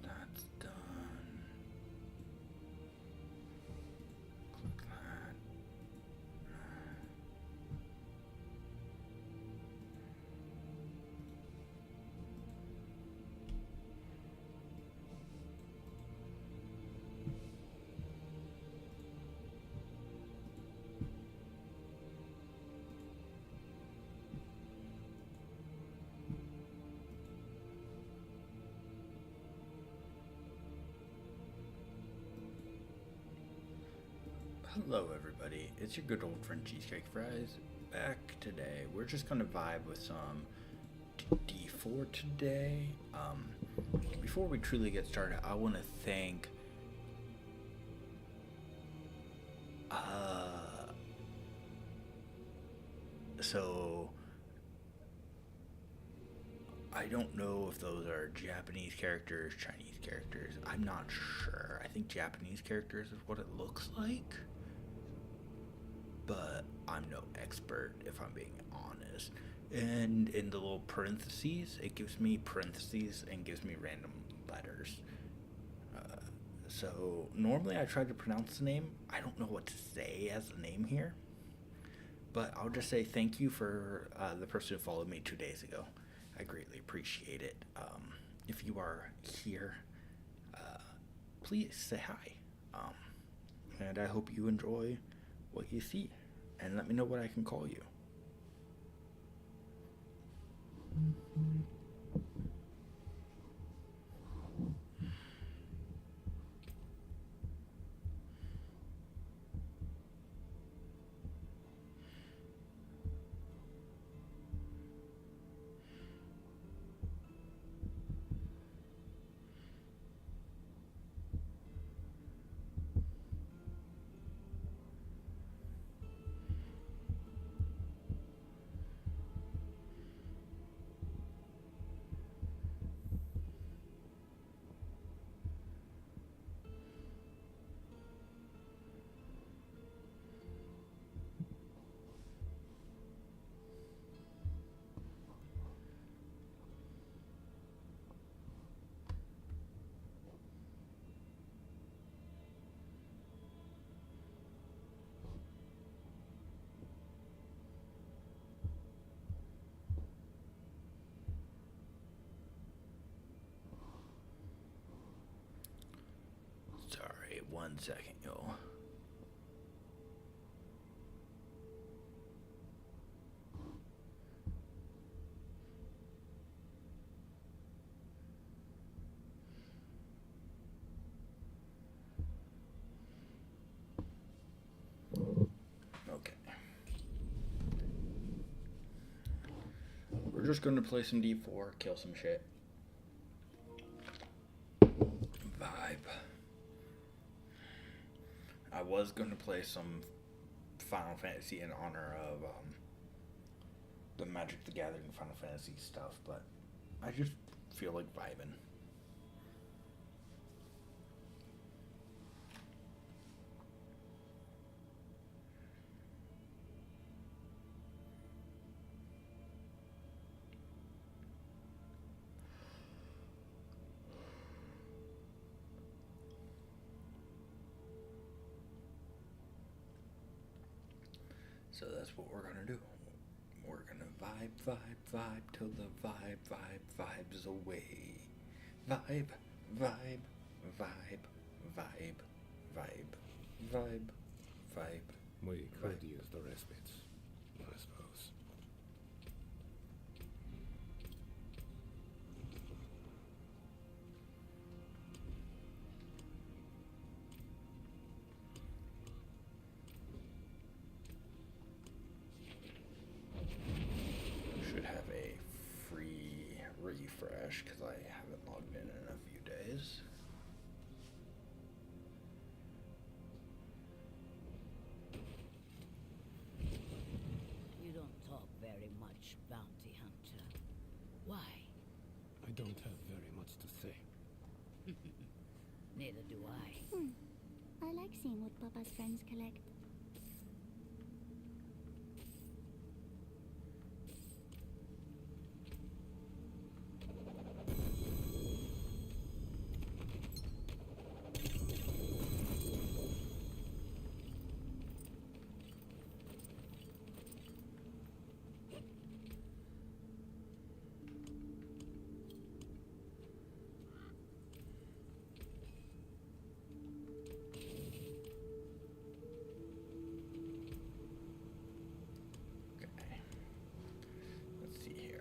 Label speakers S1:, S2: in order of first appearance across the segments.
S1: That's done. Click that. Hello, everybody. It's your good old friend Cheesecake Fries back today. We're just gonna vibe with some D4 today. Before we truly get started, I want to thank so I don't know if those are Japanese characters, Chinese characters. I'm not sure. I think Japanese characters is what it looks like, but I'm no expert if I'm being honest. And in the little parentheses, it gives me parentheses and gives me random letters. So normally I try to pronounce the name. I don't know what to say as the name here, but I'll just say thank you for the person who followed me 2 days ago. I greatly appreciate it. If you are here, please say hi. And I hope you enjoy what you see. And let me know what I can call you. Sorry, 1 second, y'all. Okay. We're just gonna play some D4, kill some shit. Vibe. I was gonna play some Final Fantasy in honor of the Magic the Gathering Final Fantasy stuff, but I just feel like vibing. So that's what we're gonna do. We're gonna vibe till the vibes away. Vibe, vibe, vibe, vibe, vibe, vibe, vibe.
S2: We could
S1: Vibe.
S2: use the respite, I suppose.
S1: Should have a free refresh because I haven't logged in a few days.
S2: much to say.
S3: Neither do I.
S4: I like seeing what Papa's friends collect.
S1: Okay. Let's see here.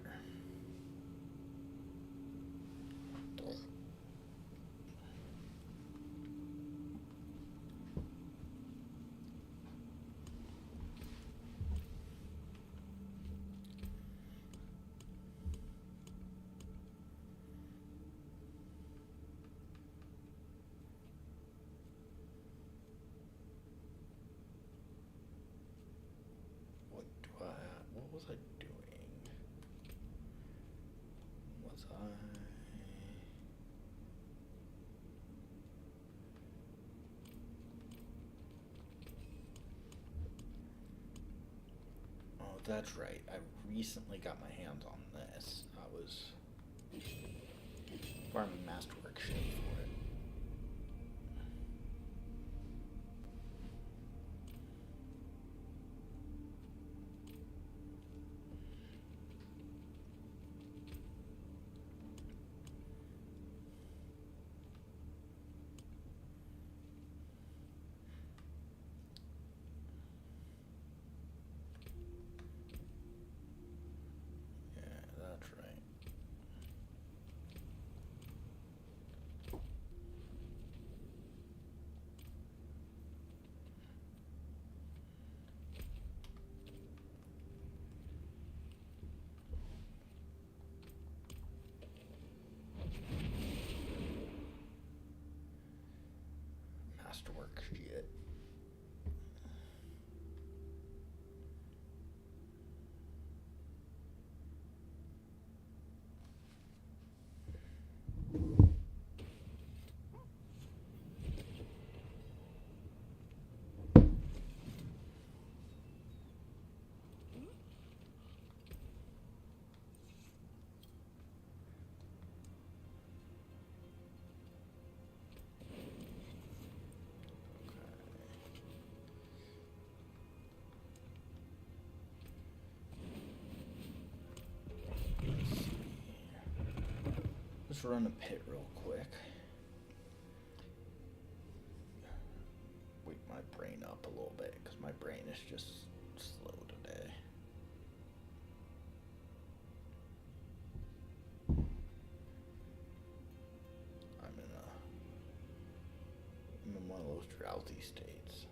S1: What was I doing? Was I? Oh, that's right. I recently got my hands on this. I was farming Masterwork shit for it. Yeah, that's right. Masterwork shit. Let's run a pit real quick. Wake my brain up a little bit because my brain is just slow today. I'm in one of those drowsy states.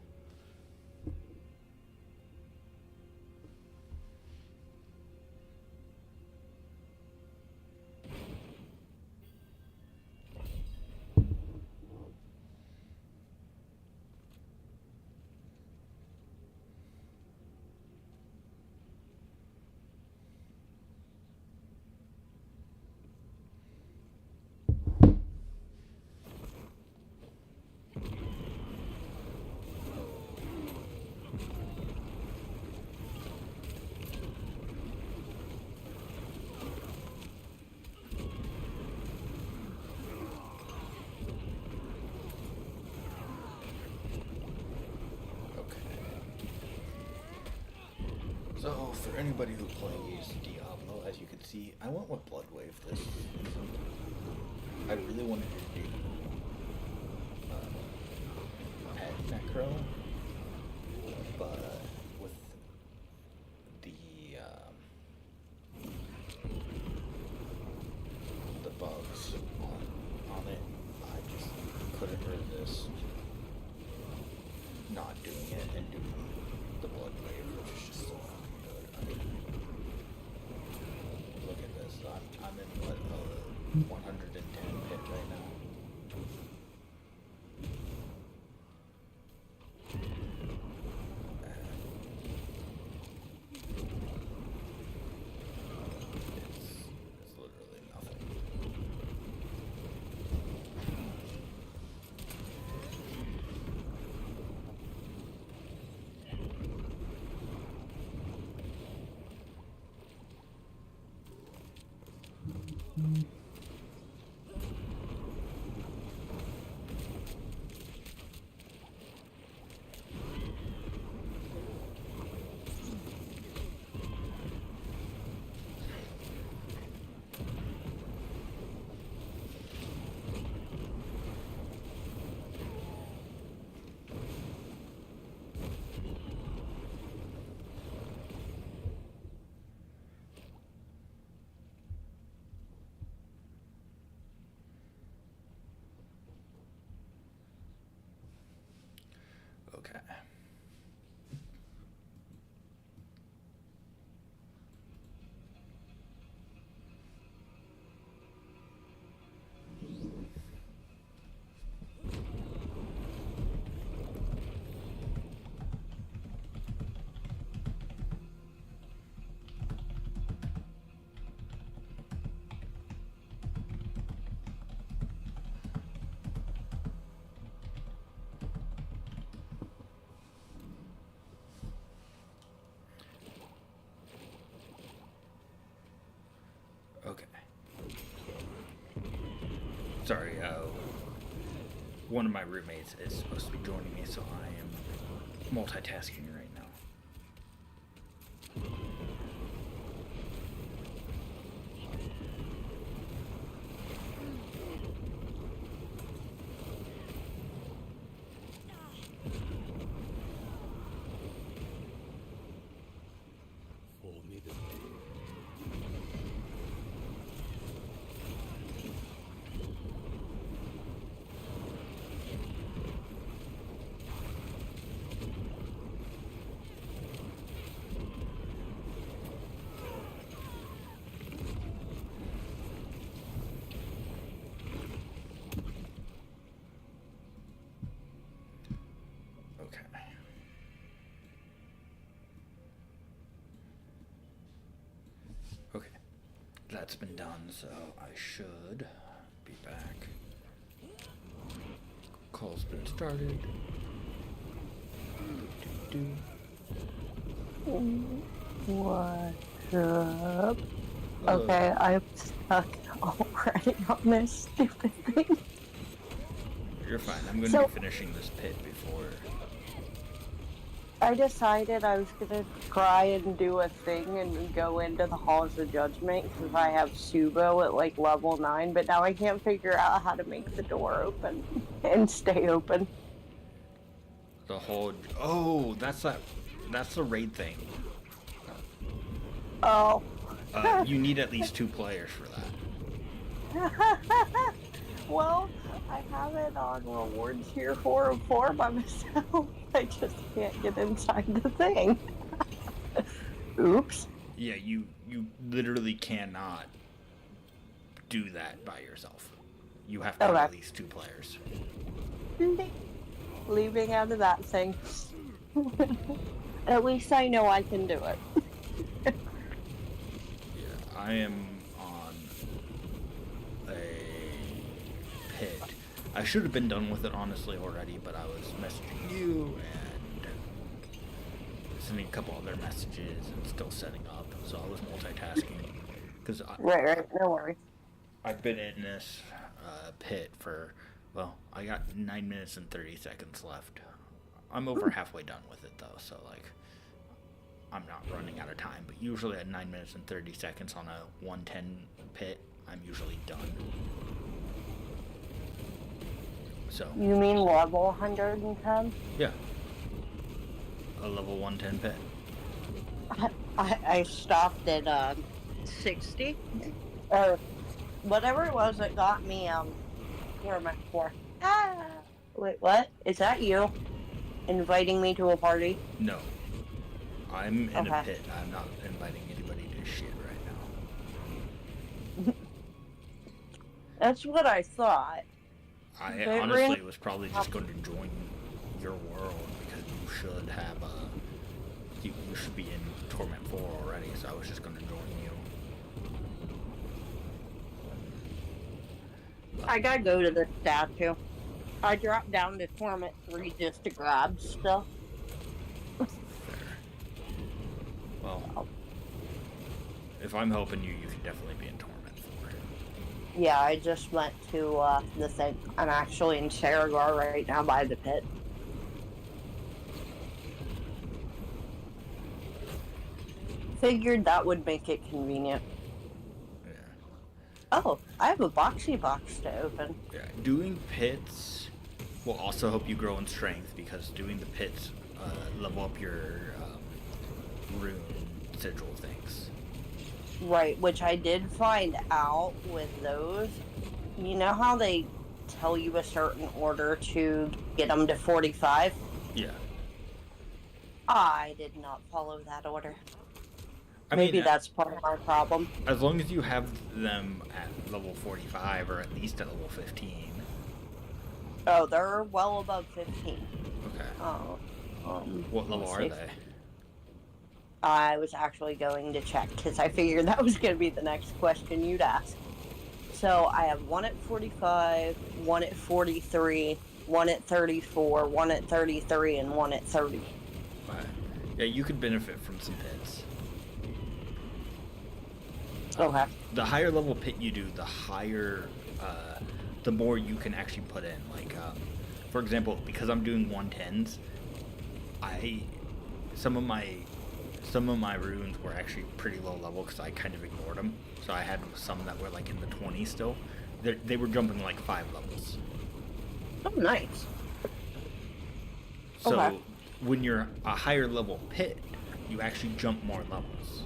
S1: So, for anybody who plays Diablo, as you can see, I went with Bloodwave this season. I really wanted to do Pet Necro, but with the bugs on it, I just couldn't resist not doing it and doing the Bloodwave, which is just so fucking good. I mean, look at this. I'm in what 110 pit right now. It's literally nothing. Sorry, one of my roommates is supposed to be joining me, so I am multitasking right now.
S2: Fool me this
S1: Okay. Okay. That's been done, so I should be back. Call's been started.
S3: What's up?
S1: Hello.
S3: Okay, I'm stuck already on this stupid thing.
S1: You're fine. I'm going to
S3: So-
S1: be finishing this pit before.
S3: I decided I was gonna try and do a thing and go into the Halls of Judgment because I have Subo at like level 9, but now I can't figure out how to make the door open and stay open.
S1: The whole. Oh, that's that. That's the raid thing.
S3: Oh.
S1: You need at least 2 players for that.
S3: Well, I have it on rewards here 4 of 4 by myself. I just can't get inside the thing. Oops.
S1: Yeah, you literally cannot do that by yourself. You have to have
S3: Okay.
S1: at least 2 players.
S3: Leaving out of that thing. At least I know I can do it.
S1: Yeah, I am on a pit. I should have been done with it honestly already, but I was messaging you and sending a couple other messages and still setting up, so I was multitasking. Because
S3: Right, no worry.
S1: I've been in this pit for, well, I got 9 minutes and 30 seconds left. I'm over halfway done with it though, so like, I'm not running out of time, but usually at 9 minutes and 30 seconds on a 110 pit, I'm usually done. So,
S3: You mean level 110?
S1: yeah. A level 110 pit.
S3: I stopped at 60 or whatever it was that got me where am I for? Wait, what? Is that you inviting me to a party?
S1: No. I'm in a
S3: Okay.
S1: pit. I'm not inviting anybody to shit right now.
S3: That's what I thought.
S1: I
S3: They
S1: honestly
S3: ran-
S1: was probably just going to join your world because you should have you should be in Torment 4 already, so I was just going to join you.
S3: I gotta go to the statue. I dropped down to Torment 3 just to grab stuff.
S1: Fair. Well, if I'm helping you, you can definitely be in Torment 4.
S3: Yeah, I just went to the thing. I'm actually in Saragar right now by the pit. Figured that would make it convenient.
S1: Yeah.
S3: Oh, I have a boxy box to open.
S1: Yeah. Doing pits will also help you grow in strength because doing the pits level up your rune sigil things.
S3: Right, which I did find out with those. You know how they tell you a certain order to get them to 45?
S1: Yeah.
S3: I did not follow that order.
S1: I
S3: Maybe
S1: mean,
S3: that's part of our problem.
S1: as long as you have them at level 45 or at least at level 15.
S3: Oh, they're well above 15.
S1: Okay.
S3: Oh.
S1: What level
S3: let's
S1: are
S3: see.
S1: they?
S3: I was actually going to check because I figured that was going to be the next question you'd ask. So I have one at 45, one at 43, one at 34, one at 33, and one at 30.
S1: Okay. Yeah, you could benefit from some pits.
S3: Okay.
S1: The higher level pit you do, the higher the more you can actually put in. Like, for example, because I'm doing 110s, some of my runes were actually pretty low level because I kind of ignored them. So I had some that were like in the 20s still. They were jumping like 5 levels.
S3: Oh, nice.
S1: So
S3: Okay.
S1: when you're a higher level pit, you actually jump more levels.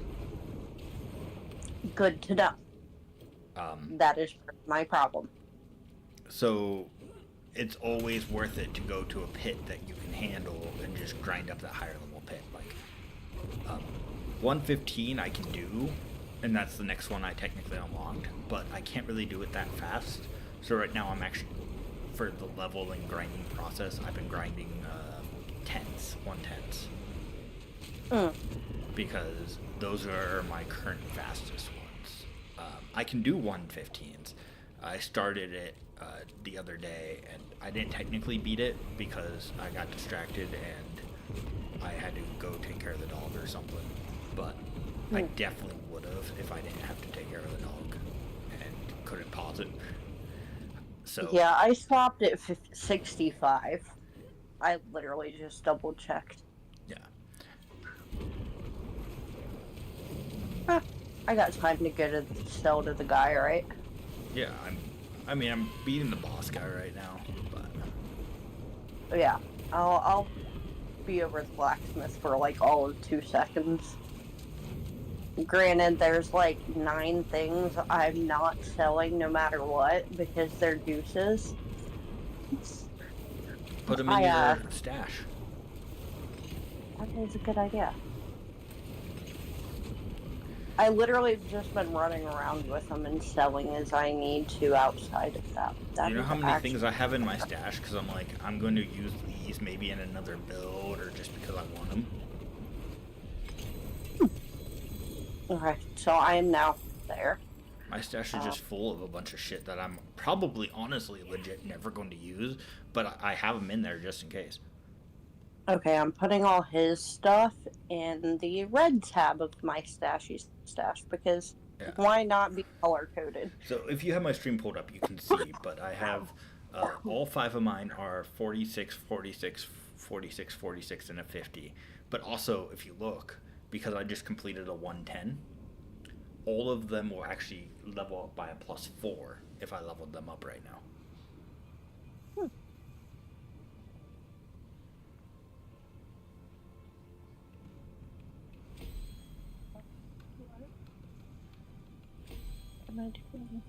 S3: Good to know. That is my problem.
S1: So it's always worth it to go to a pit that you can handle and just grind up that higher level pit. Like 115 I can do, and that's the next one I technically unlocked, but I can't really do it that fast. So right now I'm actually, for the level and grinding process, I've been grinding 110s. Because those are my current fastest ones. I can do 115s. I started it the other day, and I didn't technically beat it because I got distracted and I had to go take care of the dog or something. But I definitely would have if I didn't have to take care of the dog and couldn't pause it. So
S3: Yeah, I stopped at 65. I literally just double checked.
S1: yeah.
S3: I got time to go to sell to the guy, right?
S1: Yeah, I'm beating the boss guy right now, but
S3: Yeah, I'll be over the blacksmith for like all of 2 seconds. Granted, there's like 9 things I'm not selling no matter what because they're deuces.
S1: put them in your stash.
S3: That is a good idea. I literally have just been running around with them and selling as I need to outside of that.
S1: You know how many things I have in my stash? Because I'm like, I'm going to use these maybe in another build or just because I want them.
S3: Okay, so I am now there.
S1: My stash is just full of a bunch of shit that I'm probably, honestly, legit never going to use, but I have them in there just in case.
S3: Okay, I'm putting all his stuff in the red tab of my stash because why not be color coded?
S1: So if you have my stream pulled up, you can see, but I have all 5 of mine are 46, 46, 46, 46, and a 50. But also, if you look, because I just completed a 110, all of them will actually level up by a +4 if I leveled them up right now.
S3: What am I doing?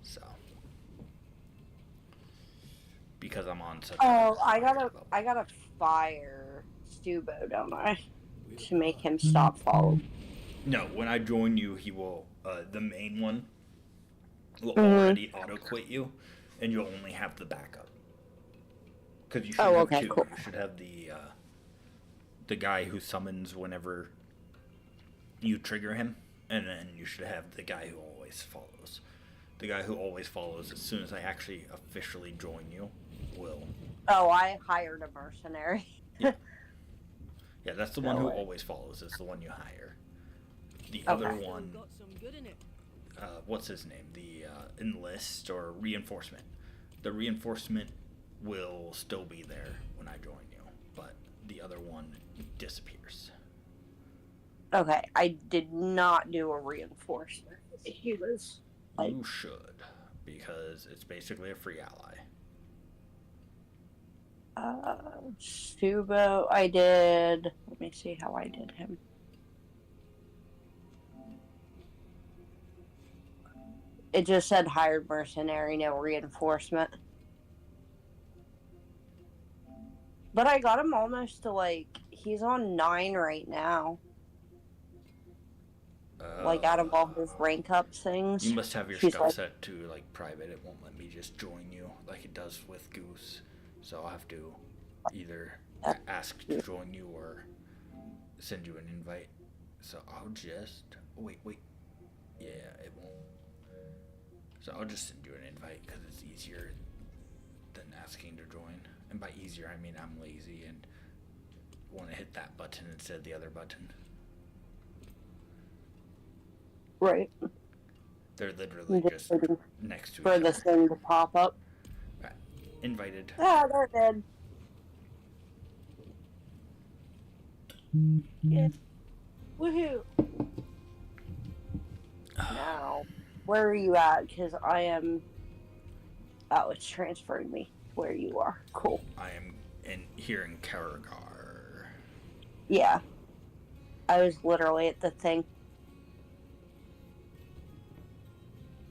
S1: So, because I'm on such
S3: Oh,
S1: a
S3: I
S1: level.
S3: gotta fire Stubo, don't I? To make him stop following.
S1: No, when I join you, he will, the main one will already auto-quit you, and you'll only have the backup. Because you should have
S3: okay,
S1: 2.
S3: cool.
S1: You should have the guy who summons whenever you trigger him, and then you should have the guy who always follows. The guy who always follows, as soon as I actually officially join you, will.
S3: Oh, I hired a mercenary.
S1: Yeah, that's the one
S3: No
S1: who
S3: way.
S1: always follows. Is the one you hire. The other
S3: Okay.
S1: one,
S5: Got some good in it.
S1: what's his name? The enlist or reinforcement. The reinforcement will still be there when I join you, but the other one disappears.
S3: Okay, I did not do a reinforcement. He was like,
S1: You should, because it's basically a free ally.
S3: Stubo, I did. Let me see how I did him. It just said hired mercenary, no reinforcement. But I got him almost to like, he's on 9 right now. Like out of all his rank up things.
S1: You must have your
S3: he's
S1: stuff
S3: like-
S1: set to like private. It won't let me just join you like it does with Goose. So I'll have to either ask to join you or send you an invite. So I'll just wait. Yeah, it won't. So I'll just send you an invite because it's easier than asking to join. And by easier, I mean I'm lazy and want to hit that button instead of the other button.
S3: Right.
S1: They're literally
S3: Just
S1: just
S3: waiting
S1: next to
S3: for
S1: each
S3: this
S1: other.
S3: thing to pop up.
S1: Right. Invited.
S3: Ah, they're dead. Yeah. Woohoo! Now, where are you at? Because I am. Oh, it's transferring me to where you are. Cool.
S1: I am here in Karagar.
S3: Yeah. I was literally at the thing.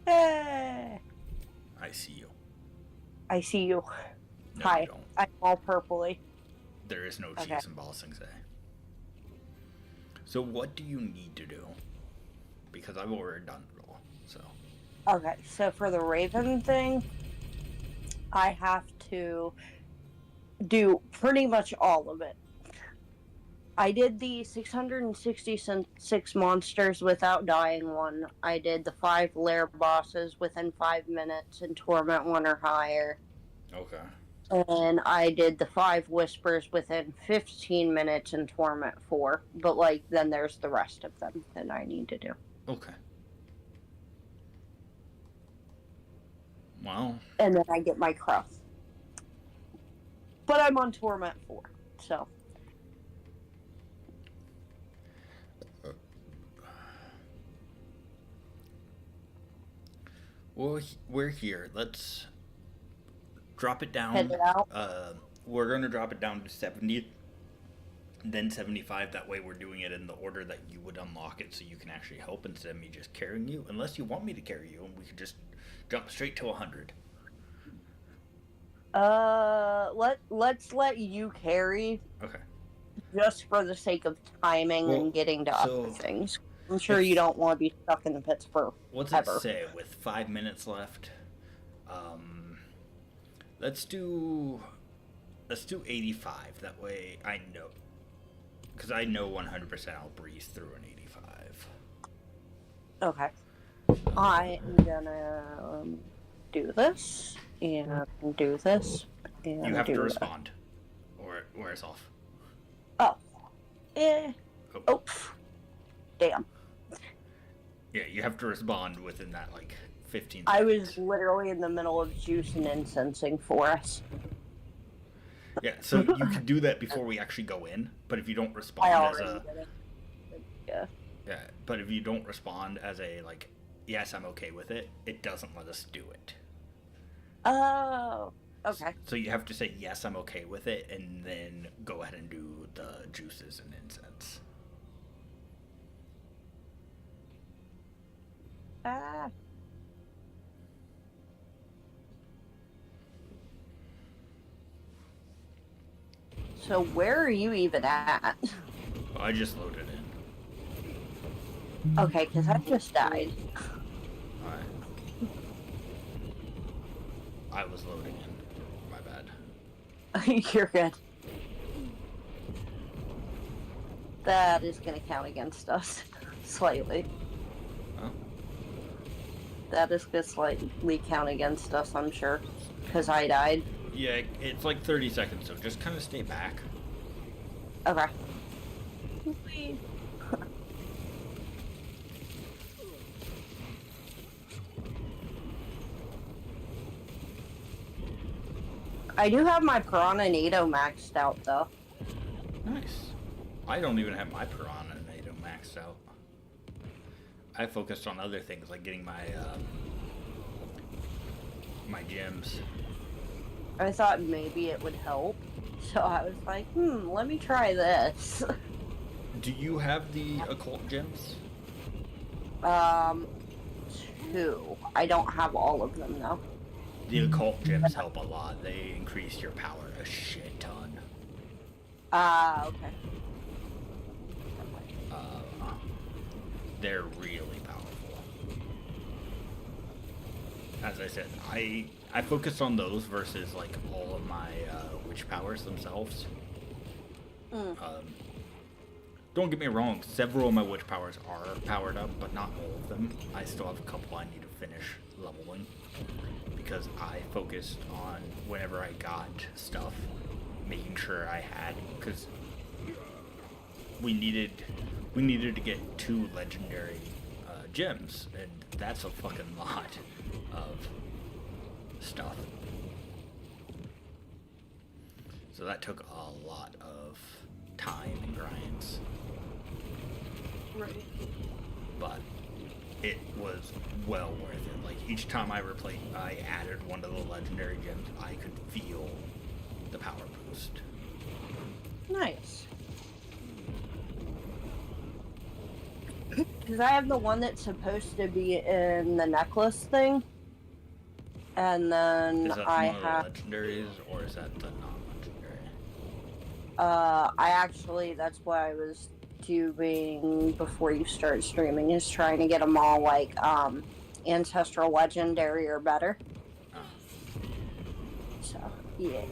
S3: Hey!
S1: I see you.
S3: I see you.
S1: No,
S3: Hi.
S1: you don't.
S3: I'm all purpley.
S1: There is no
S3: Okay.
S1: cheese in Ba Sing Se. So what do you need to do? Because I've already done it all. So
S3: Okay, so for the Raven thing, I have to do pretty much all of it. I did the 666 monsters without dying one. I did the 5 lair bosses within 5 minutes in Torment 1 or higher.
S1: okay.
S3: And I did the 5 whispers within 15 minutes in Torment 4. But, like, then there's the rest of them that I need to do.
S1: Okay. Well,
S3: And then I get my crow. But I'm on Torment 4, so.
S1: we're here. Let's drop it down.
S3: Head it out.
S1: We're going to drop it down to 70, then 75. That way we're doing it in the order that you would unlock it so you can actually help instead of me just carrying you. Unless you want me to carry you, and we could just jump straight to 100.
S3: Let's let you carry
S1: Okay.
S3: just for the sake of timing
S1: Well,
S3: and getting to
S1: so
S3: other things. I'm sure
S1: if-
S3: you don't want to be stuck in the pits for
S1: What's
S3: ever.
S1: it say? With 5 minutes left, let's do 85. That way I know, because I know 100% I'll breeze through an 85.
S3: Okay. I am gonna do this and do this and
S1: You have
S3: do
S1: to
S3: that.
S1: respond, or it wears off.
S3: Oh. Eh.
S1: Oh.
S3: Oh. Damn.
S1: Yeah, you have to respond within that like 15
S3: I
S1: seconds.
S3: was literally in the middle of juice and incensing for us.
S1: Yeah, so you can do that before we actually go in, but if you don't respond
S3: I
S1: as
S3: already
S1: a
S3: did it. Yeah.
S1: yeah, but if you don't respond as a like yes, I'm okay with it, it doesn't let us do it.
S3: Oh. Okay.
S1: So you have to say yes, I'm okay with it, and then go ahead and do the juices and incense.
S3: Ah. So where are you even at?
S1: I just loaded in.
S3: Okay, because I just died.
S1: Alright. I was loading in. My bad.
S3: You're good. That is going to count against us slightly.
S1: Huh?
S3: That is going to slightly count against us, I'm sure, because I died.
S1: Yeah, it's like 30 seconds, so just kind of stay back.
S3: Okay. I do have my Piranha Nado maxed out, though.
S1: Nice. I don't even have my Piranha NATO maxed out. I focused on other things like getting my my gems.
S3: I thought maybe it would help, so I was like, let me try this.
S1: Do you have the occult gems?
S3: 2. I don't have all of them, though.
S1: The occult gems help a lot. They increase your power a shit ton.
S3: Okay.
S1: They're really powerful. As I said, I focused on those versus like all of my witch powers themselves. Don't get me wrong, several of my witch powers are powered up, but not all of them. I still have a couple I need to finish leveling because I focused on whenever I got stuff, making sure I had, because we needed to get 2 legendary gems, and that's a fucking lot of stuff. So that took a lot of time and grinds,
S3: Right.
S1: but it was well worth it. Like each time I added one of the legendary gems, I could feel the power boost.
S3: Nice. Because I have the one that's supposed to be in the necklace thing. And then
S1: Is that
S3: I
S1: one
S3: have.
S1: of the legendaries, or is that the non-legendary?
S3: That's what I was doing before you started streaming, is trying to get them all like ancestral legendary or better.
S1: Oh.
S3: So yeah,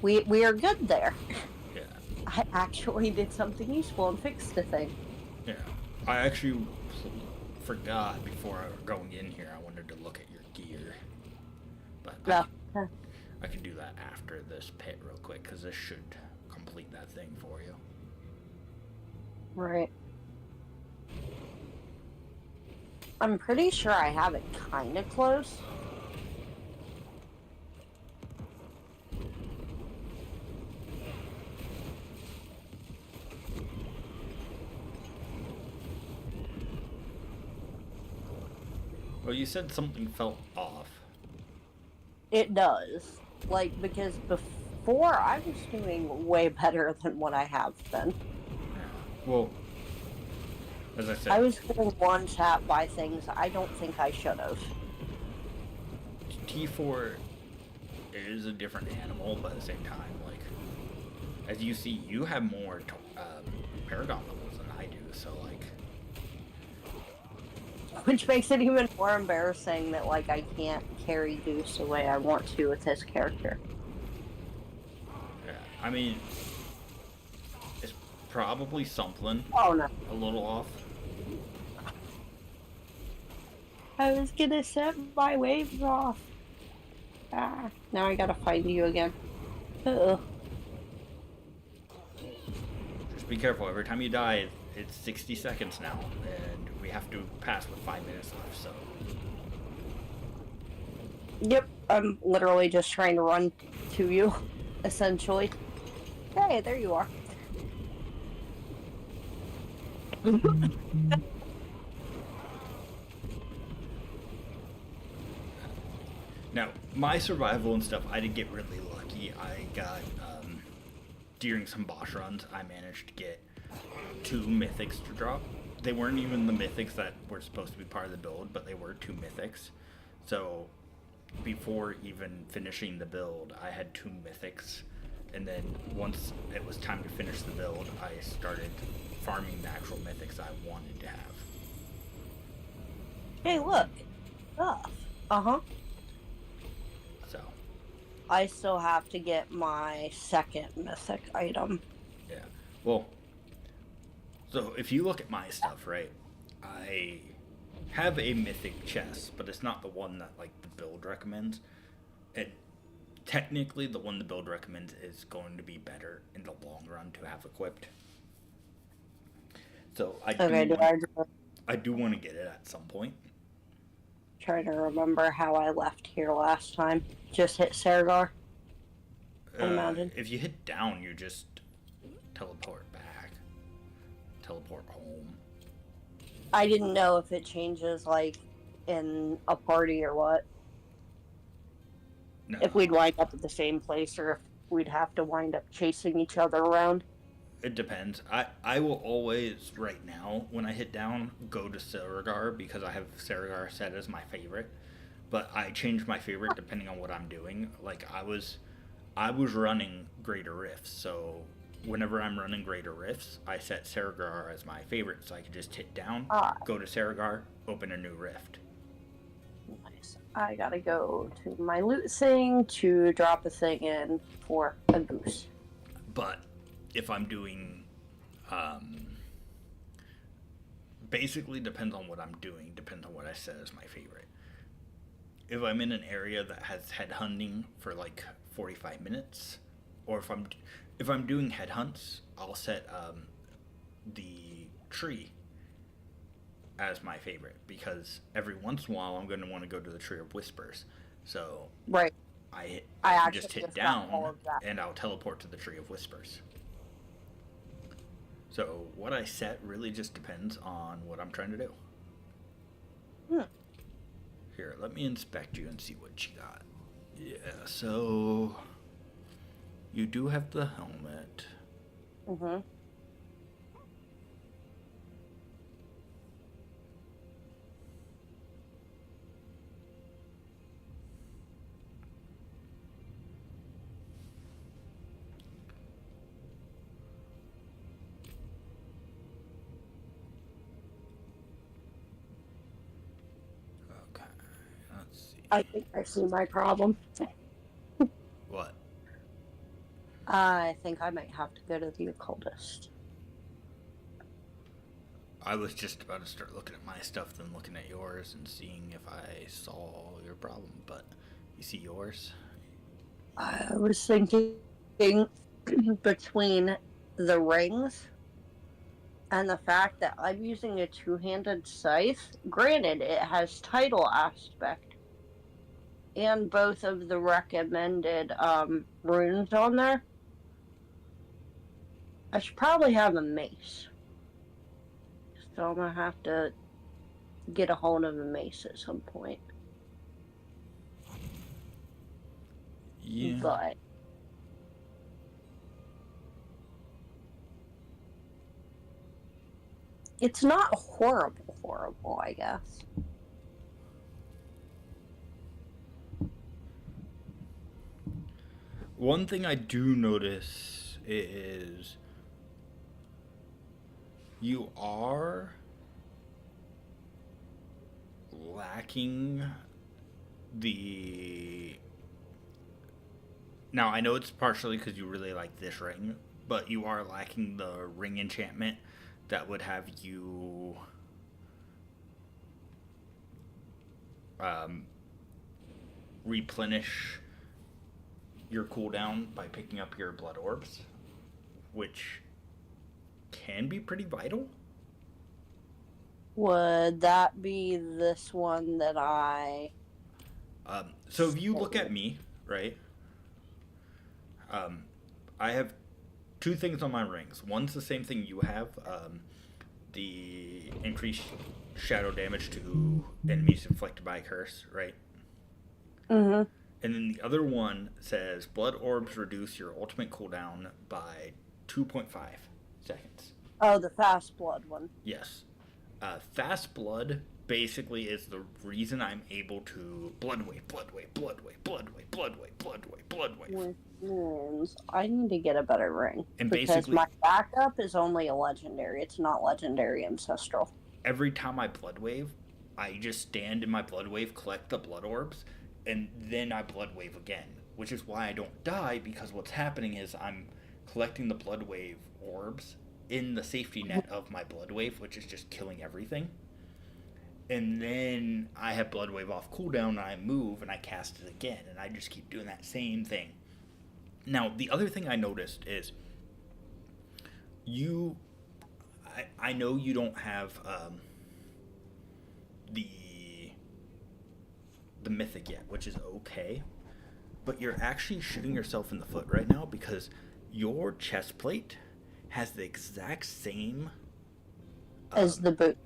S3: we are good there.
S1: Yeah.
S3: I actually did something useful and fixed the thing.
S1: Yeah. I actually forgot before going in here. I wanted to look at your gear, but
S3: No.
S1: I can do that after this pit real quick because this should complete that thing for you.
S3: Right. I'm pretty sure I have it kind of close.
S1: Well, you said something felt off.
S3: It does. Like, because before I was doing way better than what I have been.
S1: Well, as I said,
S3: I was getting one shot by things I don't think I should have.
S1: T4 is a different animal, but at the same time, like, as you see, you have more Paragon levels than I do, so, like...
S3: Which makes it even more embarrassing that, like, I can't carry Goose the way I want to with this character.
S1: Yeah, I mean, it's probably something
S3: Oh no.
S1: a little off.
S3: I was gonna set my waves off. Now I gotta find you again. Uh-oh.
S1: Just be careful, every time you die, it's 60 seconds now, and we have to pass with 5 minutes left, so...
S3: Yep, I'm literally just trying to run to you, essentially. Hey, there you are.
S1: Now, my survival and stuff, I did get really lucky. I got, during some boss runs, I managed to get 2 mythics to drop. They weren't even the mythics that were supposed to be part of the build, but they were 2 mythics. So, before even finishing the build, I had 2 mythics. And then once it was time to finish the build, I started farming the actual mythics I wanted to have.
S3: Hey, look. Stuff. Uh-huh.
S1: So,
S3: I still have to get my second mythic item.
S1: yeah. Well, so if you look at my stuff, right, I have a mythic chest, but it's not the one that, like, the build recommends. And technically, the one the build recommends is going to be better in the long run to have equipped. So I do want to get it at some point.
S3: Trying to remember how I left here last time. Just hit Saragar. Mountain.
S1: If you hit down, you just teleport back. Teleport home.
S3: I didn't know if it changes, like, in a party or what.
S1: No,
S3: If we'd wind up at the same place or if we'd have to wind up chasing each other around.
S1: it depends. I will always, right now, when I hit down, go to Saragar because I have Saragar set as my favorite. But I change my favorite depending on what I'm doing. Like, I was running Greater Rifts, so whenever I'm running Greater Rifts, I set Saragar as my favorite, so I could just hit down, go to Saragar, open a new rift.
S3: Nice. I gotta go to my loot thing to drop a thing in for a goose.
S1: But if I'm doing, basically depends on what I'm doing, depends on what I set as my favorite. If I'm in an area that has headhunting for like 45 minutes, or if I'm doing headhunts, I'll set the tree as my favorite because every once in a while I'm going to want to go to the Tree of Whispers. So
S3: Right.
S1: I
S3: I
S1: can
S3: actually
S1: just hit
S3: just got all
S1: down
S3: of that.
S1: and I'll teleport to the Tree of Whispers. So what I set really just depends on what I'm trying to do.
S3: Hmm.
S1: Here, let me inspect you and see what you got. Yeah, so you do have the helmet.
S3: Mm-hmm.
S1: Okay, let's see.
S3: I think I see my problem.
S1: What?
S3: I think I might have to go to the occultist.
S1: I was just about to start looking at my stuff, then looking at yours and seeing if I saw your problem, but you see yours?
S3: I was thinking between the rings and the fact that I'm using a two-handed scythe. Granted, it has title aspect and both of the recommended runes on there. I should probably have a mace. So I'm gonna have to get a hold of a mace at some point.
S1: Yeah.
S3: But it's not horrible, I guess.
S1: One thing I do notice is you are lacking the. Now, I know it's partially because you really like this ring, but you are lacking the ring enchantment that would have you replenish your cooldown by picking up your blood orbs, which can be pretty vital.
S3: Would that be this one that I...
S1: So if you look at me, right, I have two things on my rings. One's the same thing you have, the increased shadow damage to enemies inflicted by a curse, right?
S3: Mm-hmm.
S1: And then the other one says blood orbs reduce your ultimate cooldown by 2.5 seconds.
S3: Oh, the fast blood one.
S1: Yes. Fast blood basically is the reason I'm able to blood wave.
S3: Which means I need to get a better ring.
S1: And
S3: because
S1: basically-
S3: my backup is only a legendary. It's not legendary ancestral.
S1: Every time I blood wave, I just stand in my blood wave, collect the blood orbs, and then I blood wave again. Which is why I don't die, because what's happening is I'm collecting the blood wave orbs in the safety net of my blood wave, which is just killing everything. And then I have blood wave off cooldown, and I move, and I cast it again, and I just keep doing that same thing. Now, the other thing I noticed is I know you don't have the mythic yet, which is okay, but you're actually shooting yourself in the foot right now because your chest plate has the exact same
S3: As the boot.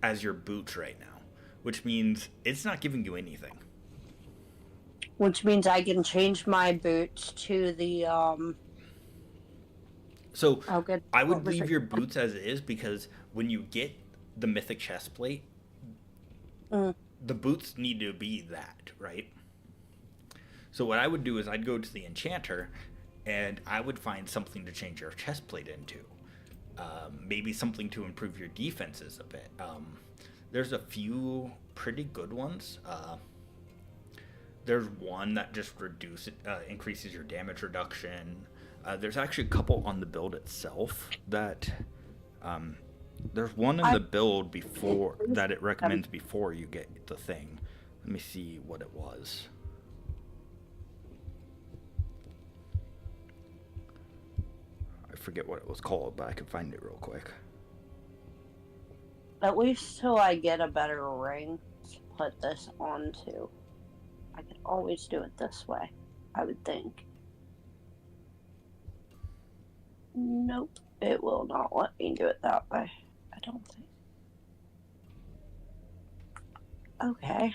S1: as your boots right now, which means it's not giving you anything.
S3: Which means I can change my boots to the
S1: So
S3: Oh, good.
S1: I would
S3: What was
S1: leave
S3: it?
S1: your boots as it is, because when you get the mythic chest plate, the boots need to be that, right? So what I would do is I'd go to the enchanter and I would find something to change your chest plate into. Maybe something to improve your defenses a bit. There's a few pretty good ones. There's one that just increases your damage reduction. There's actually a couple on the build itself that there's one in the build before that it recommends before you get the thing. Let me see what it was. I forget what it was called, but I can find it real quick.
S3: At least till I get a better ring to put this onto. I could always do it this way, I would think. Nope, it will not let me do it that way. I don't think. Okay.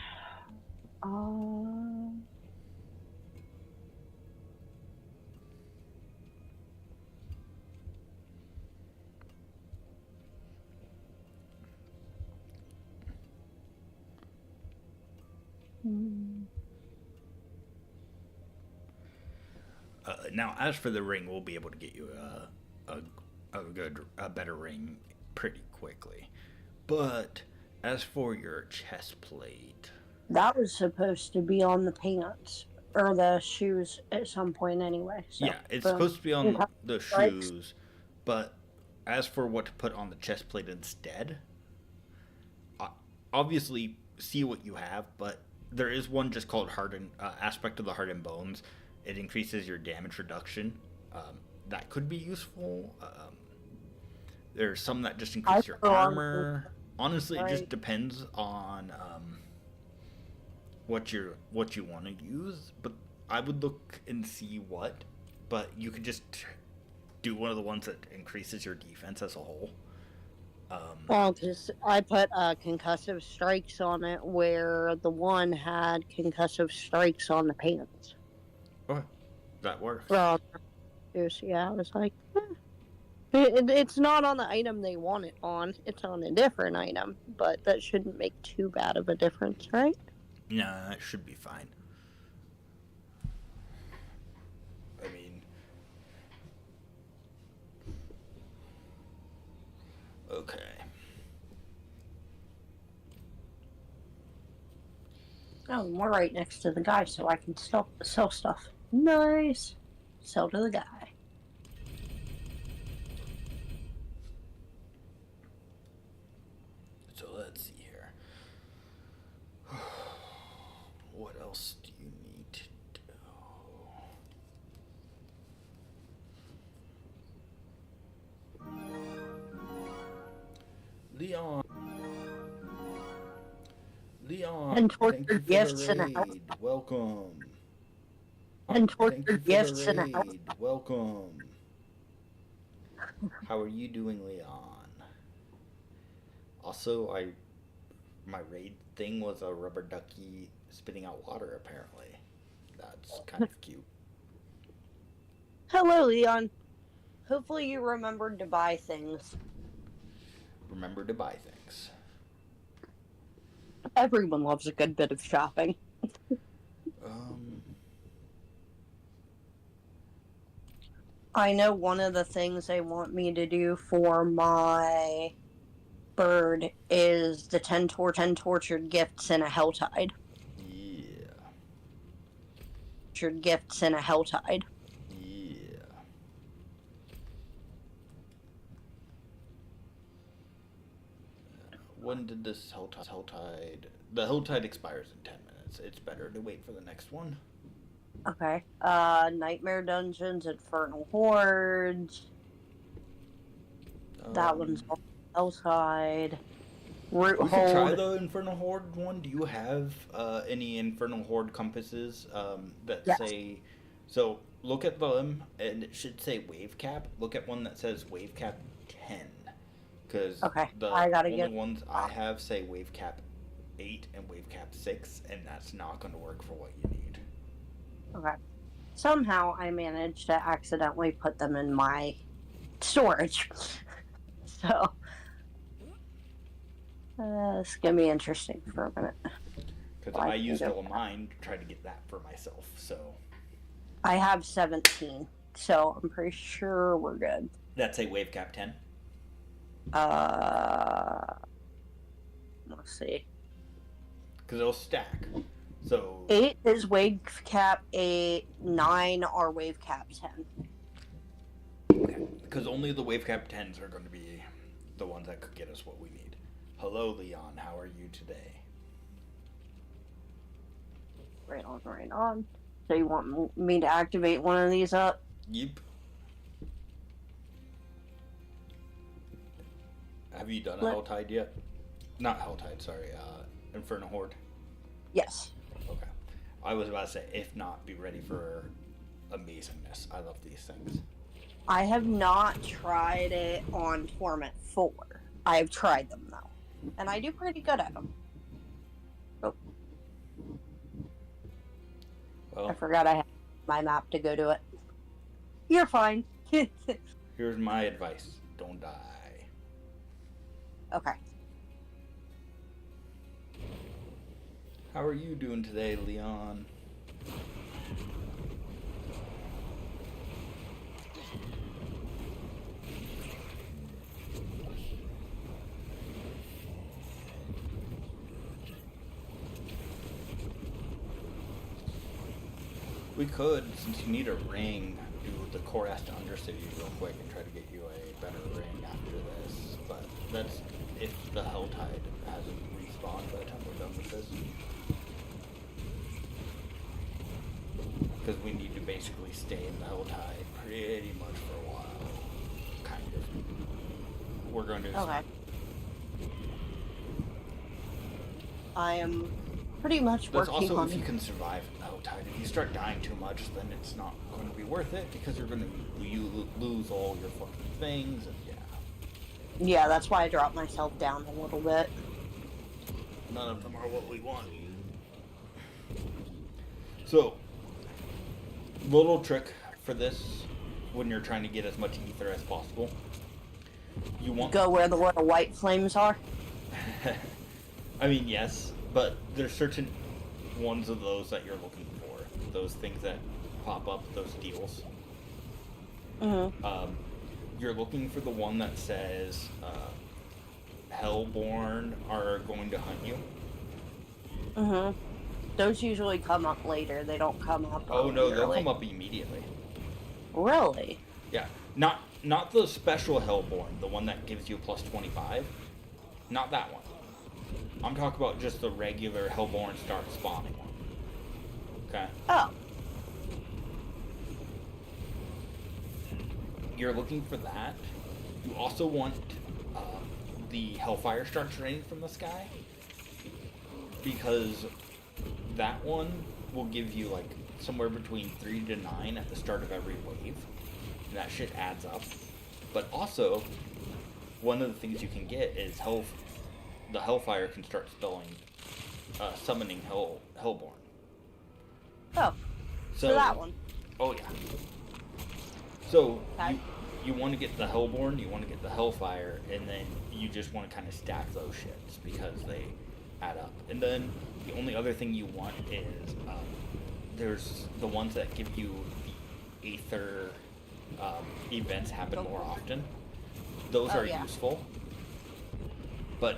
S1: Now, as for the ring, we'll be able to get you a better ring pretty quickly. But as for your chest plate,
S3: That was supposed to be on the pants or the shoes at some point anyway. So,
S1: yeah, it's
S3: boom.
S1: supposed to be on the
S3: Stripes.
S1: shoes. But as for what to put on the chest plate instead, obviously see what you have. But there is one just called hardened aspect of the hardened bones. It increases your damage reduction. That could be useful. There's some that just increase your armor. Honestly, it just depends on what you want to use. But I would look and see what. But you could just do one of the ones that increases your defense as a whole.
S3: Well, because I put concussive strikes on it, where the one had concussive strikes on the pants.
S1: Okay, that works.
S3: Well, yeah, I was like, it's not on the item they want it on. It's on a different item, but that shouldn't make too bad of a difference, right?
S1: Nah, that should be fine. I mean, okay.
S3: Oh, we're right next to the guy, so I can sell stuff. Nice. Sell to the guy.
S1: So let's see here. What else do you need to do? Leon.
S3: And
S1: Thank you for
S3: gifts
S1: the
S3: and a
S1: raid. Welcome.
S3: And
S1: Thank you for
S3: gifts
S1: the
S3: and a house.
S1: raid. Welcome. How are you doing, Leon? Also, my raid thing was a rubber ducky spitting out water, apparently. That's kind of cute.
S3: Hello, Leon. Hopefully you remembered to buy things.
S1: Remember to buy things.
S3: Everyone loves a good bit of shopping. I know one of the things they want me to do for my bird is the 10 tortured gifts and a helltide.
S1: Yeah.
S3: Tortured gifts and a helltide.
S1: Yeah. When did this helltide? The helltide expires in 10 minutes. It's better to wait for the next one.
S3: Okay. Nightmare Dungeons, Infernal Hordes. That one's on helltide. Root
S1: We could try
S3: Hold.
S1: the Infernal Horde one. Do you have any Infernal Horde compasses that
S3: Yes.
S1: say... So, look at them, and it should say wave cap. Look at one that says wave cap 10. Because
S3: Okay,
S1: the
S3: I gotta
S1: only
S3: get-
S1: ones I have say wave cap 8 and wave cap 6, and that's not going to work for what you need.
S3: Okay. Somehow I managed to accidentally put them in my storage. So, it's going to be interesting for a minute.
S1: Because I used all of mine to try to get that for myself, so...
S3: I have 17, so I'm pretty sure we're good.
S1: That's a wave cap 10?
S3: Let's see.
S1: Because it'll stack. So
S3: 8 is wave cap 8, 9 are wave cap 10.
S1: okay. Because only the wave cap 10s are going to be the ones that could get us what we need. Hello, Leon. How are you today?
S3: Right on, right on. So you want me to activate one of these up?
S1: Yep. Have you done a
S3: Let-
S1: Helltide yet? Not Helltide, sorry. Inferno Horde.
S3: Yes.
S1: Okay. I was about to say, if not, be ready for amazingness. I love these things.
S3: I have not tried it on Torment 4. I have tried them though, and I do pretty good at them. Oh,
S1: Well,
S3: I forgot I had my map to go to it. You're fine.
S1: here's my advice. Don't die.
S3: Okay.
S1: How are you doing today, Leon? We could, since you need a ring, do the Korast to Undercity real quick and try to get you a better ring after this. But that's if the Helltide hasn't respawned by the time we're done with this. Because we need to basically stay in the Helltide pretty much for a while. Kind of. We're going to...
S3: Okay. I am pretty much
S1: That's
S3: working
S1: also
S3: on
S1: if you can survive in the Helltide. If you start dying too much, then it's not going to be worth it because you're going to lose all your fucking things. And yeah,
S3: Yeah, that's why I dropped myself down a little bit.
S1: none of them are what we want. So, little trick for this when you're trying to get as much ether as possible. You want
S3: Go where the little white flames are.
S1: I mean, yes, but there's certain ones of those that you're looking for. Those things that pop up, those deals.
S3: Mm-hmm.
S1: You're looking for the one that says Hellborn are going to hunt you.
S3: Mm-hmm. Those usually come up later. They don't come up.
S1: Oh no, they'll
S3: early.
S1: come up immediately.
S3: Really?
S1: Yeah, not the special Hellborn, the one that gives you plus 25. Not that one. I'm talking about just the regular Hellborn start spawning one. Okay.
S3: Oh.
S1: You're looking for that. You also want the Hellfire starts raining from the sky, because that one will give you like somewhere between 3 to 9 at the start of every wave. And that shit adds up. But also, one of the things you can get is the Hellfire can start summoning Hellborn.
S3: Oh. So that one.
S1: Oh yeah. So
S3: Okay.
S1: you want to get the Hellborn, you want to get the Hellfire, and then you just want to kind of stack those shits because they add up. And then the only other thing you want is there's the ones that give you the Aether events happen more often. Those
S3: Oh,
S1: are
S3: yeah.
S1: useful, but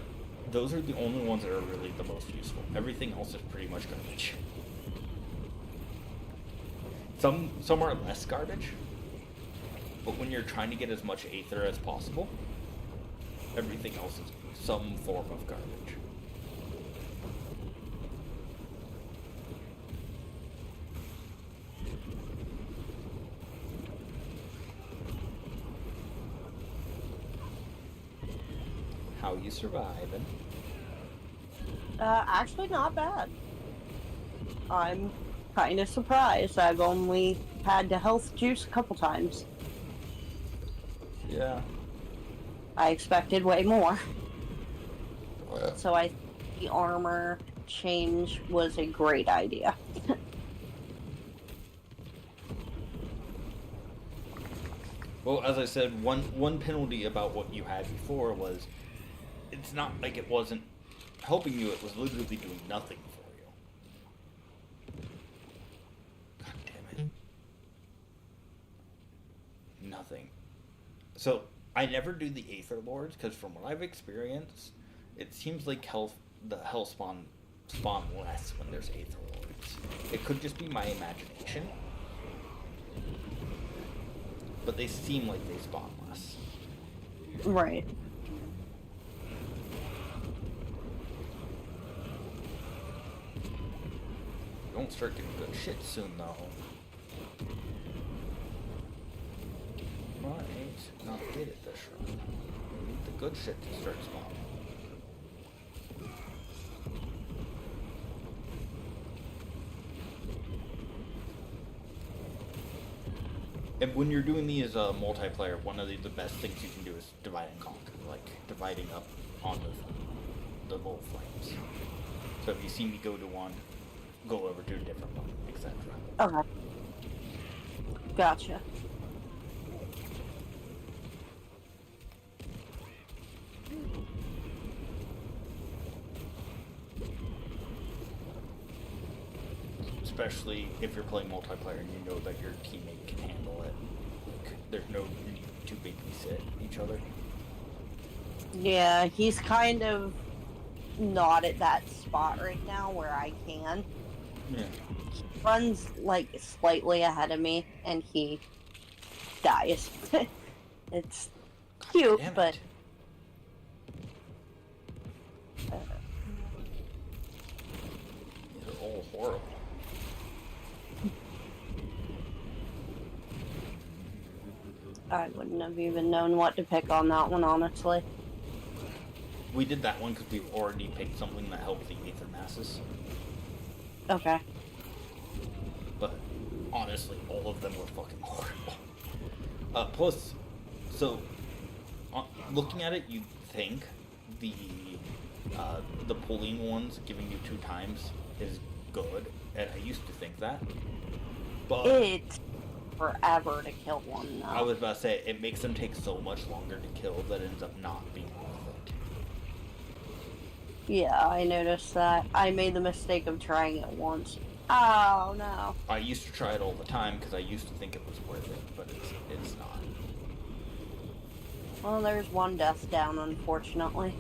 S1: those are the only ones that are really the most useful. Everything else is pretty much garbage. Some are less garbage, but when you're trying to get as much Aether as possible, everything else is some form of garbage. How you surviving?
S3: Actually not bad. I'm kind of surprised. I've only had to health juice a couple times.
S1: Yeah.
S3: I expected way more. So I think the armor change was a great idea.
S1: Well, as I said, one penalty about what you had before was it's not like it wasn't helping you, it was literally doing nothing for you. God damn it. Nothing. So, I never do the Aether Lords, because from what I've experienced, it seems like the Hell spawn less when there's Aether Lords. It could just be my imagination, but they seem like they spawn less.
S3: Right.
S1: You won't start getting good shit soon, though. Might not get it this run. We need the good shit to start spawning. And when you're doing these multiplayer, one of the best things you can do is divide and conquer, like dividing up on the little flames. So if you see me go to one, go over to a different one, etc.
S3: Okay. Gotcha.
S1: Especially if you're playing multiplayer and you know that your teammate can handle it. Like, there's no need to babysit each other.
S3: Yeah, he's kind of not at that spot right now where I can.
S1: Yeah.
S3: He runs like slightly ahead of me and he dies. It's cute,
S1: Damn it.
S3: but
S1: These are all horrible.
S3: I wouldn't have even known what to pick on that one, honestly.
S1: We did that one because we already picked something that helped the Aether Masses.
S3: Okay.
S1: But honestly, all of them were fucking horrible. Plus, so looking at it, you'd think the pulling ones giving you 2 times is good, and I used to think that. But
S3: It's forever to kill one, though.
S1: I was about to say it makes them take so much longer to kill that it ends up not being worth it.
S3: Yeah, I noticed that. I made the mistake of trying it once. Oh, no.
S1: I used to try it all the time because I used to think it was worth it, but it's not.
S3: Well, there's one death down, unfortunately.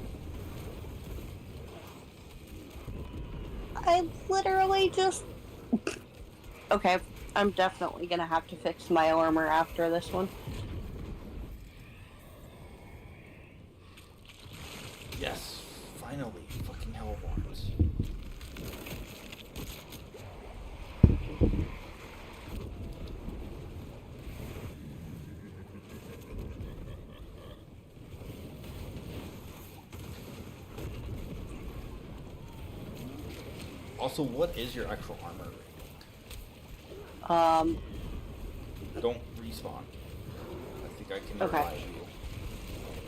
S3: I literally just... Okay, I'm definitely gonna have to fix my armor after this one.
S1: Yes, finally, fucking Hellborns. Also, what is your actual armor rating? Don't respawn. I think I can
S3: Okay.
S1: revive you.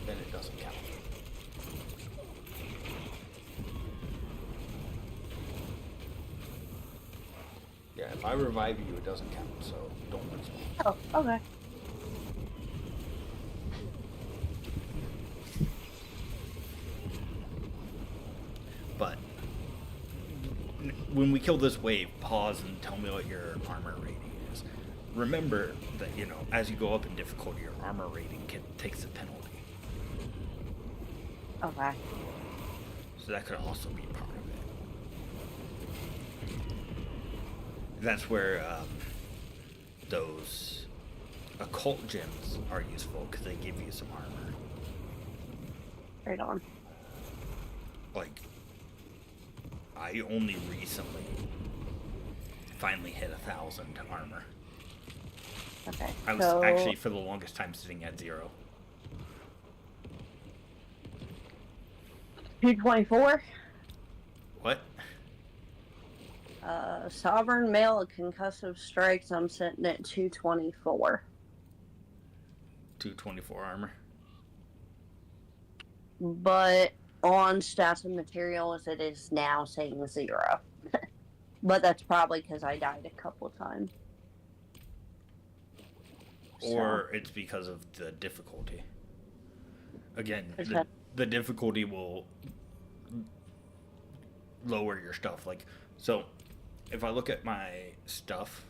S1: Then it doesn't count. Yeah, if I revive you, it doesn't count, so don't respawn.
S3: Oh, okay.
S1: But when we kill this wave, pause and tell me what your armor rating is. Remember that, as you go up in difficulty, your armor rating takes a penalty.
S3: Okay.
S1: So that could also be part of it. That's where those occult gems are useful because they give you some armor.
S3: Right on.
S1: Like, I only recently finally hit 1,000 armor.
S3: Okay.
S1: I was actually for the longest time sitting at 0.
S3: 224.
S1: What?
S3: Sovereign male concussive strikes. I'm sitting at 224.
S1: 224 armor.
S3: But on stats and materials, it is now saying 0. But that's probably because I died a couple times.
S1: Or it's because of the difficulty. Again,
S3: Okay.
S1: the difficulty will lower your stuff. Like, so if I look at my stuff,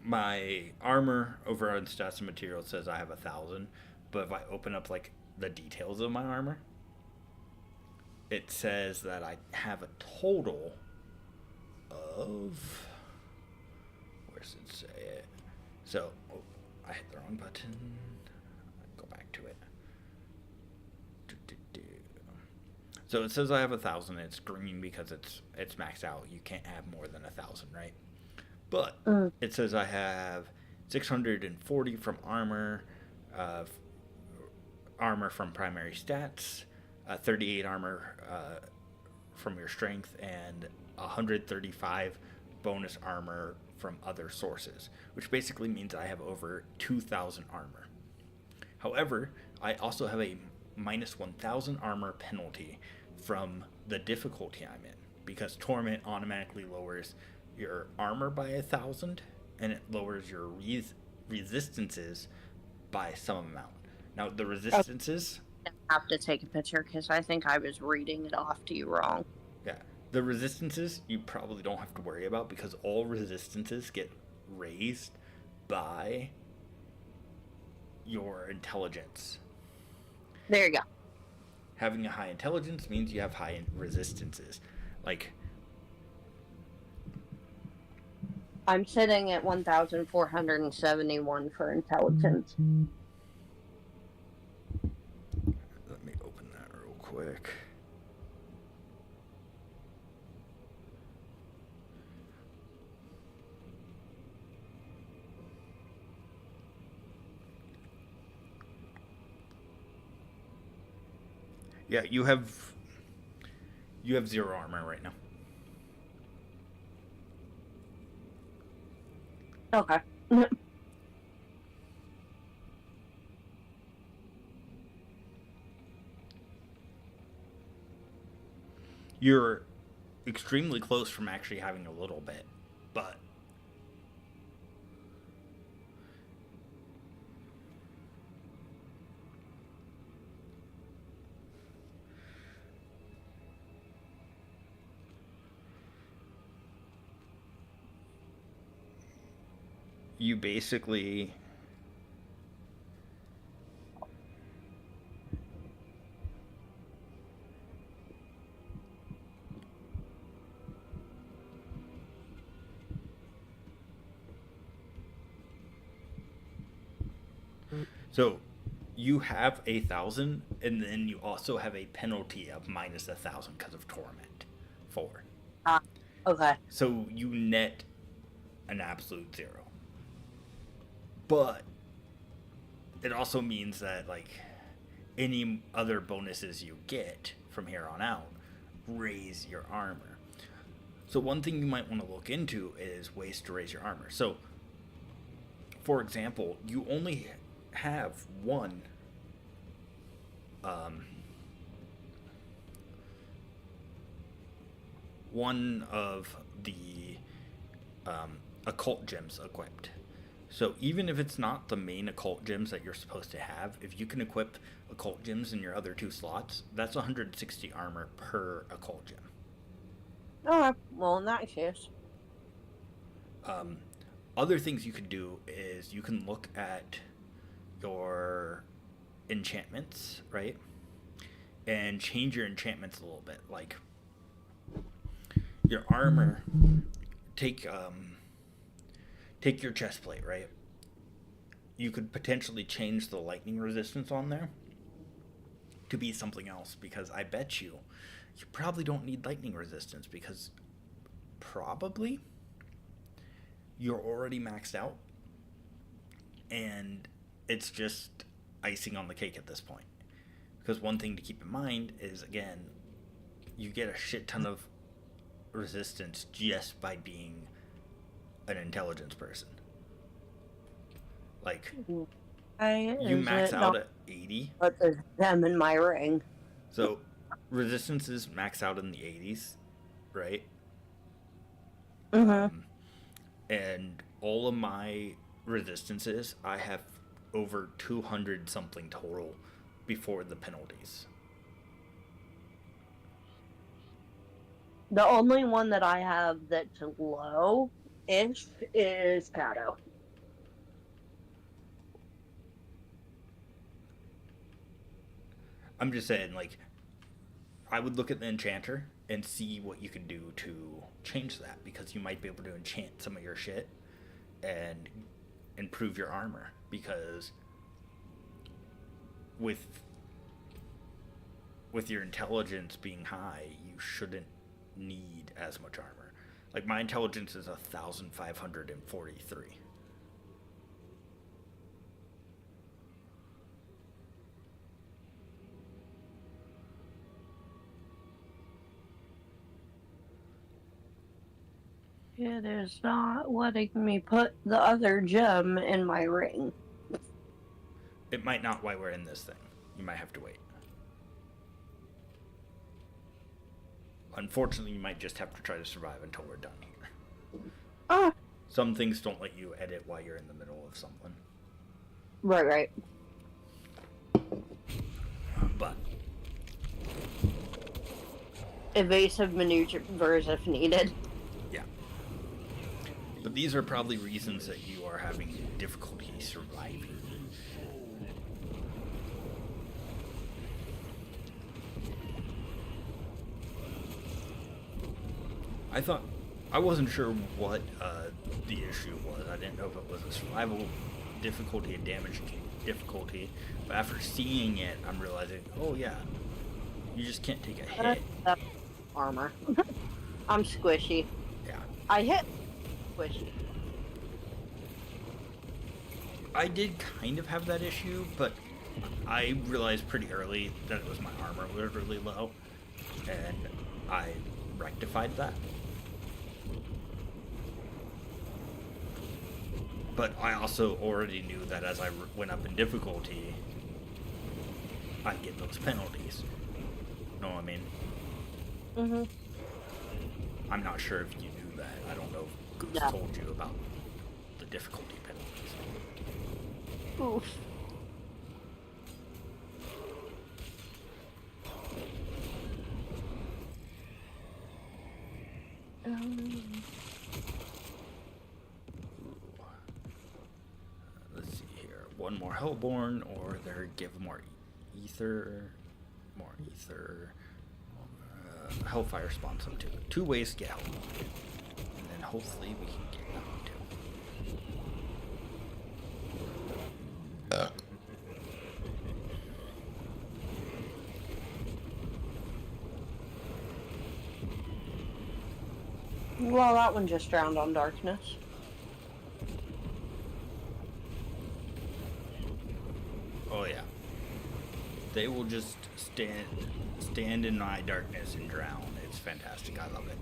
S1: my armor over on stats and materials says I have 1,000, but if I open up like the details of my armor, it says that I have a total of, where's it say it? So, I hit the wrong button. Go back to it. So it says I have 1,000. It's green because it's maxed out. You can't have more than 1,000, right? But it says I have 640 from armor, armor from primary stats, 38 armor from your strength, and 135 bonus armor from other sources, which basically means I have over 2,000 armor. However, I also have a minus 1,000 armor penalty from the difficulty I'm in, because Torment automatically lowers your armor by 1,000, and it lowers your resistances by some amount. Now, the resistances...
S3: I have to take a picture because I think I was reading it off to you wrong.
S1: Yeah, the resistances you probably don't have to worry about, because all resistances get raised by your intelligence.
S3: There you go.
S1: Having a high intelligence means you have high resistances. Like,
S3: I'm sitting at 1,471 for intelligence.
S1: let me open that real quick. Yeah, you have 0 armor right now.
S3: Okay.
S1: You're extremely close from actually having a little bit, but you basically so you have 1,000, and then you also have a penalty of minus 1,000 because of Torment 4.
S3: Okay.
S1: So you net an absolute 0. But it also means that, like, any other bonuses you get from here on out raise your armor. So one thing you might want to look into is ways to raise your armor. So, for example, you only have one of the occult gems equipped. So even if it's not the main occult gems that you're supposed to have, if you can equip occult gems in your other 2 slots, that's 160 armor per occult gem.
S3: Okay. Well, in that case.
S1: Other things you can do is you can look at your enchantments, right? And change your enchantments a little bit. Like, your armor, take your chest plate, right? You could potentially change the lightning resistance on there to be something else, because I bet you probably don't need lightning resistance, because probably you're already maxed out and it's just icing on the cake at this point. Because one thing to keep in mind is, again, you get a shit ton of resistance just by being an intelligence person. Like, you max out at 80.
S3: But there's them in my ring.
S1: So resistances max out in the 80s, right?
S3: Mm-hmm.
S1: And all of my resistances, I have over 200 something total before the penalties.
S3: The only one that I have that's low-ish is Pato.
S1: I'm just saying, like, I would look at the enchanter and see what you can do to change that, because you might be able to enchant some of your shit and improve your armor, because with your intelligence being high, you shouldn't need as much armor. Like, my intelligence is 1,543.
S3: It is not letting me put the other gem in my ring.
S1: It might not while we're in this thing. You might have to wait. Unfortunately, you might just have to try to survive until we're done here.
S3: Ah,
S1: Some things don't let you edit while you're in the middle of something.
S3: right.
S1: But
S3: Evasive maneuvers if needed.
S1: yeah. But these are probably reasons that you are having difficulty surviving. I wasn't sure what the issue was. I didn't know if it was a survival difficulty, a damage difficulty. But after seeing it, I'm realizing, oh yeah, you just can't take a hit.
S3: That's armor. I'm squishy.
S1: Yeah.
S3: I hit squishy.
S1: I did kind of have that issue, but I realized pretty early that it was my armor was really low, and I rectified that. But I also already knew that as I went up in difficulty, I'd get those penalties. Know what I mean?
S3: Mm-hmm.
S1: I'm not sure if you knew that. I don't know if Goose
S3: No.
S1: told you about the difficulty penalties.
S3: Oof.
S1: Let's see here. One more Hellborn, or they're give more ether. More ether. Hellfire spawns them too. 2 ways to get Hellborn. And then hopefully we can get that one too.
S3: Well, that one just drowned on darkness.
S1: Oh yeah. They will just stand in my darkness and drown. It's fantastic. I love it.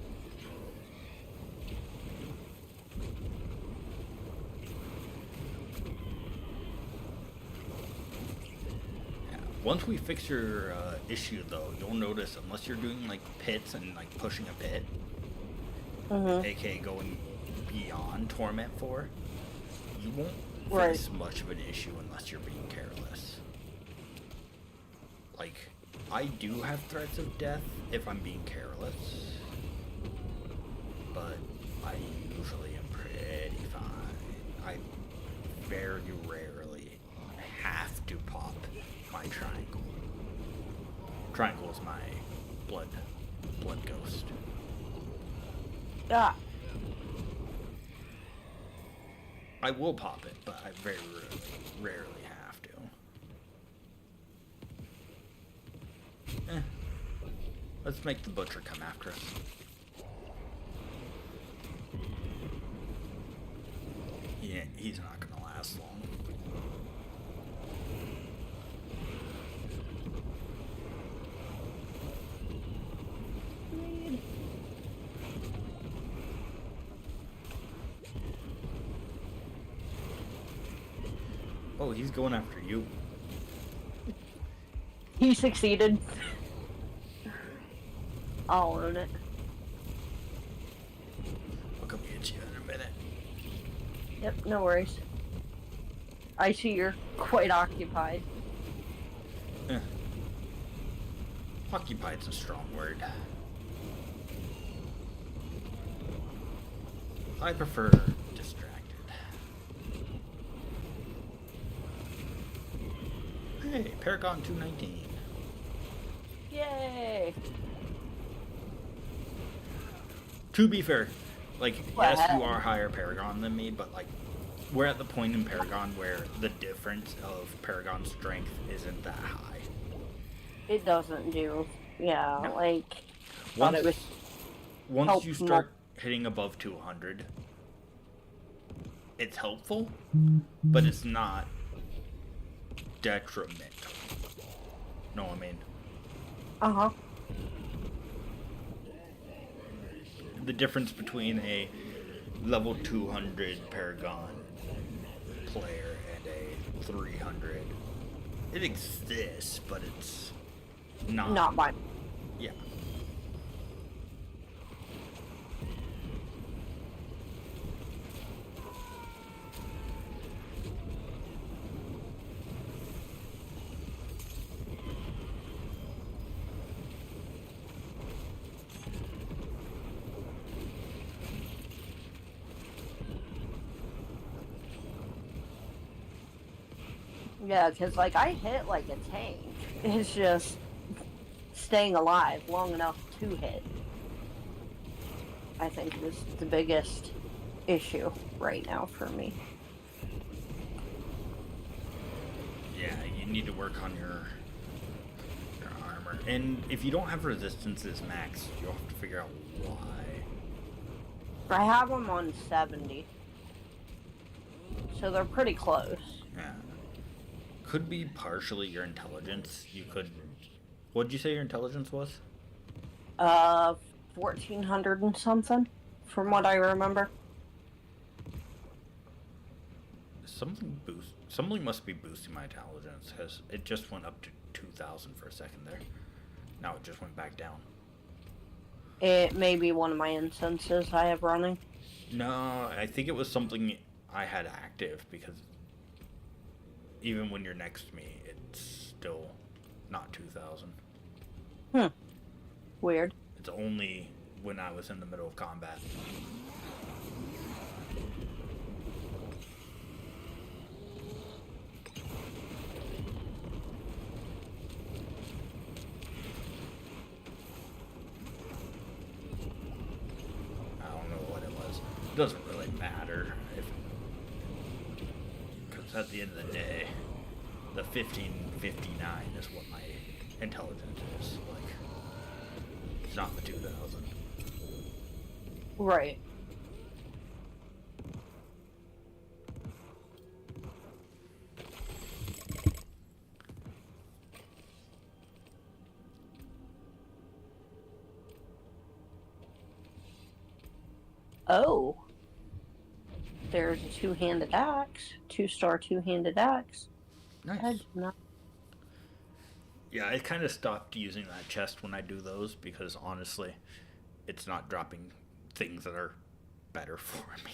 S1: Yeah. Once we fix your issue, though, you'll notice unless you're doing like pits and like pushing a pit,
S3: Mm-hmm.
S1: aka going beyond Torment 4, you won't
S3: Right.
S1: face much of an issue unless you're being careless. Like, I do have threats of death if I'm being careless, but I usually am pretty fine. I very rarely have to pop my triangle. Triangle is my blood ghost.
S3: Ah,
S1: I will pop it, but I very rarely have to. Let's make the butcher come after us. Yeah, he's not gonna last long. Oh, he's going after you.
S3: he succeeded. I'll own it.
S1: I'll come get you in a minute.
S3: Yep, no worries. I see you're quite occupied.
S1: Eh. Occupied's a strong word. I prefer distracted. Hey, Paragon 219.
S3: Yay!
S1: To be fair, like, yes, you
S3: Wow.
S1: are higher Paragon than me, but, like, we're at the point in Paragon where the difference of Paragon strength isn't that high.
S3: It doesn't do. Yeah,
S1: No.
S3: like.
S1: Once,
S3: Thought it was.
S1: once
S3: help
S1: you
S3: more.
S1: start hitting above 200, it's helpful, but it's not detrimental. Know what I mean?
S3: Uh huh.
S1: The difference between a level 200 Paragon player and a 300. It exists, but it's not.
S3: Not mine.
S1: Yeah.
S3: Yeah, because, like, I hit like a tank. It's just staying alive long enough to hit, I think, is the biggest issue right now for me.
S1: Yeah, you need to work on your armor. And if you don't have resistances max, you'll have to figure out why.
S3: I have them on 70. So they're pretty close.
S1: Yeah. Could be partially your intelligence. You could. What'd you say your intelligence was?
S3: 1400 and something, from what I remember.
S1: Something must be boosting my intelligence, because it just went up to 2000 for a second there. Now it just went back down.
S3: It may be one of my instances I have running.
S1: No, I think it was something I had active, because even when you're next to me, it's still not 2000.
S3: Weird.
S1: It's only when I was in the middle of combat. I don't know what it was. It doesn't really matter because at the end of the day, the 1559 is what my intelligence is. Like, it's not the 2000.
S3: Right. Oh. There's a two-handed axe. 2-star two-handed axe.
S1: Nice.
S3: I did not.
S1: Yeah, I kind of stopped using that chest when I do those because honestly, it's not dropping things that are better for me.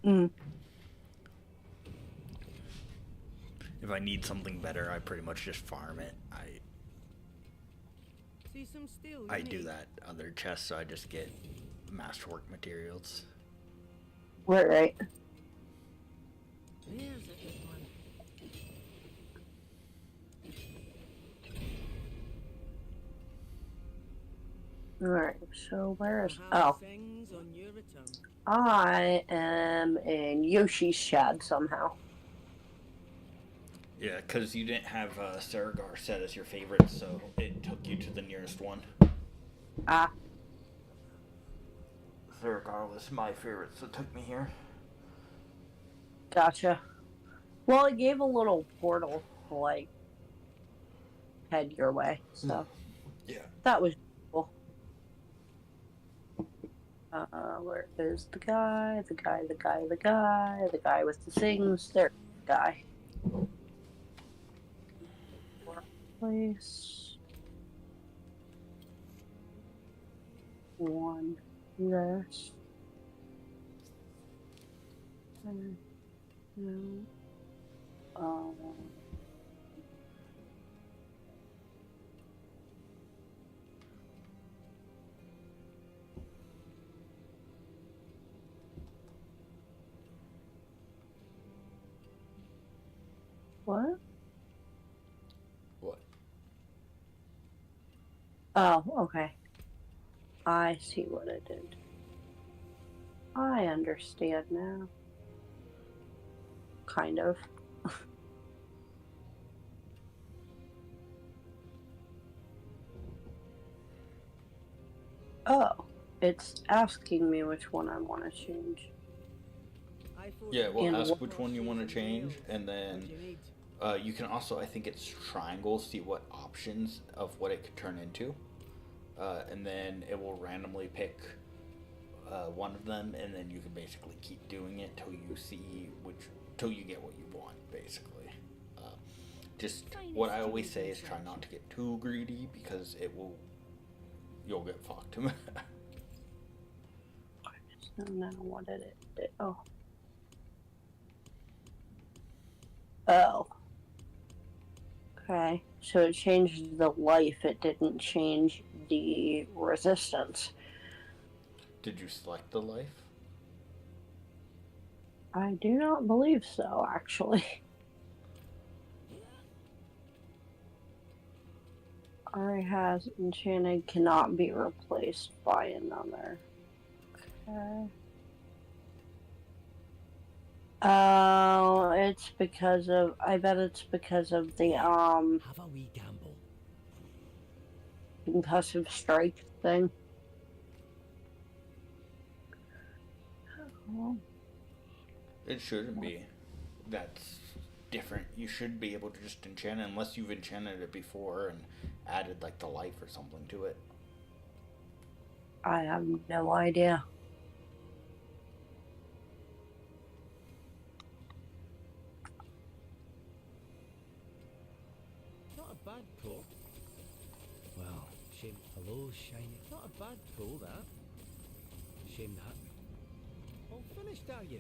S3: Mm.
S1: If I need something better, I pretty much just farm it.
S5: See some steel.
S1: I do that other chest, so I just get masterwork materials.
S3: Right.
S5: Here's a good one.
S3: Alright, so where's...
S5: How
S3: Oh.
S5: things on your return.
S3: I am in Yoshi's Shad somehow.
S1: Yeah, because you didn't have Saragar set as your favorite, so it took you to the nearest one.
S3: Ah.
S1: Saragar was my favorite, so it took me here.
S3: Gotcha. Well, it gave a little portal to, like, head your way, so
S1: Yeah.
S3: that was cool. Where is the guy? The guy with the things? There, guy. Place. One. Yes. No. What?
S1: What?
S3: Oh, okay. I see what it did. I understand now. Kind of. Oh, it's asking me which one I want to change.
S5: I thought
S1: Yeah, well,
S3: And
S1: ask
S3: what-
S1: which one you want to change, and
S5: What
S1: then
S5: do you need?
S1: you can also, I think it's triangle, see what options of what it could turn into. And then it will randomly pick one of them, and then you can basically keep doing it till you get what you want, basically. Just what I always say is try not to get too greedy because you'll get fucked.
S3: So now what did it do? Oh. Oh. Okay. So it changed the life. It didn't change the resistance.
S1: Did you select the life?
S3: I do not believe so, actually. Already has enchanted, cannot be replaced by another. Okay. Oh, it's because of. I bet it's because of the
S2: Have a wee gamble.
S3: concussive strike thing. Oh.
S1: It shouldn't be. That's different. You should be able to just enchant it unless you've enchanted it before and added like the life or something to it.
S3: I have no idea.
S2: Not a bad pull. Well, shame. Hello, shiny. Not a bad pull, that. Shame that. All finished, are you?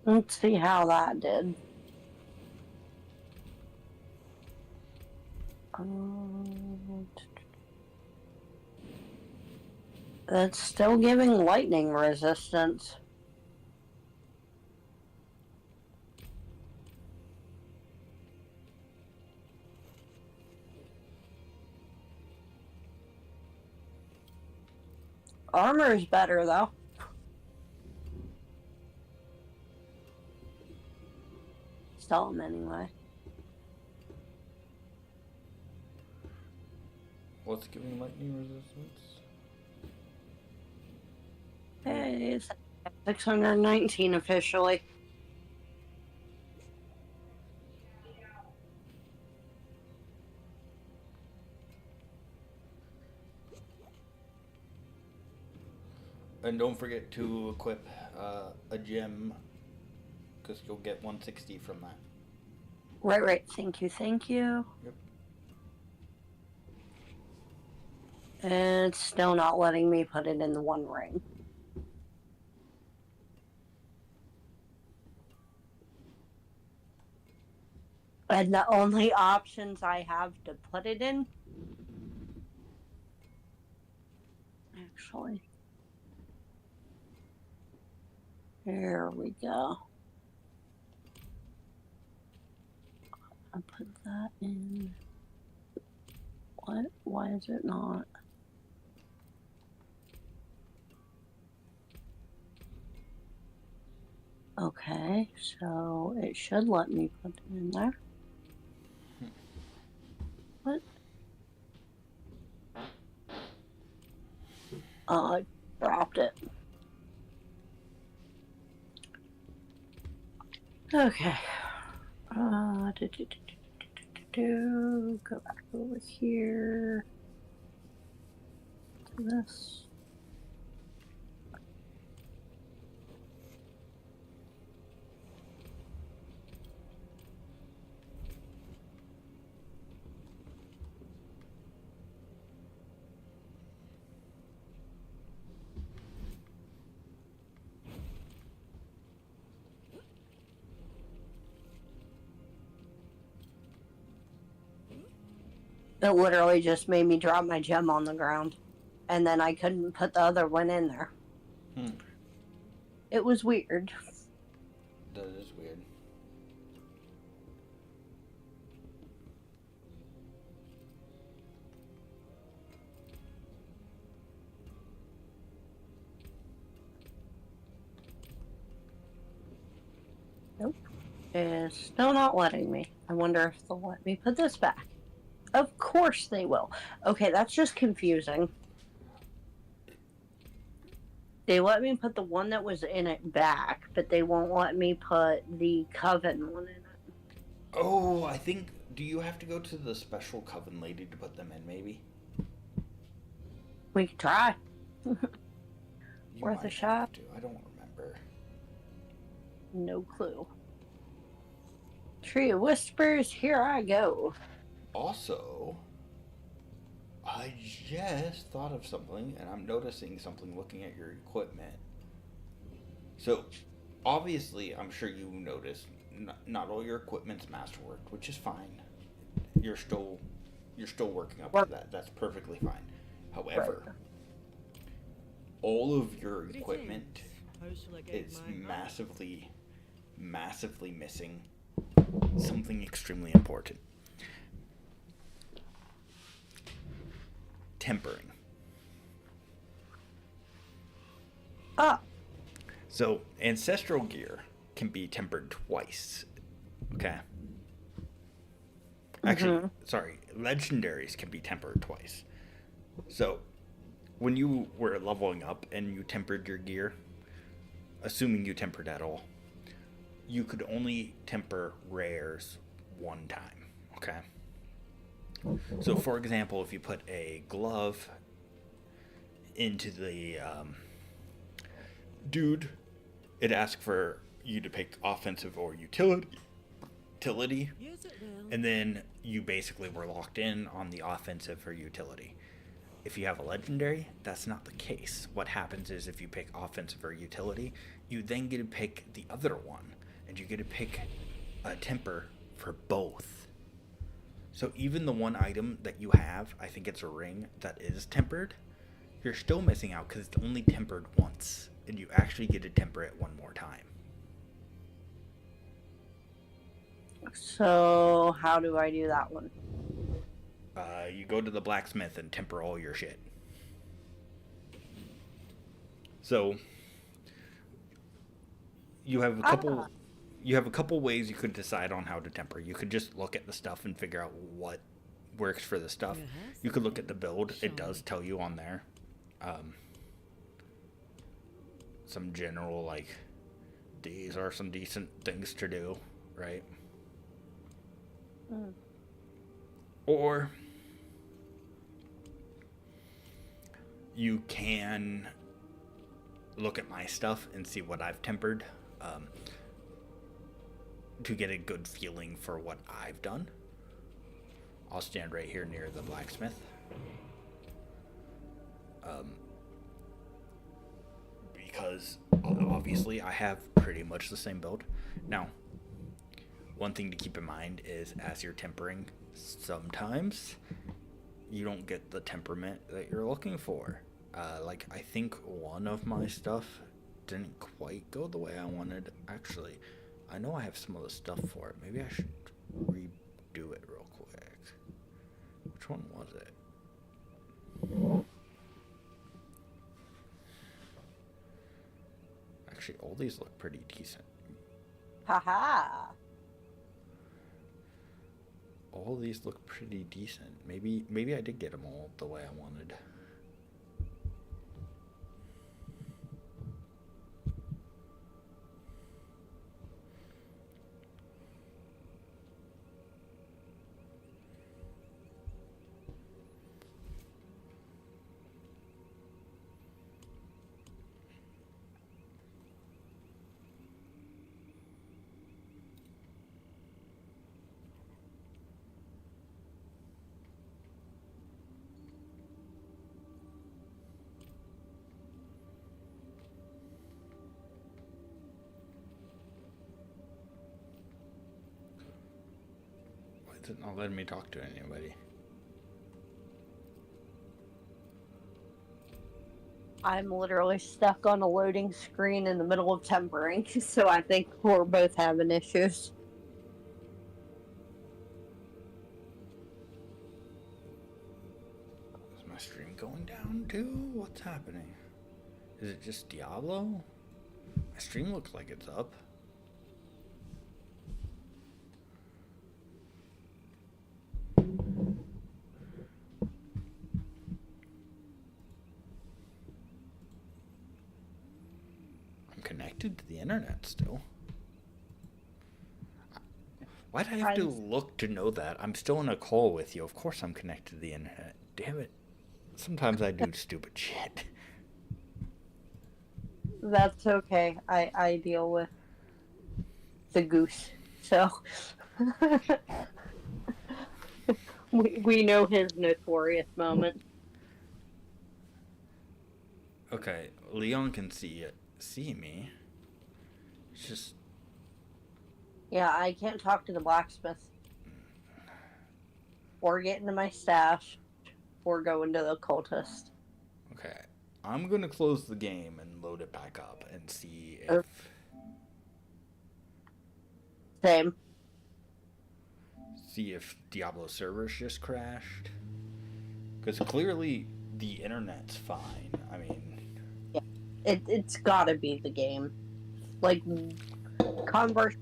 S3: Let's see how that did. That's still giving lightning resistance. Armor's better though. Stall him anyway.
S1: What's giving lightning resistance?
S3: Hey, it's 619 officially.
S1: And don't forget to equip a gem, because you'll get 160 from that.
S3: Right. Thank you.
S1: Yep.
S3: And it's still not letting me put it in the one ring. And the only options I have to put it in, actually, there we go. I put that in. What? Why is it not? Okay, so it should let me put it in there. What? Oh, I dropped it. Okay. Go back over here to this. It literally just made me drop my gem on the ground. And then I couldn't put the other one in there. It was weird.
S1: That is weird.
S3: Nope. It's still not letting me. I wonder if they'll let me put this back. Of course they will. Okay, that's just confusing. They let me put the one that was in it back, but they won't let me put the Coven one in it.
S1: Oh, I think Do you have to go to the special coven lady to put them in, maybe?
S3: We could try.
S1: You
S3: Worth a
S1: might
S3: shot?
S1: have to. I don't remember.
S3: No clue. Tree of Whispers, here I go.
S1: Also, I just thought of something, and I'm noticing something looking at your equipment. So, obviously, I'm sure you noticed not all your equipment's masterworked, which is fine. You're still working up to that. That's perfectly fine. However, all of your equipment
S5: How shall I get
S1: is
S5: my hand?
S1: massively missing something extremely important. Tempering.
S3: Ah,
S1: So, ancestral gear can be tempered twice. Okay. Actually, sorry, legendaries can be tempered twice. So, when you were leveling up and you tempered your gear, assuming you tempered at all, you could only temper rares one time. Okay. So, for example, if you put a glove into the dude, it asks for you to pick offensive or utility,
S5: Use it well.
S1: and then you basically were locked in on the offensive or utility. If you have a legendary, that's not the case. What happens is if you pick offensive or utility, you then get to pick the other one, and you get to pick a temper for both. So even the one item that you have, I think it's a ring that is tempered, you're still missing out because it's only tempered once, and you actually get to temper it one more time.
S3: so how do I do that one?
S1: You go to the blacksmith and temper all your shit. So you have a couple. You have a couple ways you could decide on how to temper. You could just look at the stuff and figure out what works for the stuff. You could look at the build. It does tell you on there. Some general, like, these are some decent things to do, right? Or you can look at my stuff and see what I've tempered to get a good feeling for what I've done. I'll stand right here near the blacksmith. Because obviously I have pretty much the same build. Now, one thing to keep in mind is as you're tempering, sometimes you don't get the temperament that you're looking for. Like, I think one of my stuff didn't quite go the way I wanted. Actually, I know I have some of the stuff for it. Maybe I should redo it real quick. Which one was it? Actually, all these look pretty decent.
S3: Haha.
S1: All these look pretty decent. Maybe I did get them all the way I wanted. Why is it not letting me talk to anybody?
S3: I'm literally stuck on a loading screen in the middle of tempering, so I think we're both having issues.
S1: Is my stream going down too? What's happening? Is it just Diablo? My stream looks like it's up. I'm connected to the internet still. Why'd I have to look to know that? I'm still in a call with you. Of course I'm connected to the internet. Damn it. Sometimes I do stupid shit.
S3: That's okay. I deal with the goose, so we know his notorious moment.
S1: Okay, Leon can see me. It's just
S3: Yeah, I can't talk to the blacksmith, or get into my stash, or go into the cultist.
S1: okay. I'm gonna close the game and load it back up and see if
S3: Okay. Same.
S1: Diablo servers just crashed. Because clearly the internet's fine. I mean,
S3: It's gotta be the game. Like, conversation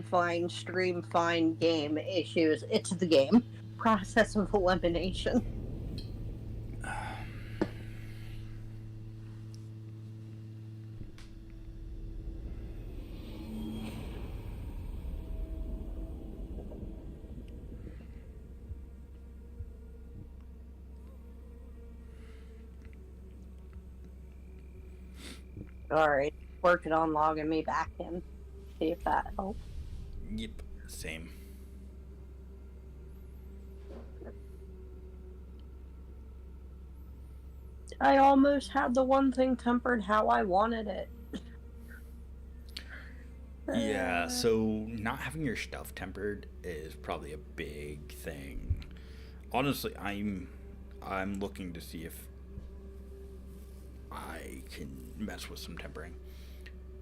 S3: fine, stream fine, game issues. It's the game. Process of elimination. Alright, working on logging me back in. See if that helps.
S1: yep, same.
S3: I almost had the one thing tempered how I wanted it.
S1: Yeah, so not having your stuff tempered is probably a big thing. Honestly, I'm looking to see if I can mess with some tempering.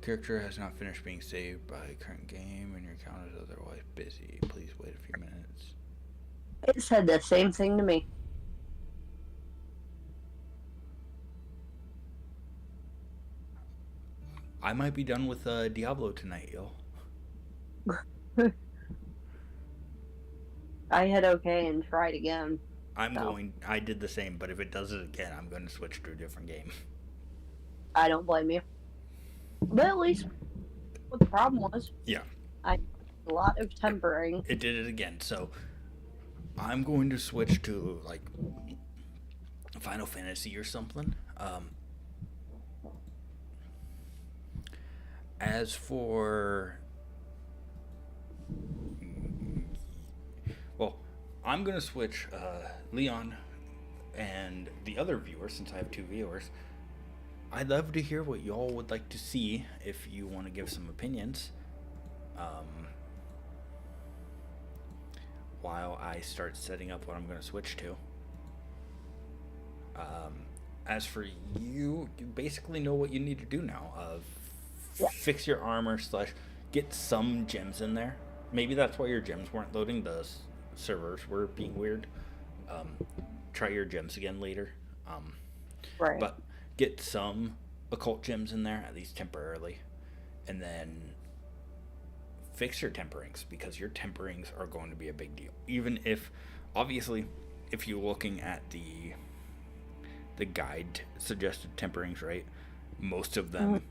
S1: Character has not finished being saved by current game and your account is otherwise busy. Please wait a few minutes.
S3: It said the same thing to me.
S1: I might be done with Diablo tonight, yo.
S3: I hit okay and tried again.
S1: I did the same, but if it does it again, I'm going to switch to a different game.
S3: I don't blame you. But at least what the problem was.
S1: Yeah.
S3: I did a lot of tempering.
S1: It did it again, so I'm going to switch to, like, Final Fantasy or something. As for... Well, I'm going to switch Leon and the other viewers, since I have 2 viewers. I'd love to hear what y'all would like to see if you want to give some opinions. While I start setting up what I'm going to switch to. As for you, you basically know what you need to do now. Fix your armor / get some gems in there. Maybe that's why your gems weren't loading. The servers were being weird. Try your gems again later.
S3: Right.
S1: But get some occult gems in there, at least temporarily. And then fix your temperings, because your temperings are going to be a big deal. Even if, obviously, if you're looking at the guide suggested temperings, right? Most of them,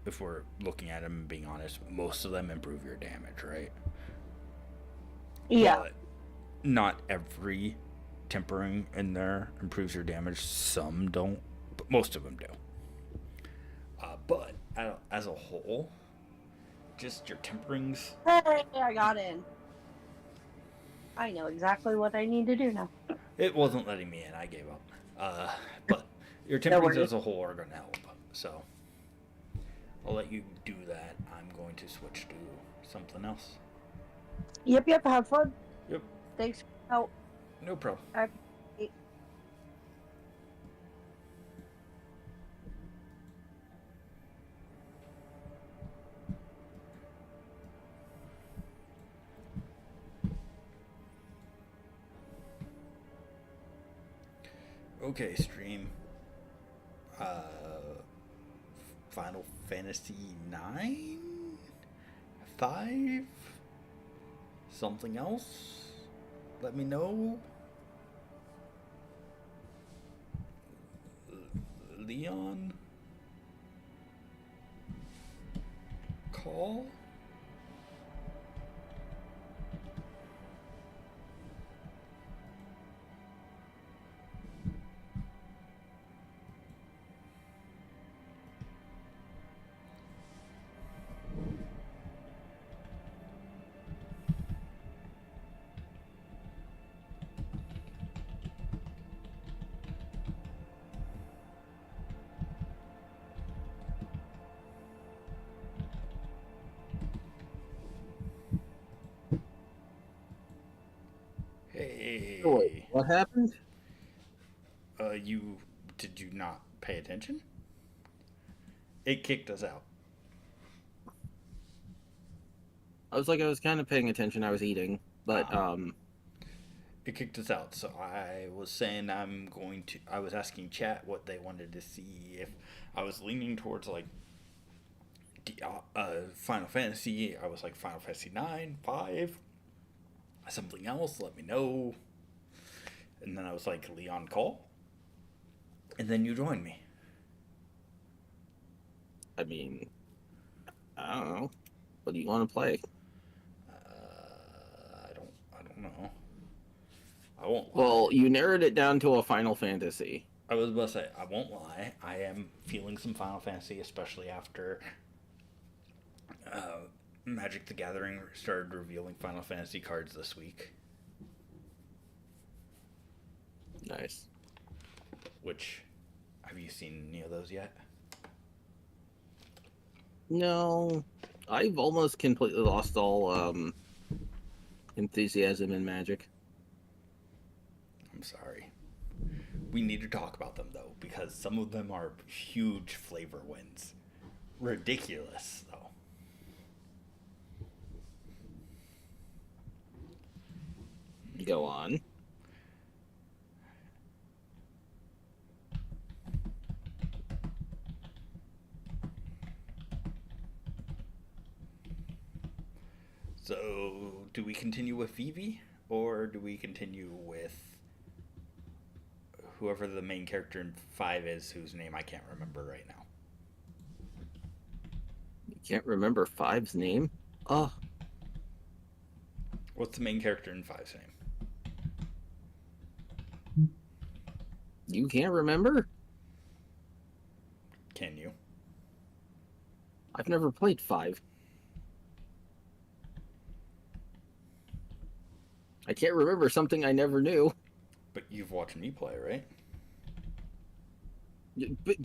S1: if we're looking at them and being honest, most of them improve your damage, right?
S3: Yeah.
S1: But not every tempering in there improves your damage. Some don't, but most of them do. But as a whole, just your temperings.
S3: Hey, I got in. I know exactly what I need to do now.
S1: It wasn't letting me in. I gave up. But your
S3: No
S1: temperings
S3: worries.
S1: as a whole are going to help. So I'll let you do that. I'm going to switch to something else.
S3: Yep, have fun.
S1: Yep.
S3: Thanks for your help.
S1: No problem. Okay, stream. Final Fantasy 9? 5? Something else? Let me know. Leon? Call? Hey.
S6: Oh, wait, what happened?
S1: Did you not pay attention? It kicked us out.
S6: I was kind of paying attention. I was eating, but
S1: It kicked us out. So I was saying I was asking chat what they wanted to see, if I was leaning towards like Final Fantasy. I was like Final Fantasy 9, 5, something else, let me know. And then I was like, Leon, call. And then you joined me.
S6: I mean, I don't know. What do you want to play?
S1: I don't know. I won't lie.
S6: Well, you narrowed it down to a Final Fantasy.
S1: I was about to say, I won't lie. I am feeling some Final Fantasy, especially after Magic the Gathering started revealing Final Fantasy cards this week.
S6: Nice.
S1: Which, have you seen any of those yet?
S6: No, I've almost completely lost all enthusiasm in Magic.
S1: I'm sorry. We need to talk about them, though, because some of them are huge flavor wins. Ridiculous, though.
S6: Go on.
S1: So, do we continue with Vivi, or do we continue with whoever the main character in 5 is, whose name I can't remember right now?
S6: You can't remember Five's name? Oh,
S1: What's the main character in 5's name?
S6: you can't remember?
S1: Can you?
S6: I've never played Five. I can't remember something I never knew.
S1: But you've watched me play, right?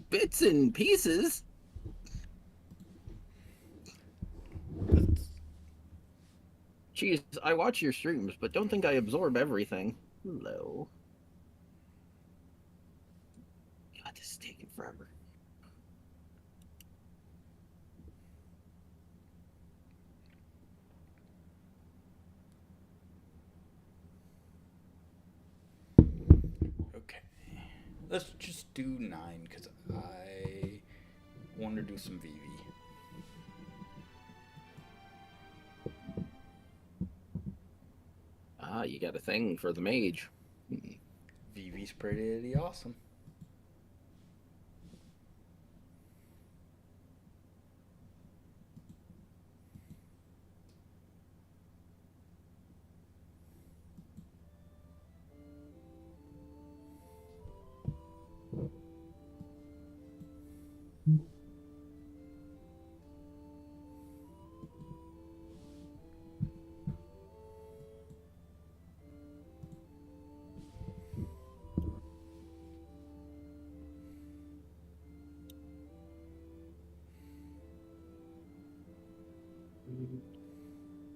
S6: Bits and pieces.
S1: That's-
S6: Jeez, I watch your streams, but don't think I absorb everything. Hello. God, this is taking forever.
S1: Okay. Let's just do 9, because I want to do some VV.
S6: Ah, you got a thing for the mage.
S1: VV's pretty awesome.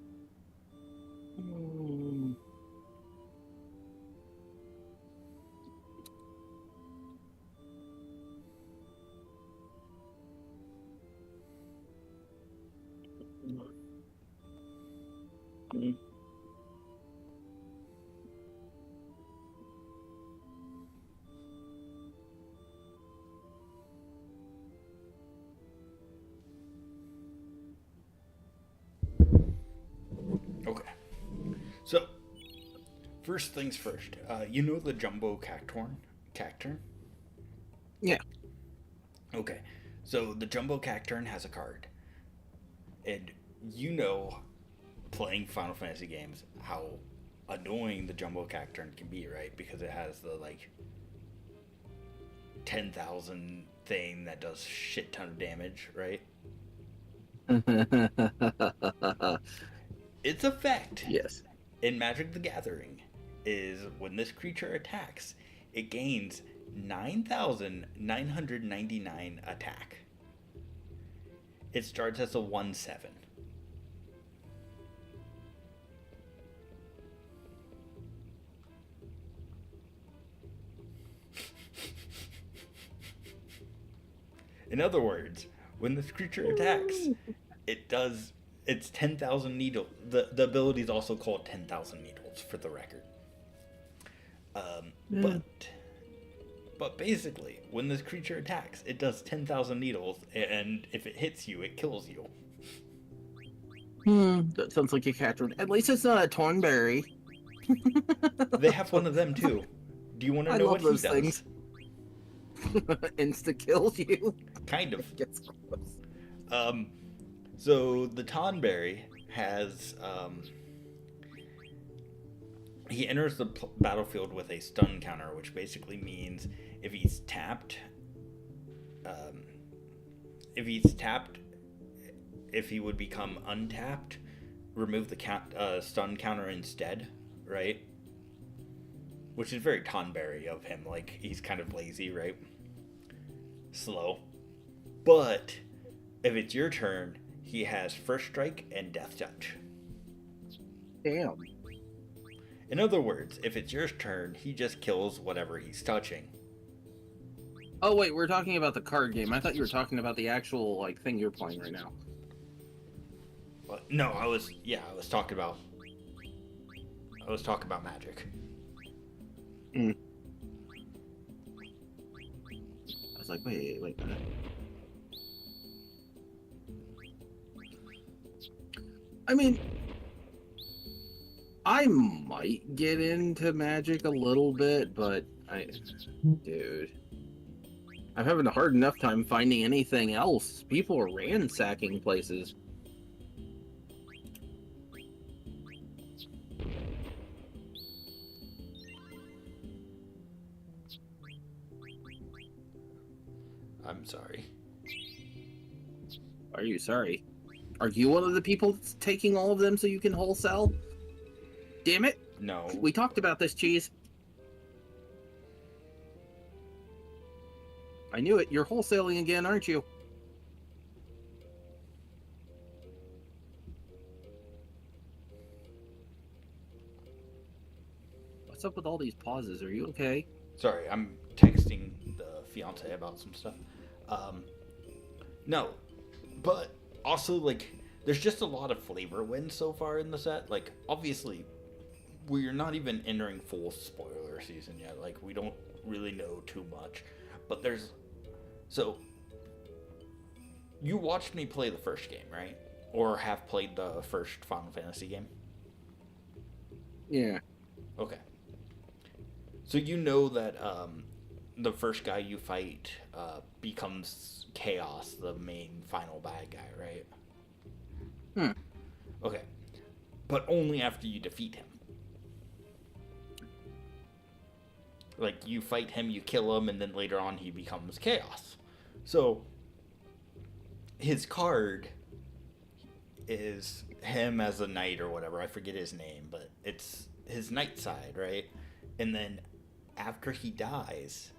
S6: Mm. Mm.
S1: Okay. So, first things first. You know the jumbo cacturn?
S6: Yeah.
S1: Okay. So the jumbo cacturn has a card, and you know, playing Final Fantasy games, how annoying the jumbo cacturn can be, right? Because it has the like 10,000 thing that does shit ton of damage, right? Its effect
S6: Yes.
S1: in Magic the Gathering is when this creature attacks, it gains 9,999 attack. It starts as a 1/7. In other words, when this creature attacks, it's 10,000 needles. The ability is also called 10,000 needles for the record. But basically, when this creature attacks, it does 10,000 needles, and if it hits you, it kills you.
S6: That sounds like a Catherine. At least it's not a Thornberry.
S1: They have one of them too. Do you want to
S6: I
S1: know
S6: love
S1: what
S6: those
S1: he does?
S6: things. Insta kills you.
S1: Kind of.
S6: Gets close.
S1: So the Tonberry has he enters the battlefield with a stun counter, which basically means if he's tapped, if he would become untapped, remove the stun counter instead, right? Which is very Tonberry of him. Like, he's kind of lazy, right? Slow. But if it's your turn, he has First Strike and Death Touch.
S6: Damn.
S1: In other words, if it's your turn, he just kills whatever he's touching.
S6: Oh wait, we're talking about the card game. I thought you were talking about the actual like thing you're playing right now.
S1: No, I was talking about Magic.
S6: I was like, wait a minute. I mean, I might get into Magic a little bit, but dude, I'm having a hard enough time finding anything else. People are ransacking places.
S1: I'm sorry.
S6: Are you sorry? Are you one of the people that's taking all of them so you can wholesale? Damn it!
S1: No.
S6: We talked about this, Cheese. I knew it. You're wholesaling again, aren't you? What's up with all these pauses? Are you okay?
S1: Sorry, I'm texting the fiance about some stuff. No, but also, like, there's just a lot of flavor wins so far in the set. Like, obviously, we're not even entering full spoiler season yet. Like, we don't really know too much. But so, you watched me play the first game, right? Or have played the first Final Fantasy game?
S6: Yeah.
S1: Okay. So you know that the first guy you fight becomes Chaos, the main final bad guy, right? Okay. But only after you defeat him. Like, you fight him, you kill him, and then later on he becomes Chaos. So, his card is him as a knight or whatever. I forget his name, but it's his knight side, right? And then after he dies,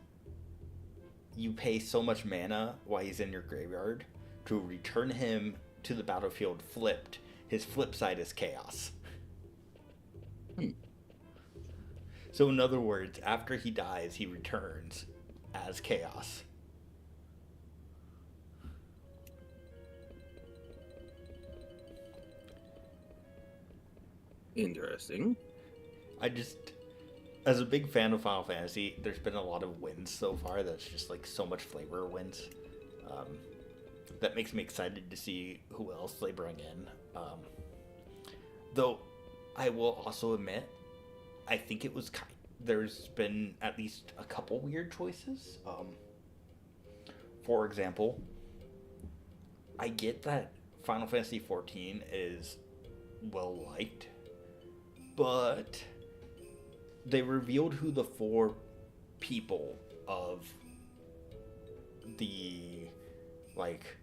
S1: you pay so much mana while he's in your graveyard to return him to the battlefield flipped. His flip side is Chaos. So in other words, after he dies, he returns as Chaos.
S6: Interesting.
S1: As a big fan of Final Fantasy, there's been a lot of wins so far that's just like so much flavor wins. That makes me excited to see who else they bring in. Though, I will also admit, I think there's been at least a couple weird choices. For example, I get that Final Fantasy XIV is well liked, but they revealed who the 4 people of the, like,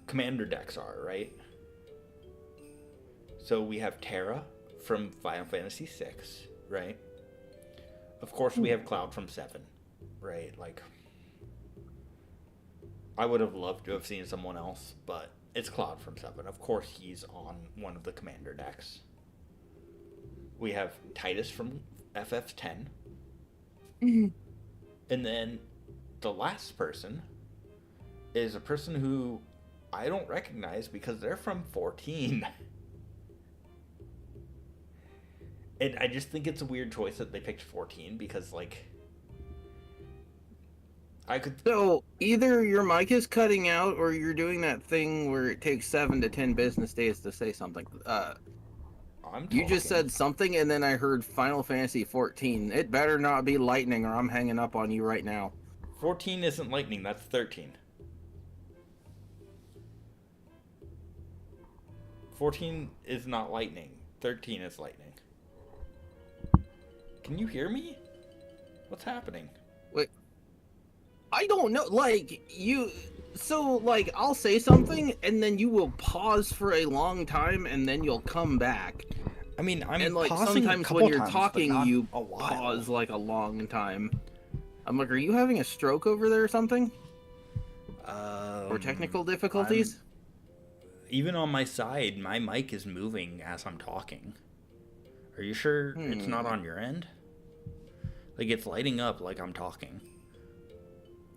S1: commander decks are, right? So we have Terra from Final Fantasy VI, right? Of course, we have Cloud from 7, right? Like, I would have loved to have seen someone else, but it's Cloud from 7. Of course, he's on one of the commander decks. We have Titus from FF10. And then the last person is a person who I don't recognize because they're from 14. And I just think it's a weird choice that they picked 14 because, like, I could.
S6: So either your mic is cutting out, or you're doing that thing where it takes 7 to 10 business days to say something. You just said something, and then I heard Final Fantasy 14. It better not be lightning, or I'm hanging up on you right now.
S1: 14 isn't lightning, that's 13. 14 is not lightning. 13 is lightning. Can you hear me? What's happening?
S6: Wait. I don't know. Like, you... So, like, I'll say something, and then you will pause for a long time, and then you'll come back.
S1: I mean, I'm
S6: and, like,
S1: pausing
S6: sometimes
S1: a couple
S6: when you're
S1: times,
S6: talking,
S1: but not
S6: you
S1: a while.
S6: pause, like, a long time. I'm like, are you having a stroke over there or something? Or technical difficulties?
S1: Even on my side, my mic is moving as I'm talking. Are you sure it's not on your end? Like, it's lighting up like I'm talking.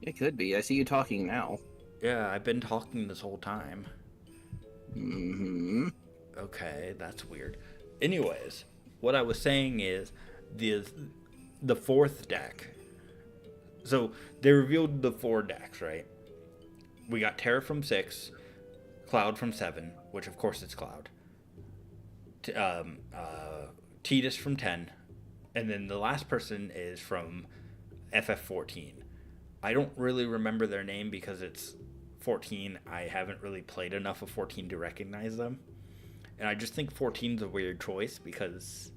S6: It could be. I see you talking now.
S1: Yeah, I've been talking this whole time.
S6: Mm-hmm.
S1: Okay, that's weird. Anyways, what I was saying is the fourth deck. So they revealed the 4 decks, right? We got Terra from 6, Cloud from 7, which of course it's Cloud. Tidus from 10, and then the last person is from FF14. I don't really remember their name because it's 14. I haven't really played enough of 14 to recognize them. And I just think 14 is a weird choice because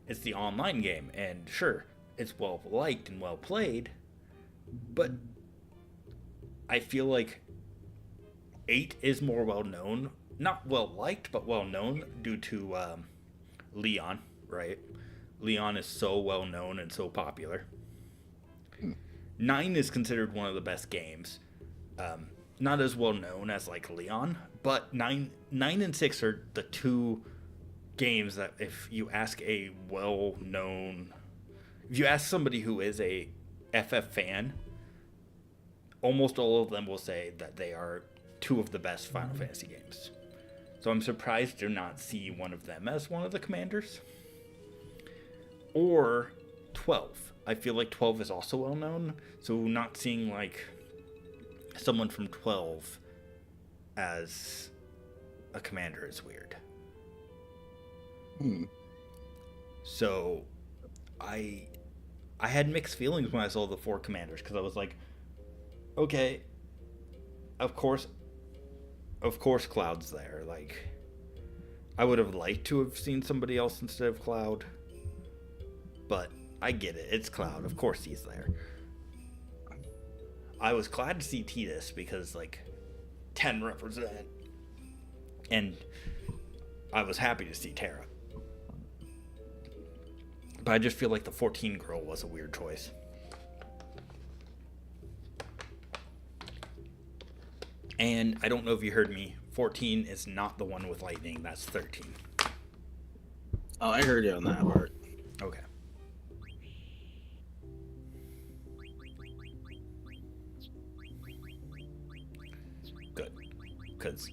S1: it's the online game. And sure, it's well liked and well played. But I feel like 8 is more well known. Not well liked, but well known due to Leon, right? Leon is so well known and so popular. 9 is considered one of the best games. Not as well known as like Leon, but 9 and 6 are the 2 games that if you ask somebody who is a FF fan, almost all of them will say that they are 2 of the best Final Fantasy games. So I'm surprised to not see one of them as one of the commanders. Or 12. I feel like 12 is also well known, so not seeing like someone from 12 as a commander is weird. So I had mixed feelings when I saw the 4 commanders because I was like, okay, of course Cloud's there. Like, I would have liked to have seen somebody else instead of Cloud, but I get it. It's Cloud. Of course he's there. I was glad to see Tidus because, like, 10 represent. And I was happy to see Terra. But I just feel like the 14 girl was a weird choice. And I don't know if you heard me. 14 is not the one with lightning. That's 13.
S6: Oh, I heard you on that part.
S1: Okay. Good. Because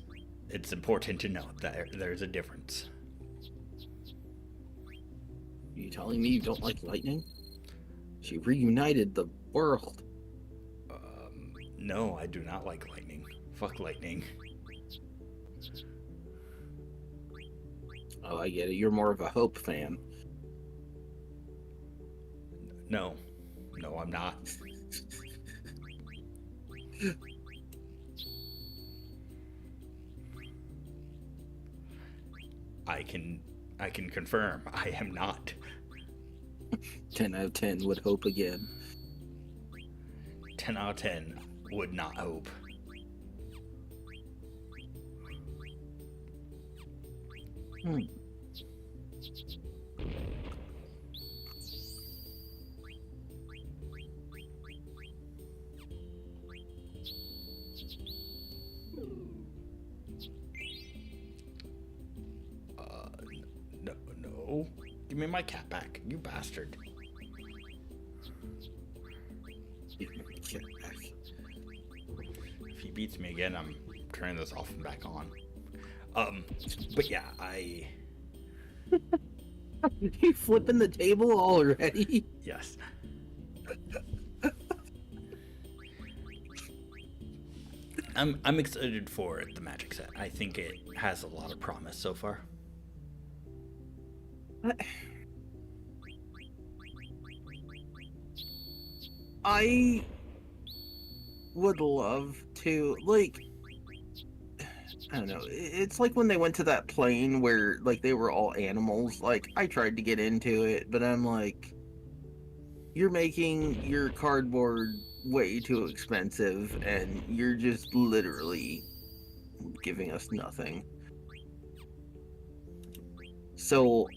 S1: it's important to note that there's a difference.
S6: Are you telling me you don't like lightning? She reunited the world.
S1: No, I do not like lightning. Fuck lightning.
S6: Oh, I get it. You're more of a Hope fan.
S1: No. No, I'm not. I can confirm I am not.
S6: 10 out of 10 would Hope again.
S1: 10 out of 10 would not hope. No. Give me my cat back, you bastard.
S6: Get back.
S1: If he beats me again, I'm turning this off and back on. But yeah,
S6: You flipping the table already?
S1: yes. I'm excited for the Magic set. I think it has a lot of promise so far.
S6: I would love to, like, I don't know. It's like when they went to that plane where, like, they were all animals. Like, I tried to get into it, but I'm like, you're making your cardboard way too expensive, and you're just literally giving us nothing. So,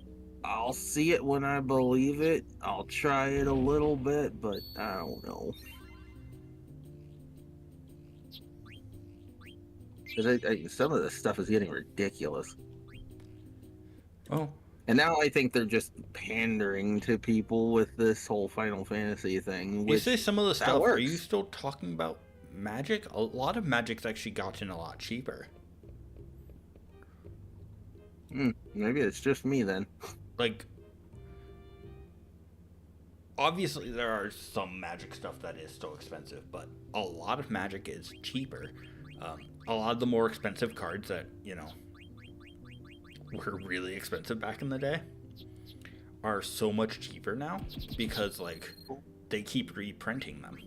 S6: I'll see it when I believe it. I'll try it a little bit, but I don't know. Because some of this stuff is getting ridiculous.
S1: Oh,
S6: And now I think they're just pandering to people with this whole Final Fantasy thing.
S1: you
S6: Which,
S1: say some of the
S6: that
S1: stuff. Are
S6: works.
S1: you still talking about Magic? A lot of Magic's actually gotten a lot cheaper.
S6: Maybe it's just me then.
S1: Like, obviously there are some Magic stuff that is still expensive, but a lot of Magic is cheaper. A lot of the more expensive cards that, you know, were really expensive back in the day are so much cheaper now because, like, they keep reprinting them.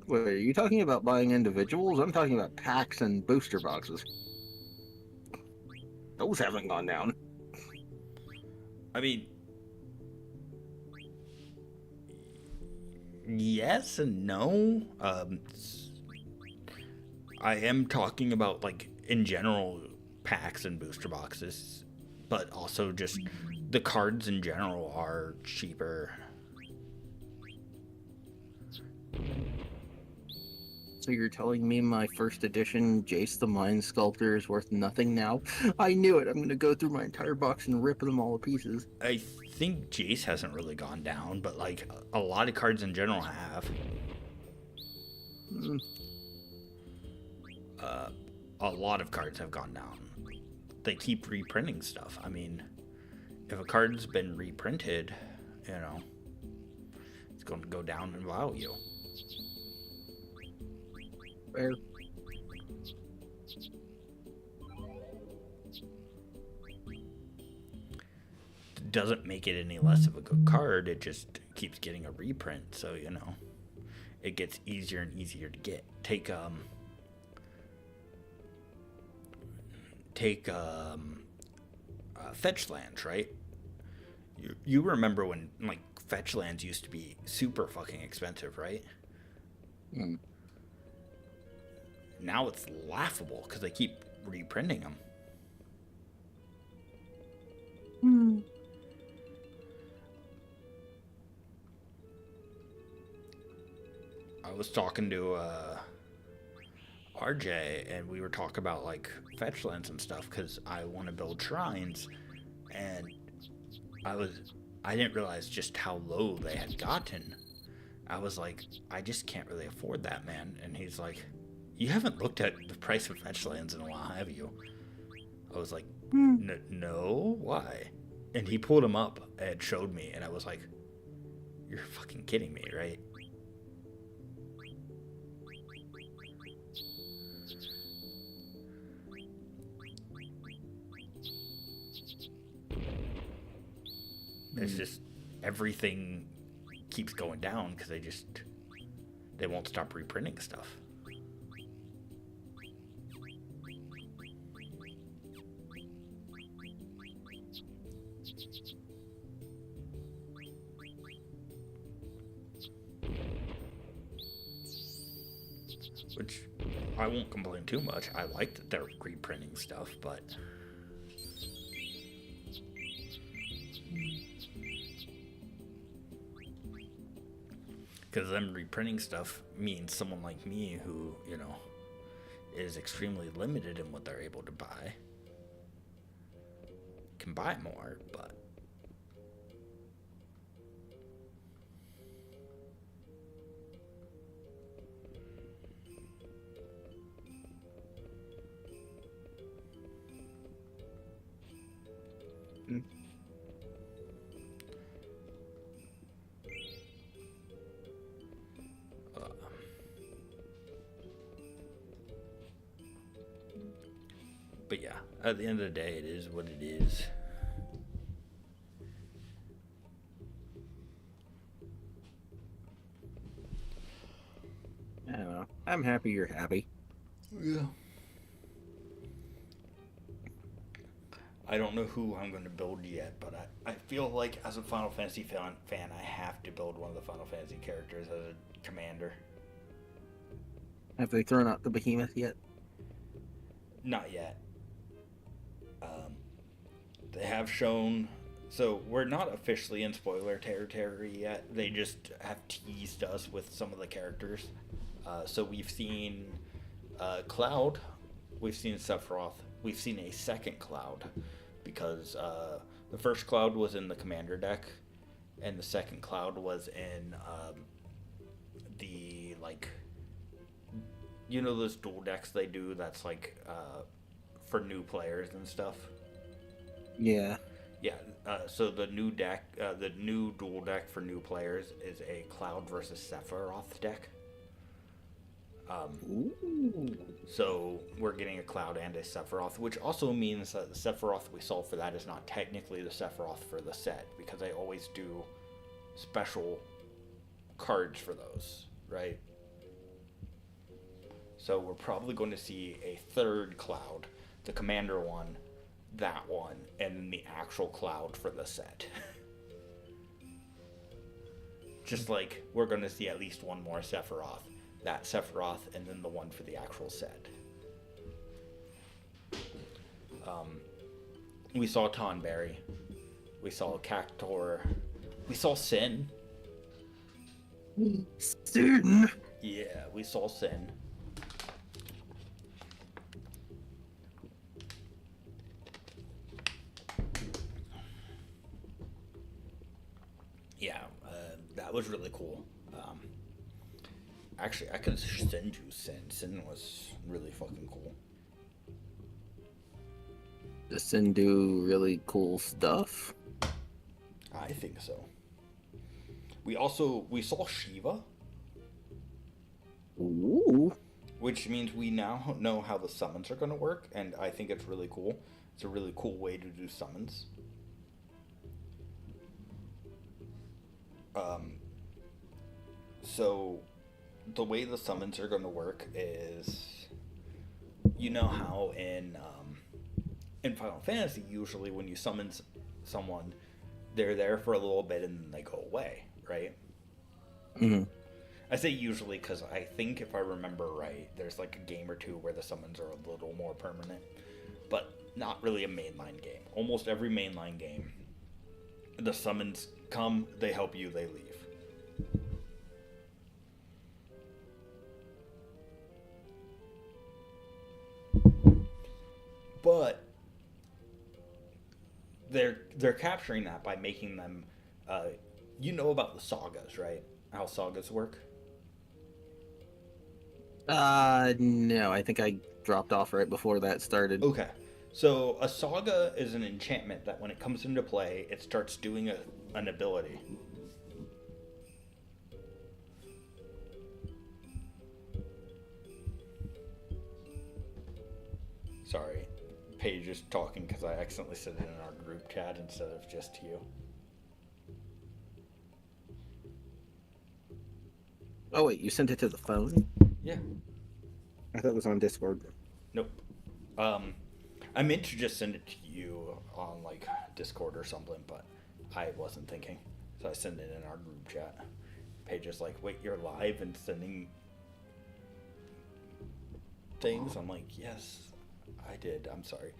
S6: Wait, are you talking about buying individuals? I'm talking about packs and booster boxes. Those haven't gone down.
S1: I mean, yes and no. I am talking about, like, in general, packs and booster boxes, but also just the cards in general are cheaper.
S6: So you're telling me my first edition Jace the Mind Sculptor is worth nothing now? I knew it. I'm going to go through my entire box and rip them all to pieces.
S1: I think Jace hasn't really gone down, but, like, a lot of cards in general have. A lot of cards have gone down. They keep reprinting stuff. I mean, if a card's been reprinted, you know, it's going to go down in value.
S6: Fair.
S1: Doesn't make it any less of a good card. It just keeps getting a reprint, so, you know, it gets easier and easier to get. Take fetch lands, right? You remember when, like, fetch lands used to be super fucking expensive, right? Now it's laughable because they keep reprinting them. I was talking to RJ, and we were talking about, like, fetch lands and stuff because I want to build shrines, and I didn't realize just how low they had gotten. I was like, I just can't really afford that, man. And he's like, you haven't looked at the price of fetch lands in a while, have you? I was like, no, why? And he pulled them up and showed me, and I was like, you're fucking kidding me, right? It's just everything keeps going down because they won't stop reprinting stuff. Which I won't complain too much. I like that they're reprinting stuff, but because them reprinting stuff means someone like me who, you know, is extremely limited in what they're able to buy can buy more, but At the end of the day, it is what it is.
S6: I don't know. I'm happy you're happy.
S1: Yeah. I don't know who I'm going to build yet, but I feel like as a Final Fantasy fan, I have to build one of the Final Fantasy characters as a commander.
S6: Have they thrown out the behemoth yet?
S1: Not yet. They have shown... So, we're not officially in spoiler territory yet. They just have teased us with some of the characters. So we've seen Cloud. We've seen Sephiroth. We've seen a second Cloud. Because the first Cloud was in the Commander deck. And the second Cloud was in the, like... You know those dual decks they do that's, like, for new players and stuff?
S6: Yeah.
S1: Yeah, so the new deck, the new dual deck for new players is a Cloud versus Sephiroth deck. So we're getting a Cloud and a Sephiroth, which also means that the Sephiroth we saw for that is not technically the Sephiroth for the set, because I always do special cards for those, right? So we're probably going to see a third Cloud, the Commander one, that one, and then the actual Cloud for the set. Just like we're going to see at least one more Sephiroth, that Sephiroth, and then the one for the actual set. We saw Tonberry, we saw Cactor, we saw Sin.
S6: Sin.
S1: Yeah, we saw Sin. Yeah, that was really cool. Actually, I could send you Sin. Sin was really fucking cool.
S6: Does Sin do really cool stuff?
S1: I think so. We saw Shiva.
S6: Ooh.
S1: Which means we now know how the summons are going to work, and I think it's really cool. It's a really cool way to do summons. So the way the summons are going to work is, you know how in Final Fantasy, usually when you summon someone, they're there for a little bit and then they go away, right?
S6: Mm-hmm.
S1: I say usually because I think if I remember right, there's like a game or two where the summons are a little more permanent, but not really a mainline game. Almost every mainline game, the summons come, they help you, they leave. But they're capturing that by making them, you know about the sagas, right? How sagas work?
S6: No, I think I dropped off right before that started.
S1: Okay. So a saga is an enchantment that when it comes into play, it starts doing an ability. Sorry. Paige is talking because I accidentally said it in our group chat instead of just to you.
S6: Oh wait, you sent it to the phone?
S1: Yeah.
S6: I thought it was on Discord.
S1: Nope. I meant to just send it to you on like Discord or something, but I wasn't thinking. So I sent it in our group chat. Paige is like, wait, you're live and sending things? I'm like, yes, I did. I'm sorry.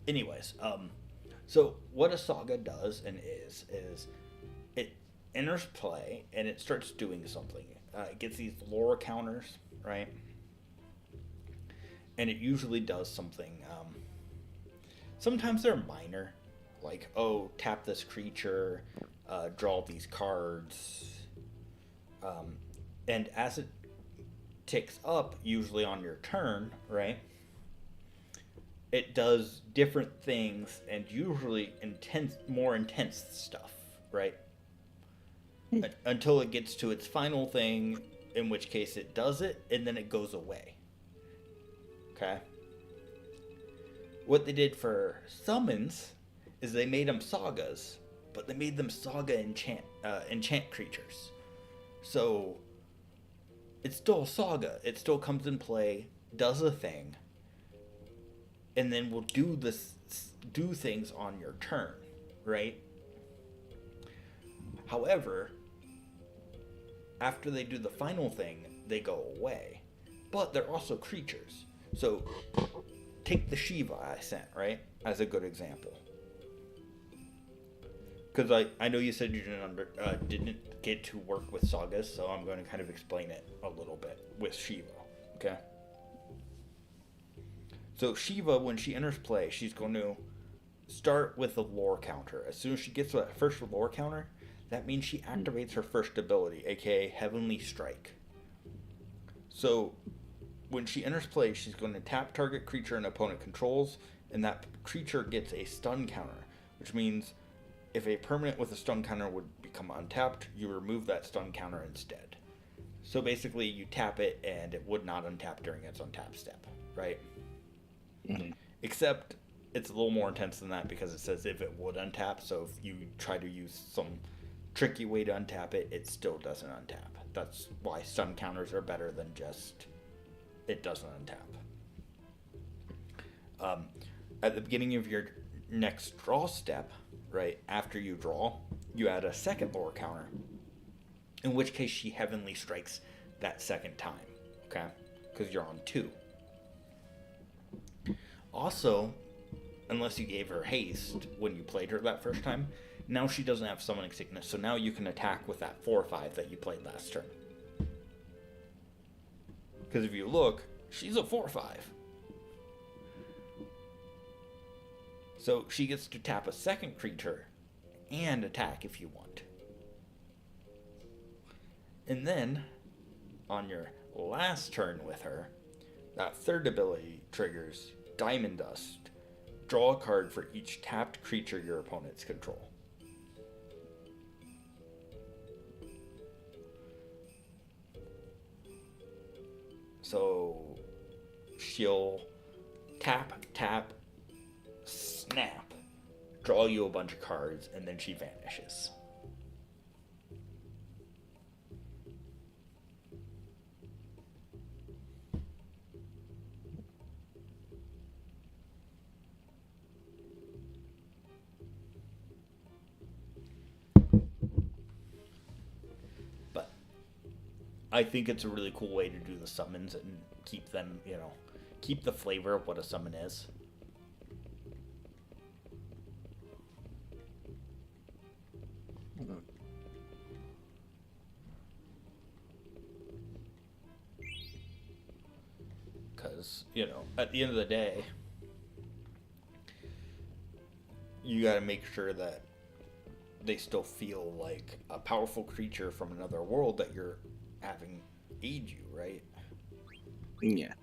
S1: Anyways, so what a saga does and is it enters play and it starts doing something. It gets these lore counters, right? And it usually does something. Sometimes they're minor, like, oh, tap this creature, draw these cards. And as it ticks up, usually on your turn, right? It does different things and usually more intense stuff, right? Until it gets to its final thing, in which case it does it, and then it goes away. Okay? What they did for summons is they made them sagas, but they made them saga enchant creatures. So it's still a saga. It still comes in play, does a thing, and then will do things on your turn, right? However, after they do the final thing, they go away. But they're also creatures. So take the Shiva I sent, right, as a good example. Because I know you said you didn't get to work with sagas, so I'm going to kind of explain it a little bit with Shiva, okay? So Shiva, when she enters play, she's going to start with a lore counter. As soon as she gets to that first lore counter, that means she activates her first ability, aka Heavenly Strike. So when she enters play, she's going to tap target creature an opponent controls, and that creature gets a stun counter, which means if a permanent with a stun counter would become untapped, you remove that stun counter instead. So basically, you tap it, and it would not untap during its untap step, right?
S6: Mm-hmm.
S1: Except it's a little more intense than that because it says if it would untap. So if you try to use some tricky way to untap it, it still doesn't untap. That's why stun counters are better than just it doesn't untap. At the beginning of your next draw step, right after you draw, you add a second lore counter, in which case she Heavenly Strikes that second time, okay? Because you're on 2. Also, unless you gave her haste when you played her that first time, now she doesn't have Summoning Sickness, so now you can attack with that 4/5 that you played last turn. Because if you look, she's a 4/5. So she gets to tap a second creature and attack if you want. And then, on your last turn with her, that third ability triggers Diamond Dust. Draw a card for each tapped creature your opponents control. So she'll tap, snap, draw you a bunch of cards, and then she vanishes. But I think it's a really cool way to do the summons and keep them, keep the flavor of what a summon is. Because, at the end of the day, you gotta make sure that they still feel like a powerful creature from another world that you're having aid you, right?
S6: Yeah.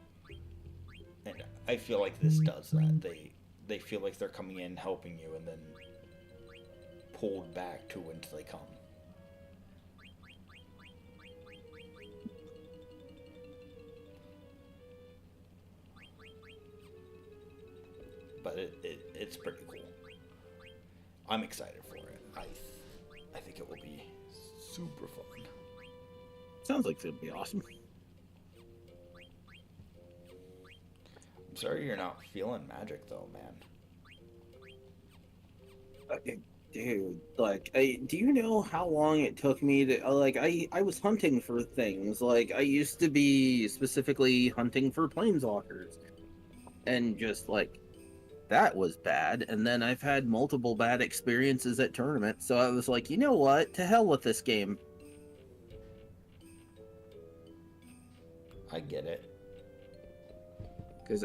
S1: And I feel like this does that. They feel like they're coming in, helping you, and then pulled back to whence they come. But it's pretty cool. I'm excited for it. I think it will be super fun.
S6: Sounds like it'd be awesome.
S1: I'm sorry you're not feeling magic though, man.
S6: Dude, do you know how long it took me to, I was hunting for things. Like, I used to be specifically hunting for planeswalkers. And just, that was bad. And then I've had multiple bad experiences at tournaments. So I was like, you know what? To hell with this game.
S1: I get it.
S6: Because,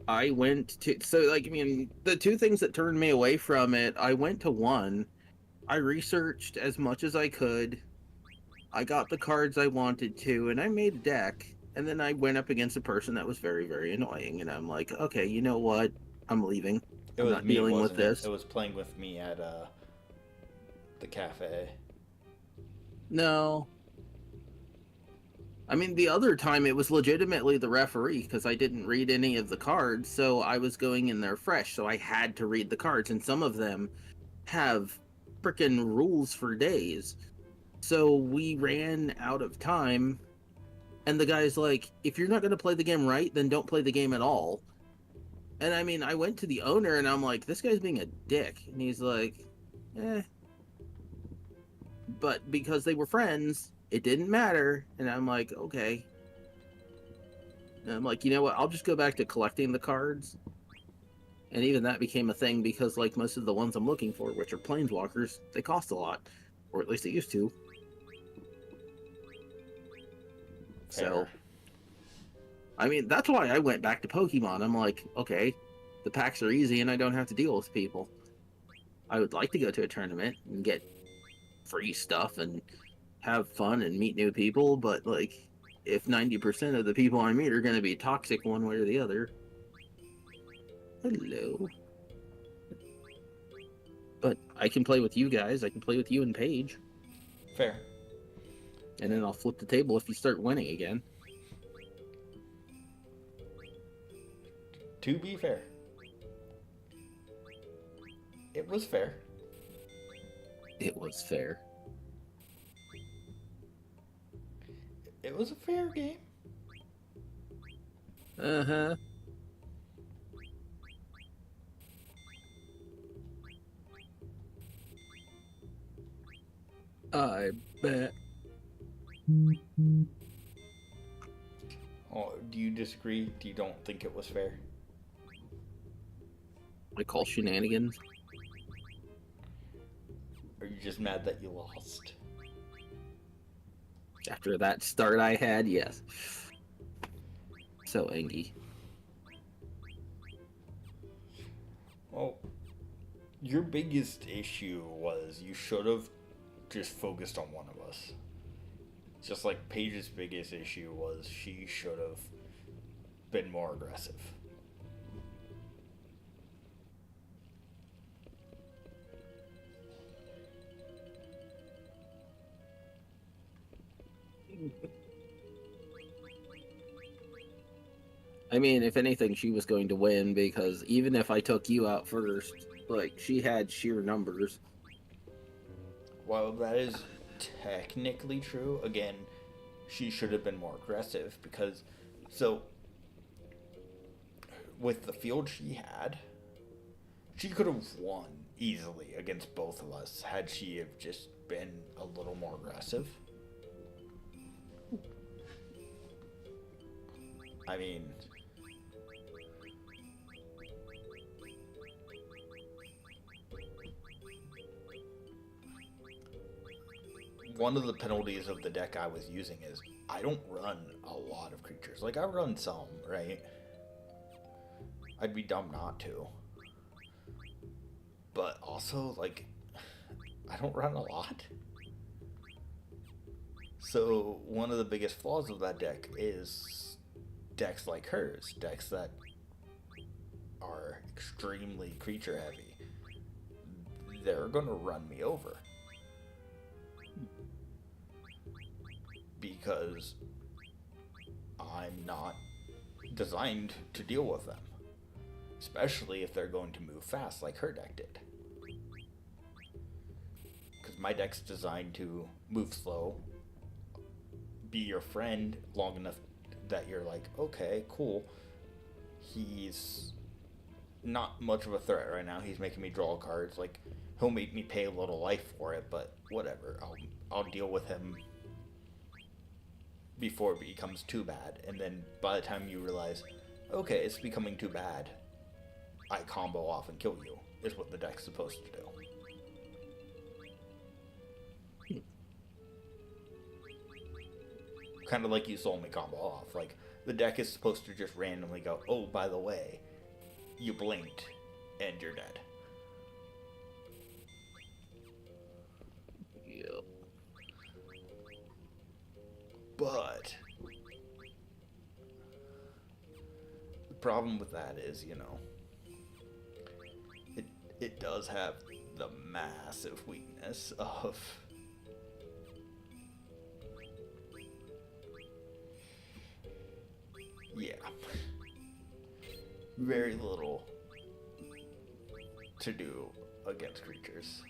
S6: I went to, the two things that turned me away from it, I went to one, I researched as much as I could, I got the cards I wanted to, and I made a deck, and then I went up against a person that was very, very annoying, and I'm like, okay, you know what, I'm leaving. I'm not dealing with this.
S1: It was playing with me at the cafe.
S6: No. I mean, the other time it was legitimately the referee because I didn't read any of the cards, so I was going in there fresh, so I had to read the cards, and some of them have frickin' rules for days. So we ran out of time, and the guy's like, if you're not going to play the game right, then don't play the game at all. And I mean, I went to the owner, and I'm like, this guy's being a dick. And he's like, eh. But because they were friends, it didn't matter. And I'm like, okay. And I'm like, you know what? I'll just go back to collecting the cards. And even that became a thing because, like, most of the ones I'm looking for, which are planeswalkers, they cost a lot. Or at least they used to. So, I mean, that's why I went back to Pokemon. I'm like, okay, the packs are easy and I don't have to deal with people. I would like to go to a tournament and get free stuff and have fun and meet new people, but, like, if 90% of the people I meet are going to be toxic one way or the other. Hello. But I can play with you guys. I can play with you and Paige.
S1: Fair.
S6: And then I'll flip the table if you start winning again.
S1: To be fair, it was fair.
S6: It was fair.
S1: It was a fair game.
S6: Uh-huh. I bet.
S1: Oh, do you disagree? Do you don't think it was fair?
S6: I call shenanigans.
S1: Or are you just mad that you lost?
S6: After that start I had, yes. So angry.
S1: Well, your biggest issue was you should have just focused on one of us. Just like Paige's biggest issue was she should have been more aggressive.
S6: I mean, if anything, she was going to win because even if I took you out first, like, she had sheer numbers.
S1: While that is technically true, again, she should have been more aggressive because, so, with the field she had, she could have won easily against both of us had she have just been a little more aggressive. I mean, one of the penalties of the deck I was using is I don't run a lot of creatures. Like, I run some, right? I'd be dumb not to. But also, like, I don't run a lot. So, one of the biggest flaws of that deck is decks like hers. Decks that are extremely creature heavy. They're gonna run me over. Because I'm not designed to deal with them. Especially if they're going to move fast like her deck did. Because my deck's designed to move slow, be your friend long enough that you're like, okay, cool. He's not much of a threat right now. He's making me draw cards. Like, he'll make me pay a little life for it, but whatever. I'll deal with him before it becomes too bad. And then by the time you realize, okay, it's becoming too bad, I combo off and kill you, is what the deck's supposed to do. Kind of like you sold me combo off. Like, the deck is supposed to just randomly go, oh, by the way, you blinked and you're dead.
S6: Yep.
S1: But the problem with that is, you know, it does have the massive weakness of Yeah. Very little to do against creatures.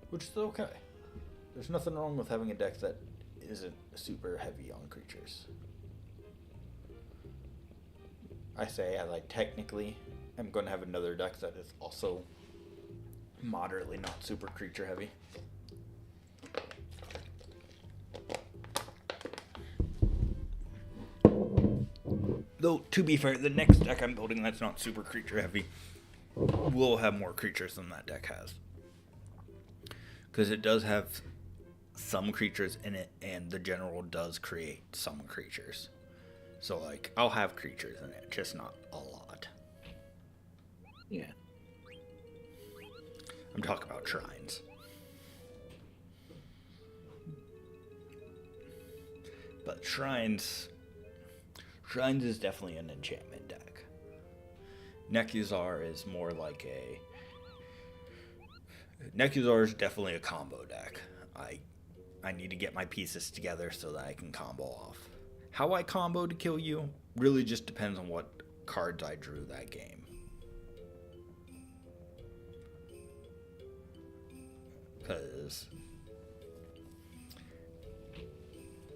S1: Which is okay. There's nothing wrong with having a deck that isn't super heavy on creatures. I say I like technically I'm going to have another deck that is also moderately not super creature heavy. Though, to be fair, the next deck I'm building that's not super creature heavy will have more creatures than that deck has. Because it does have some creatures in it, and the general does create some creatures. So, like, I'll have creatures in it, just not a lot.
S6: Yeah.
S1: I'm talking about shrines. But shrines is definitely an enchantment deck. Nekuzar is more like a... Nekuzar is definitely a combo deck. I need to get my pieces together so that I can combo off. How I combo to kill you really just depends on what cards I drew that game. Because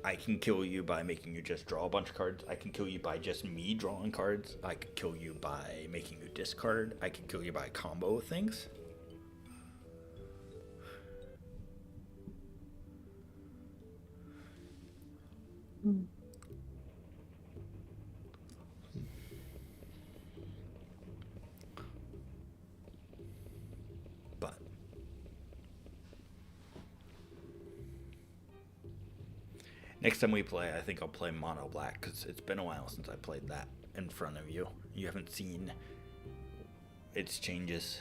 S1: I can kill you by making you just draw a bunch of cards. I can kill you by just me drawing cards. I can kill you by making you discard. I can kill you by combo things. But next time we play, I think I'll play Mono Black because it's been a while since I played that in front of you. You haven't seen its changes.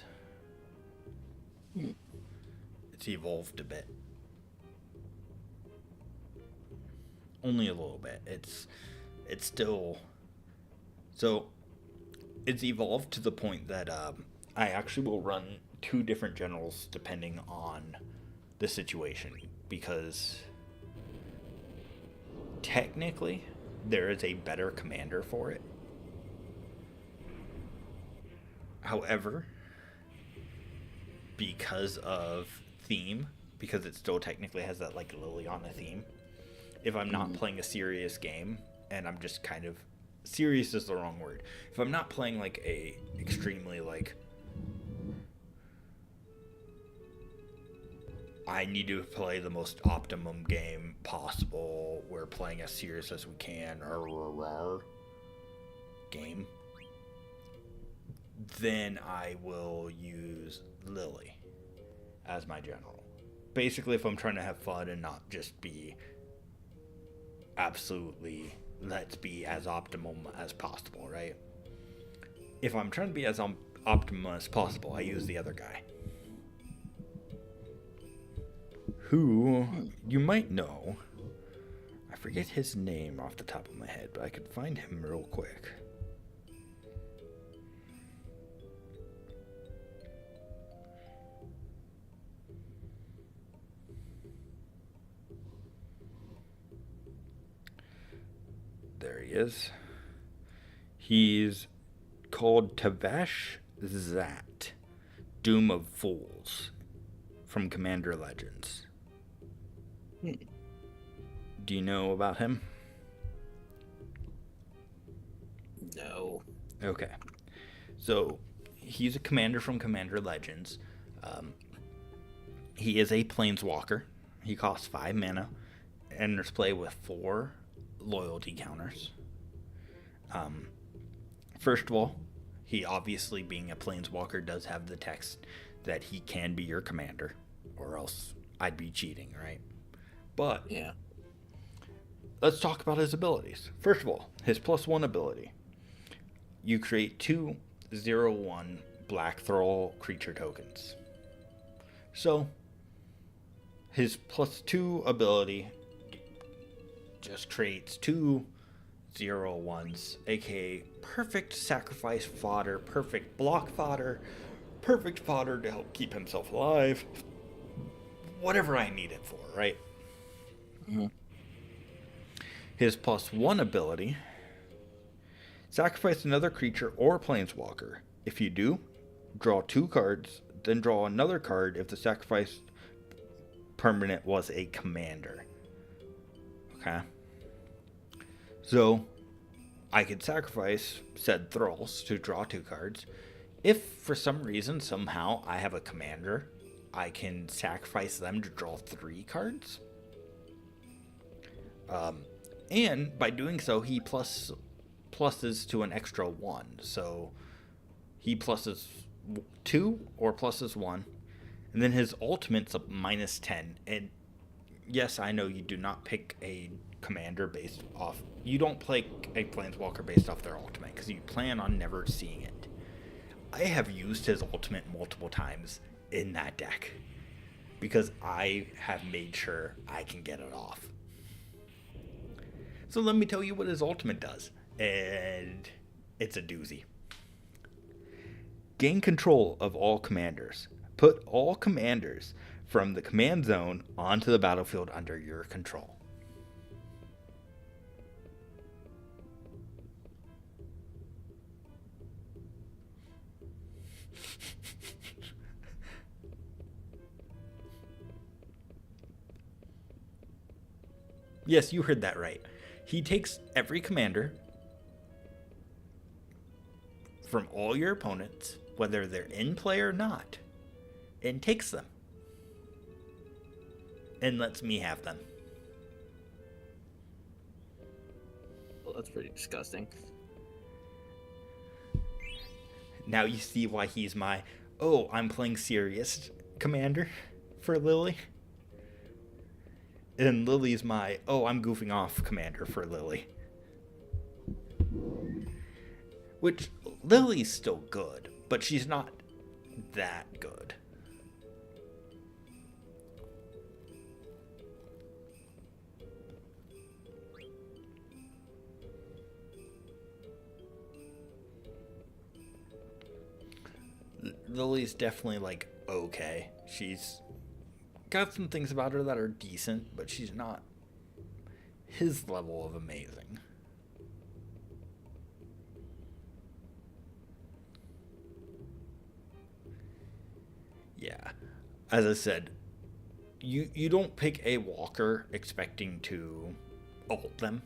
S1: It's evolved a bit. Only a little bit. It's still... So, it's evolved to the point that I actually will run 2 different generals depending on the situation. Because technically, there is a better commander for it. However, because of theme, because it still technically has that like Liliana theme, if I'm not playing a serious game and I'm just kind of... Serious is the wrong word. If I'm not playing like a extremely like... I need to play the most optimum game possible. We're playing as serious as we can. Game. Then I will use Lily as my general. Basically, if I'm trying to have fun and not just be absolutely, let's be as optimum as possible, right? If I'm trying to be as optimum as possible, I use the other guy. Who you might know. I forget his name off the top of my head, but I could find him real quick. There he is. He's called Tavash Zat, Doom of Fools, from Commander Legends. Do you know about him?
S6: No.
S1: Okay. So, he's a commander from Commander Legends. He is a planeswalker. He costs 5 mana. Enters play with 4 loyalty counters. First of all, he obviously, being a planeswalker, does have the text that he can be your commander, or else I'd be cheating, right? But
S6: Yeah.
S1: let's talk about his abilities. First of all, his +1 ability. You create 2 0/1 Black Thrall creature tokens. So, his +2 ability just creates 2 0/1s, aka perfect sacrifice fodder, perfect block fodder, perfect fodder to help keep himself alive. Whatever I need it for, right?
S6: Mm-hmm.
S1: His +1 ability, sacrifice another creature or planeswalker. If you do, draw 2 cards, then draw another card if the sacrifice permanent was a commander. Okay? So, I could sacrifice said Thralls to draw 2 cards. If for some reason, somehow, I have a commander, I can sacrifice them to draw 3 cards. And by doing so, he pluses to an extra 1. So, he pluses 2 or pluses 1. And then his ultimate's a -10. And yes, I know you do not pick a commander based off. You don't play a planeswalker based off their ultimate because you plan on never seeing it. I have used his ultimate multiple times in that deck because I have made sure I can get it off. So let me tell you what his ultimate does, and it's a doozy. Gain control of all commanders. Put all commanders from the command zone onto the battlefield under your control. Yes, you heard that right. He takes every commander from all your opponents, whether they're in play or not, and takes them. And lets me have them.
S6: Well, that's pretty disgusting.
S1: Now you see why he's my, oh, I'm playing serious commander for Lily. And Lily's my, oh, I'm goofing off commander for Lily. Which, Lily's still good, but she's not that good. Lily's definitely, like, okay. She's got some things about her that are decent, but she's not his level of amazing. Yeah. As I said, you don't pick a walker expecting to ult them.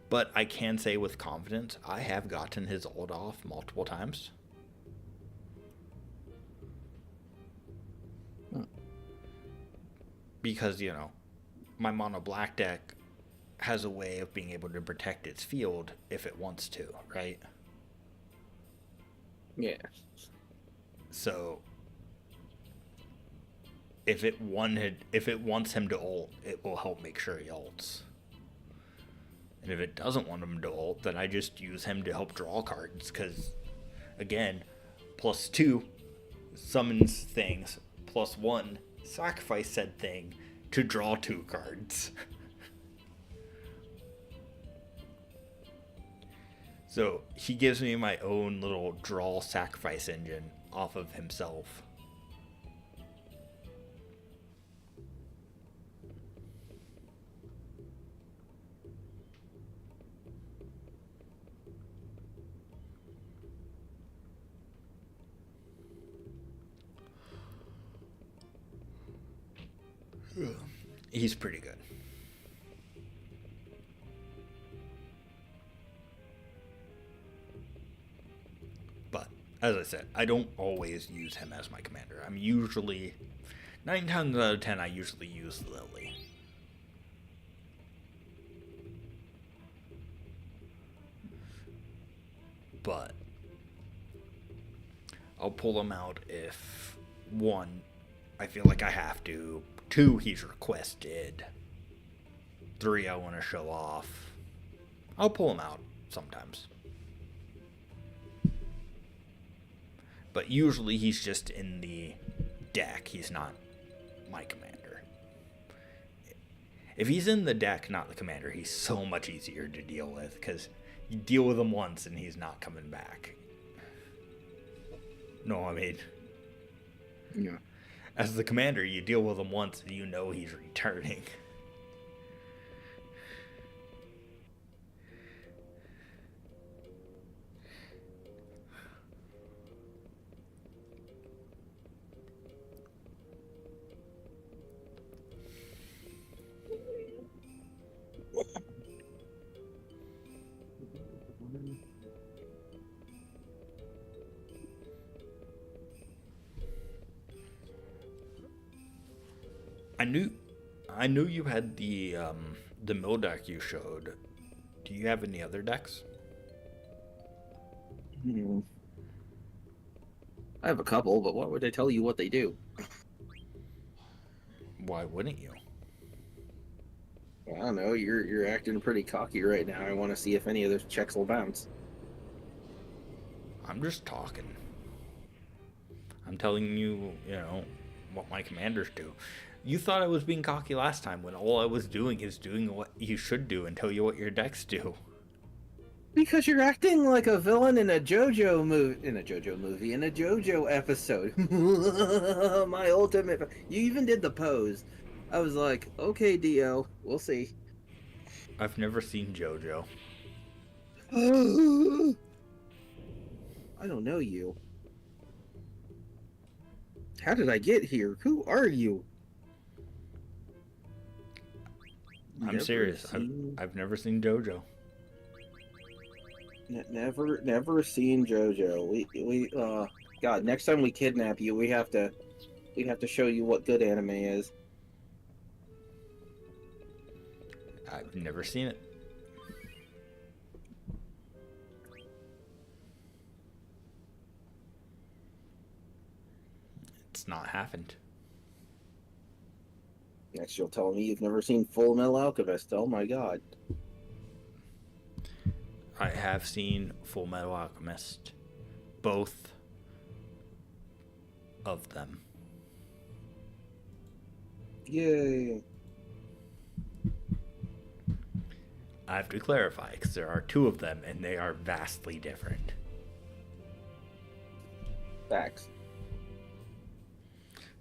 S1: But I can say with confidence, I have gotten his ult off multiple times. Because, you know, my mono black deck has a way of being able to protect its field if it wants to, right?
S6: Yeah.
S1: So if it wants him to ult, it will help make sure he ults. And if it doesn't want him to ult, then I just use him to help draw cards, because again, +2 summons things, +1 sacrifice said thing to draw 2 cards. So he gives me my own little draw sacrifice engine off of himself. He's pretty good. But, as I said, I don't always use him as my commander. I'm usually, 9 times out of 10, I usually use Lily. But I'll pull him out if, 1, I feel like I have to. 2, he's requested. 3, I want to show off. I'll pull him out sometimes. But usually he's just in the deck, he's not my commander. If he's in the deck, not the commander, he's so much easier to deal with, because you deal with him once and he's not coming back. No, I mean...
S6: Yeah.
S1: As the commander, you deal with him once and you know he's returning. I knew you had the mill deck you showed. Do you have any other decks?
S6: I have a couple, but why would I tell you what they do?
S1: Why wouldn't you?
S6: I don't know. You're acting pretty cocky right now. I want to see if any of those checks will bounce.
S1: I'm just talking. I'm telling you, what my commanders do. You thought I was being cocky last time when all I was doing is doing what you should do and tell you what your decks do.
S6: Because you're acting like a villain in a JoJo movie, in a JoJo episode. My ultimate. You even did the pose. I was like, okay, Dio, we'll see.
S1: I've never seen JoJo.
S6: I don't know you. How did I get here? Who are you?
S1: I'm serious. I've never seen JoJo.
S6: Never seen JoJo. God, next time we kidnap you, we have to show you what good anime is.
S1: I've never seen it. It's not happened.
S6: Next, you'll tell me you've never seen Full Metal Alchemist. Oh my god.
S1: I have seen Full Metal Alchemist. Both of them.
S6: Yay.
S1: I have to clarify, because there are two of them, and they are vastly different.
S6: Facts.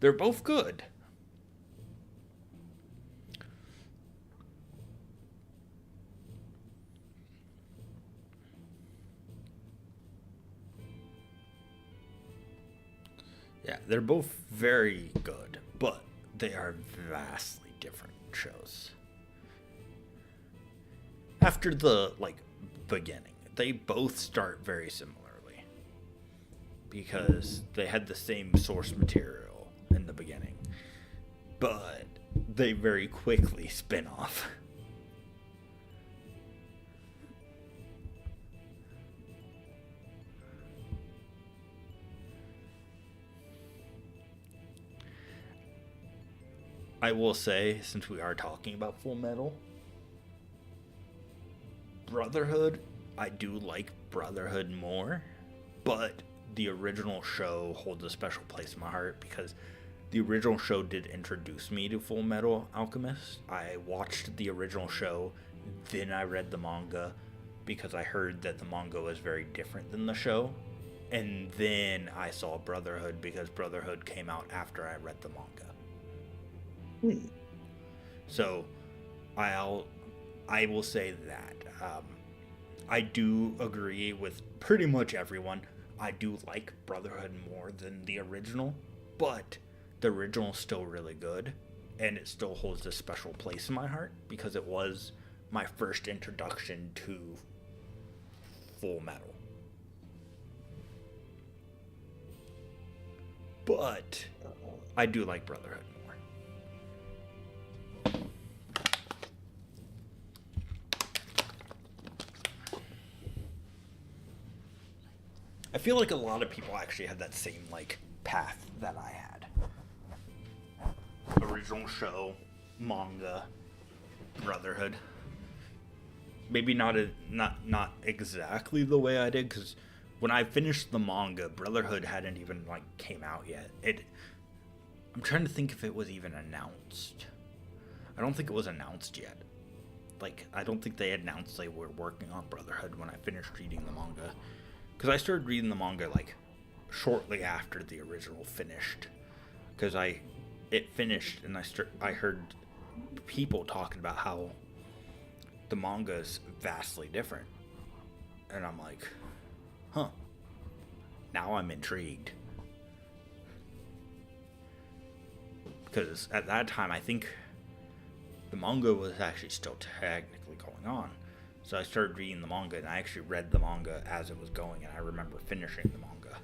S1: They're both good. Yeah, they're both very good, but they are vastly different shows. After the, beginning, they both start very similarly. Because they had the same source material in the beginning. But they very quickly spin off. I will say, since we are talking about Full Metal, Brotherhood, I do like Brotherhood more, but the original show holds a special place in my heart because the original show did introduce me to Full Metal Alchemist. I watched the original show, then I read the manga because I heard that the manga was very different than the show, and then I saw Brotherhood because Brotherhood came out after I read the manga. So I will say that I do agree with pretty much everyone. I do like Brotherhood more than the original, but the original is still really good, and it still holds a special place in my heart because it was my first introduction to Full Metal. But I do like Brotherhood more. I feel like a lot of people actually had that same path that I had. Original show, manga, Brotherhood. Maybe not exactly the way I did, because when I finished the manga, Brotherhood hadn't even came out yet. I'm trying to think if it was even announced. I don't think it was announced yet. Like, I don't think they announced they were working on Brotherhood when I finished reading the manga. Because I started reading the manga, like, shortly after the original finished. Because it finished, and I heard people talking about how the manga is vastly different. And I'm like, huh. Now I'm intrigued. Because at that time, I think the manga was actually still technically going on. So I started reading the manga, and I actually read the manga as it was going, and I remember finishing the manga.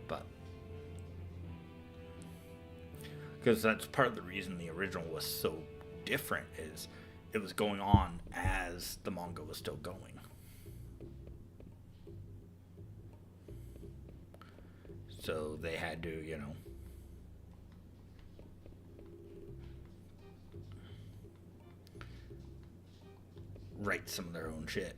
S1: But because that's part of the reason the original was so different, is it was going on as the manga was still going. So they had to, you know, write some of their own shit.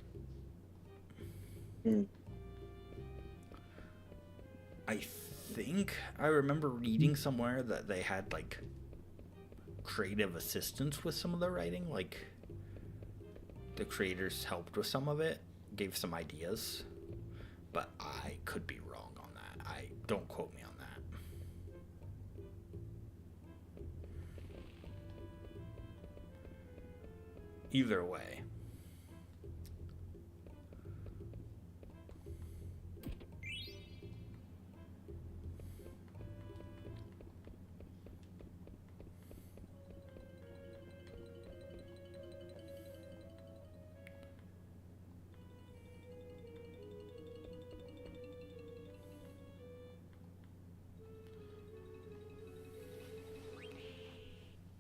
S1: I think I remember reading somewhere that they had, like, creative assistance with some of the writing. Like, the creators helped with some of it, gave some ideas. But I could be wrong on that. Don't quote me on that. Either way.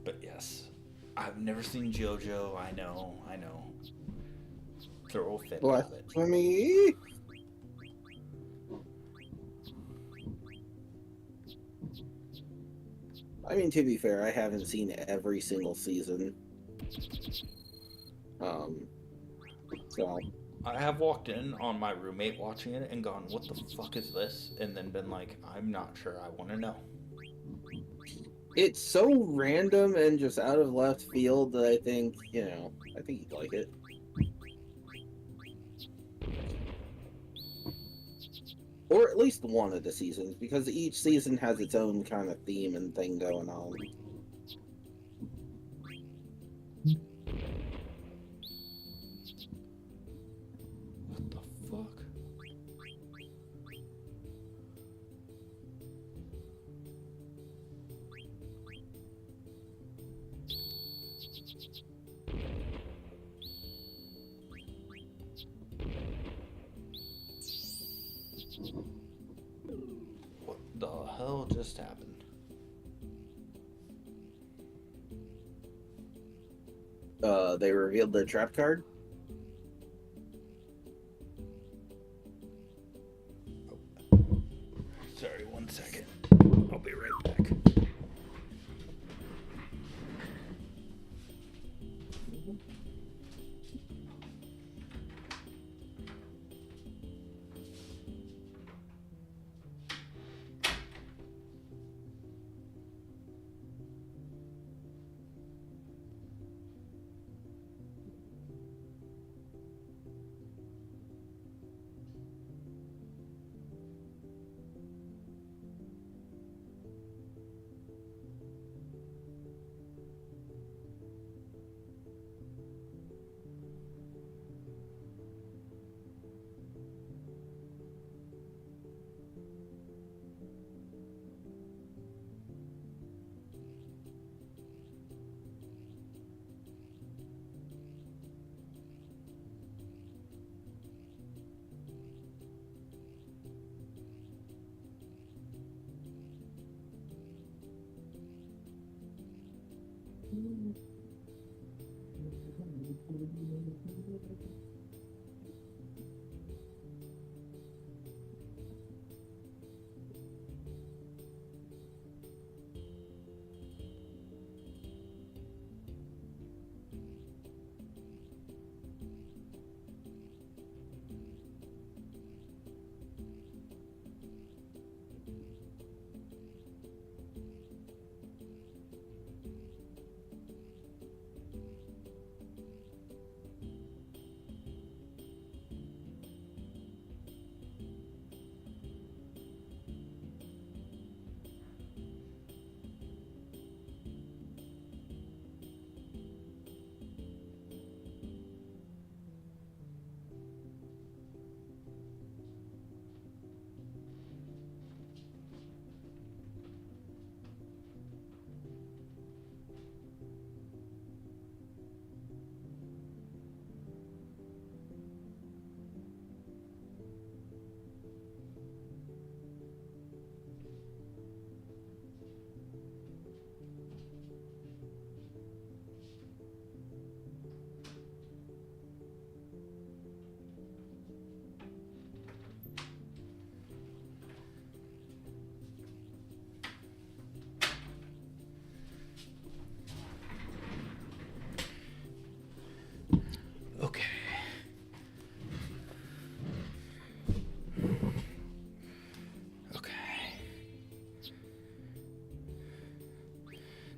S1: But yes, I've never seen JoJo. I know. Throw a fit about it.
S6: Blasphemy! I mean, to be fair, I haven't seen every single season. So
S1: I have walked in on my roommate watching it and gone, "What the fuck is this?" And then been like, "I'm not sure. I want to know."
S6: it's so random and just out of left field that I think, I think you'd like it. Or at least one of the seasons, because each season has its own kind of theme and thing going on.
S1: What the fuck? What the hell just happened?
S6: They revealed the trap card.
S1: Sorry, 1 second. I'll be right back.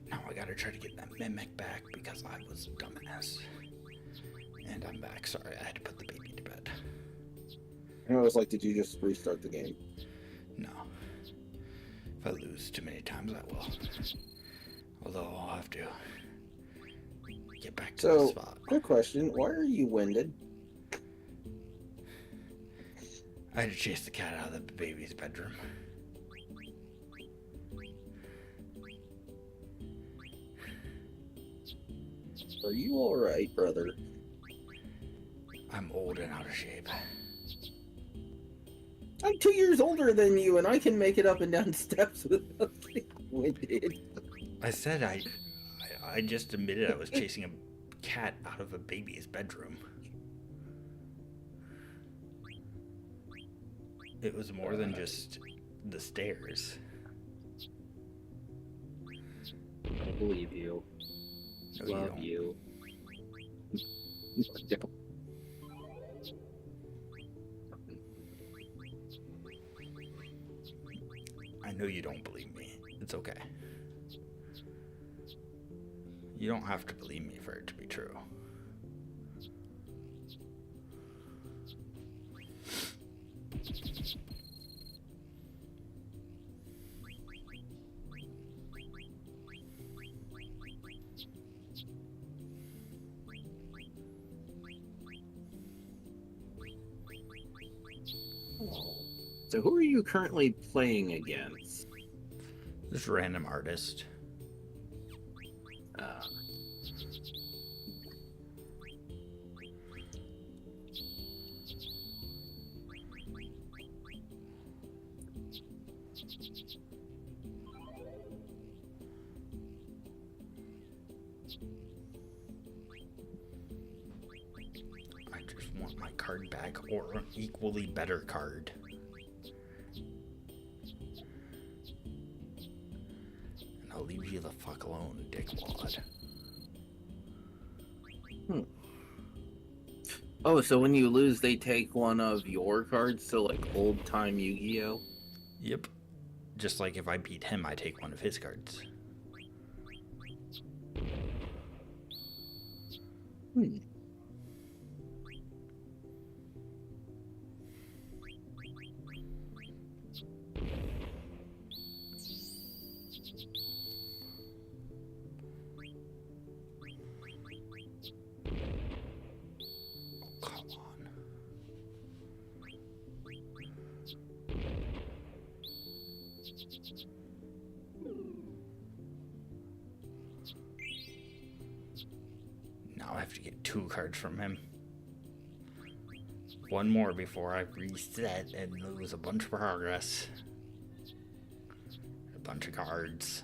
S1: Now I gotta try to get that mimic back because I was a dumbass. And I'm back. Sorry, I had to put the baby to bed.
S6: And I was like, did you just restart the game?
S1: No. If I lose too many times, I will. Although I'll have to get back to the spot.
S6: Quick question. Why are you winded?
S1: I had to chase the cat out of the baby's bedroom.
S6: Are you alright, brother?
S1: I'm old and out of shape.
S6: I'm 2 years older than you, and I can make it up and down steps without getting winded.
S1: I said I just admitted I was chasing a cat out of a baby's bedroom. It was more than just the stairs.
S6: I believe you.
S1: No,
S6: Love you.
S1: I know you don't believe me. It's okay. You don't have to believe me for it to be true.
S6: So who are you currently playing against?
S1: This random artist. I just want my card back or an equally better card. And I'll leave you the fuck alone, dickwad.
S6: Oh, so when you lose, they take one of your cards, so like old-time Yu-Gi-Oh?
S1: Yep. Just like if I beat him, I take one of his cards. Come on. Now I have to get 2 cards from him. One more before I reset and lose a bunch of progress. A bunch of cards.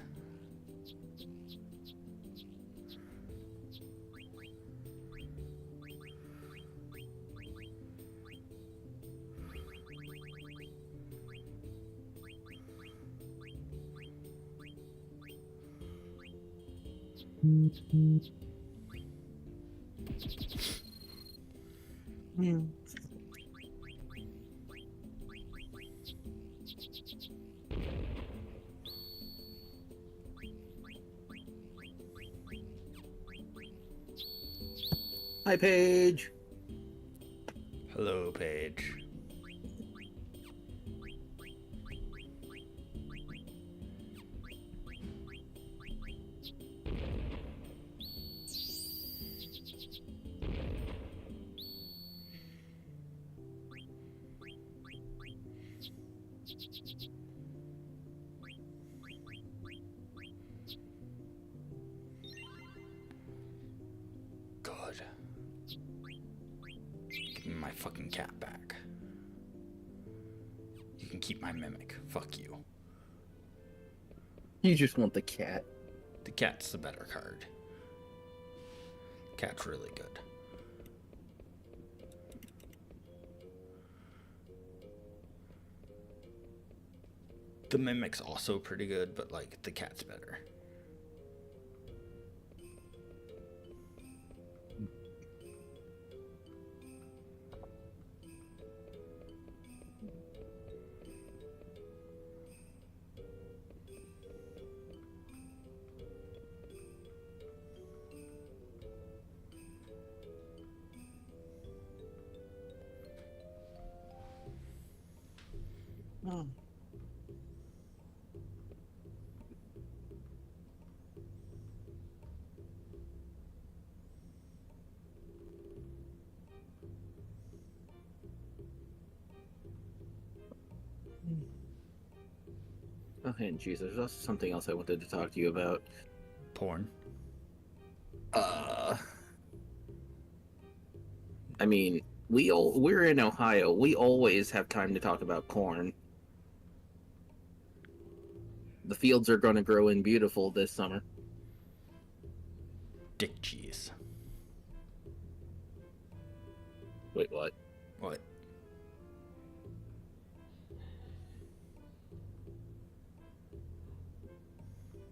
S6: Hi, Paige.
S1: Hello, Paige. Good. Give me my fucking cat back. You can keep my mimic. Fuck you.
S6: You just want the cat.
S1: The cat's the better card. Cat's really good. The mimic's also pretty good, but like the cat's better.
S6: Oh, and jeez, there's also something else I wanted to talk to you about.
S1: Porn.
S6: I mean, we're in Ohio. We always have time to talk about corn. The fields are going to grow in beautiful this summer.
S1: Dick cheese.
S6: Wait, what?
S1: What?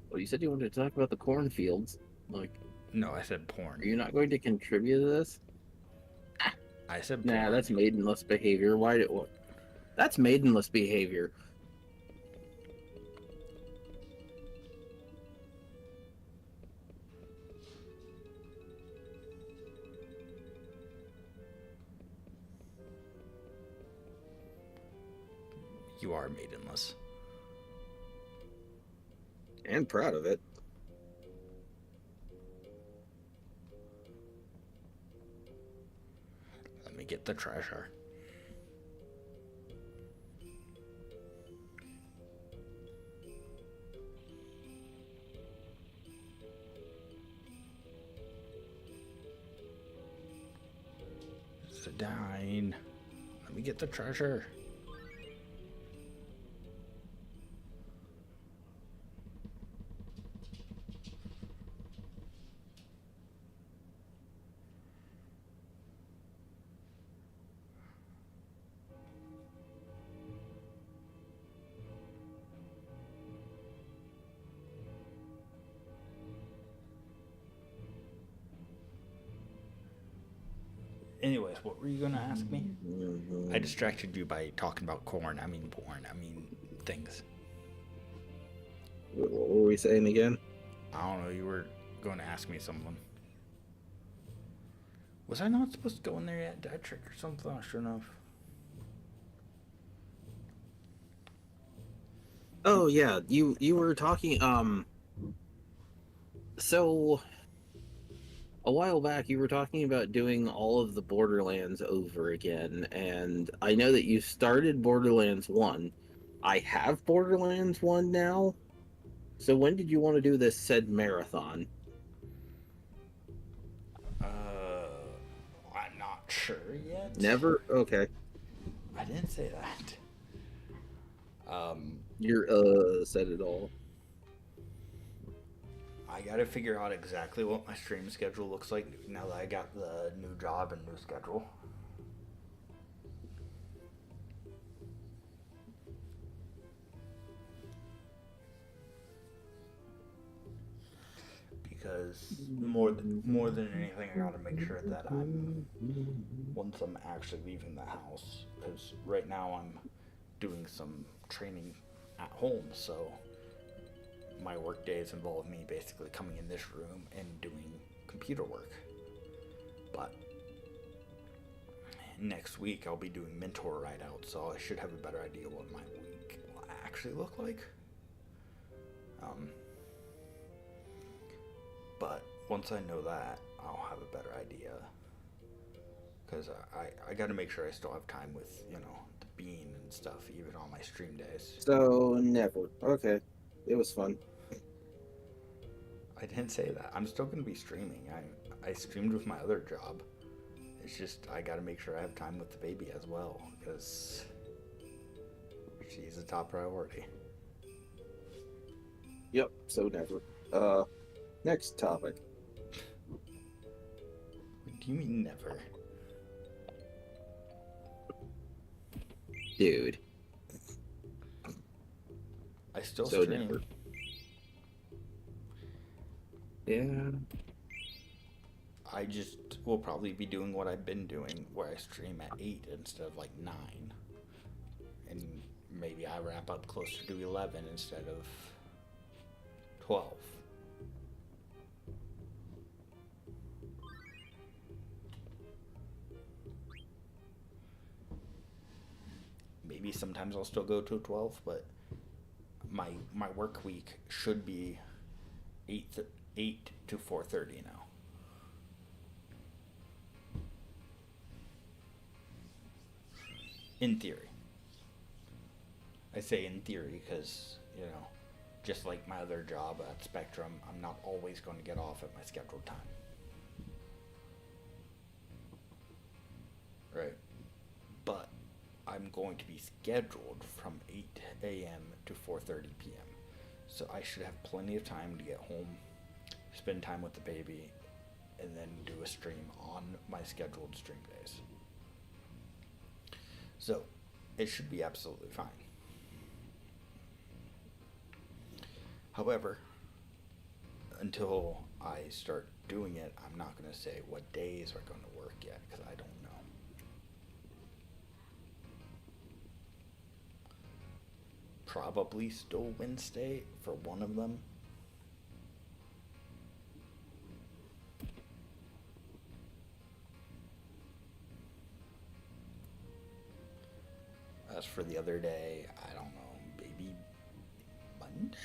S6: Well, you said you wanted to talk about the cornfields. Like,
S1: No, I said porn.
S6: are you not going to contribute to this?
S1: I said porn.
S6: Nah, that's maidenless behavior. Why did what? That's maidenless behavior.
S1: You are maidenless.
S6: And proud of it.
S1: Let me get the treasure. Sedine. Let me get the treasure. Anyways, what were you gonna ask me? I distracted you by talking about corn. I mean porn. I mean things.
S6: What were we saying again?
S1: I don't know. You were going to ask me something. Was I not supposed to go in there yet? Did I trick or something? I shouldn't have.
S6: Oh yeah, you were talking. So a while back you were talking about doing all of the Borderlands over again, and I know that you started Borderlands 1. I have Borderlands 1 now. So when did you want to do this said marathon?
S1: I'm not sure yet.
S6: Never? Okay.
S1: I didn't say that.
S6: You're said it all.
S1: I gotta figure out exactly what my stream schedule looks like now that I got the new job and new schedule. Because more than anything, I gotta make sure that once I'm actually leaving the house, because right now I'm doing some training at home, so my work days involve me basically coming in this room and doing computer work. But next week I'll be doing mentor ride-out, so I should have a better idea what my week will actually look like. But once I know that, I'll have a better idea. Because I got to make sure I still have time with, the bean and stuff, even on my stream days.
S6: So never. Okay. It was fun.
S1: I didn't say that. I'm still going to be streaming. I streamed with my other job. It's just I got to make sure I have time with the baby as well, because she's a top priority.
S6: Yep, so never. Next topic.
S1: What do you mean never?
S6: Dude.
S1: I still
S6: So
S1: stream.
S6: never. Yeah.
S1: I just will probably be doing what I've been doing, where I stream at 8 instead of 9. And maybe I wrap up closer to 11 instead of 12. Maybe sometimes I'll still go to 12, but my work week should be 8 to 4:30 now. In theory. I say in theory because you know, just like my other job at Spectrum, I'm not always going to get off at my scheduled time. Right? But I'm going to be scheduled from 8 a.m. to 4:30 p.m. So I should have plenty of time to get home, spend time with the baby, and then do a stream on my scheduled stream days. So it should be absolutely fine. However, until I start doing it, I'm not going to say what days are going to work yet, because I don't know. Probably still Wednesday for one of them. As for the other day, I don't know, maybe Monday?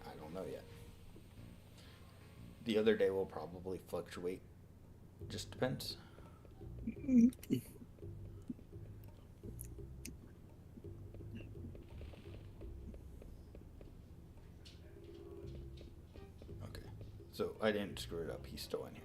S1: I don't know yet. The other day will probably fluctuate. Just depends. Okay, so I didn't screw it up. He's still in here.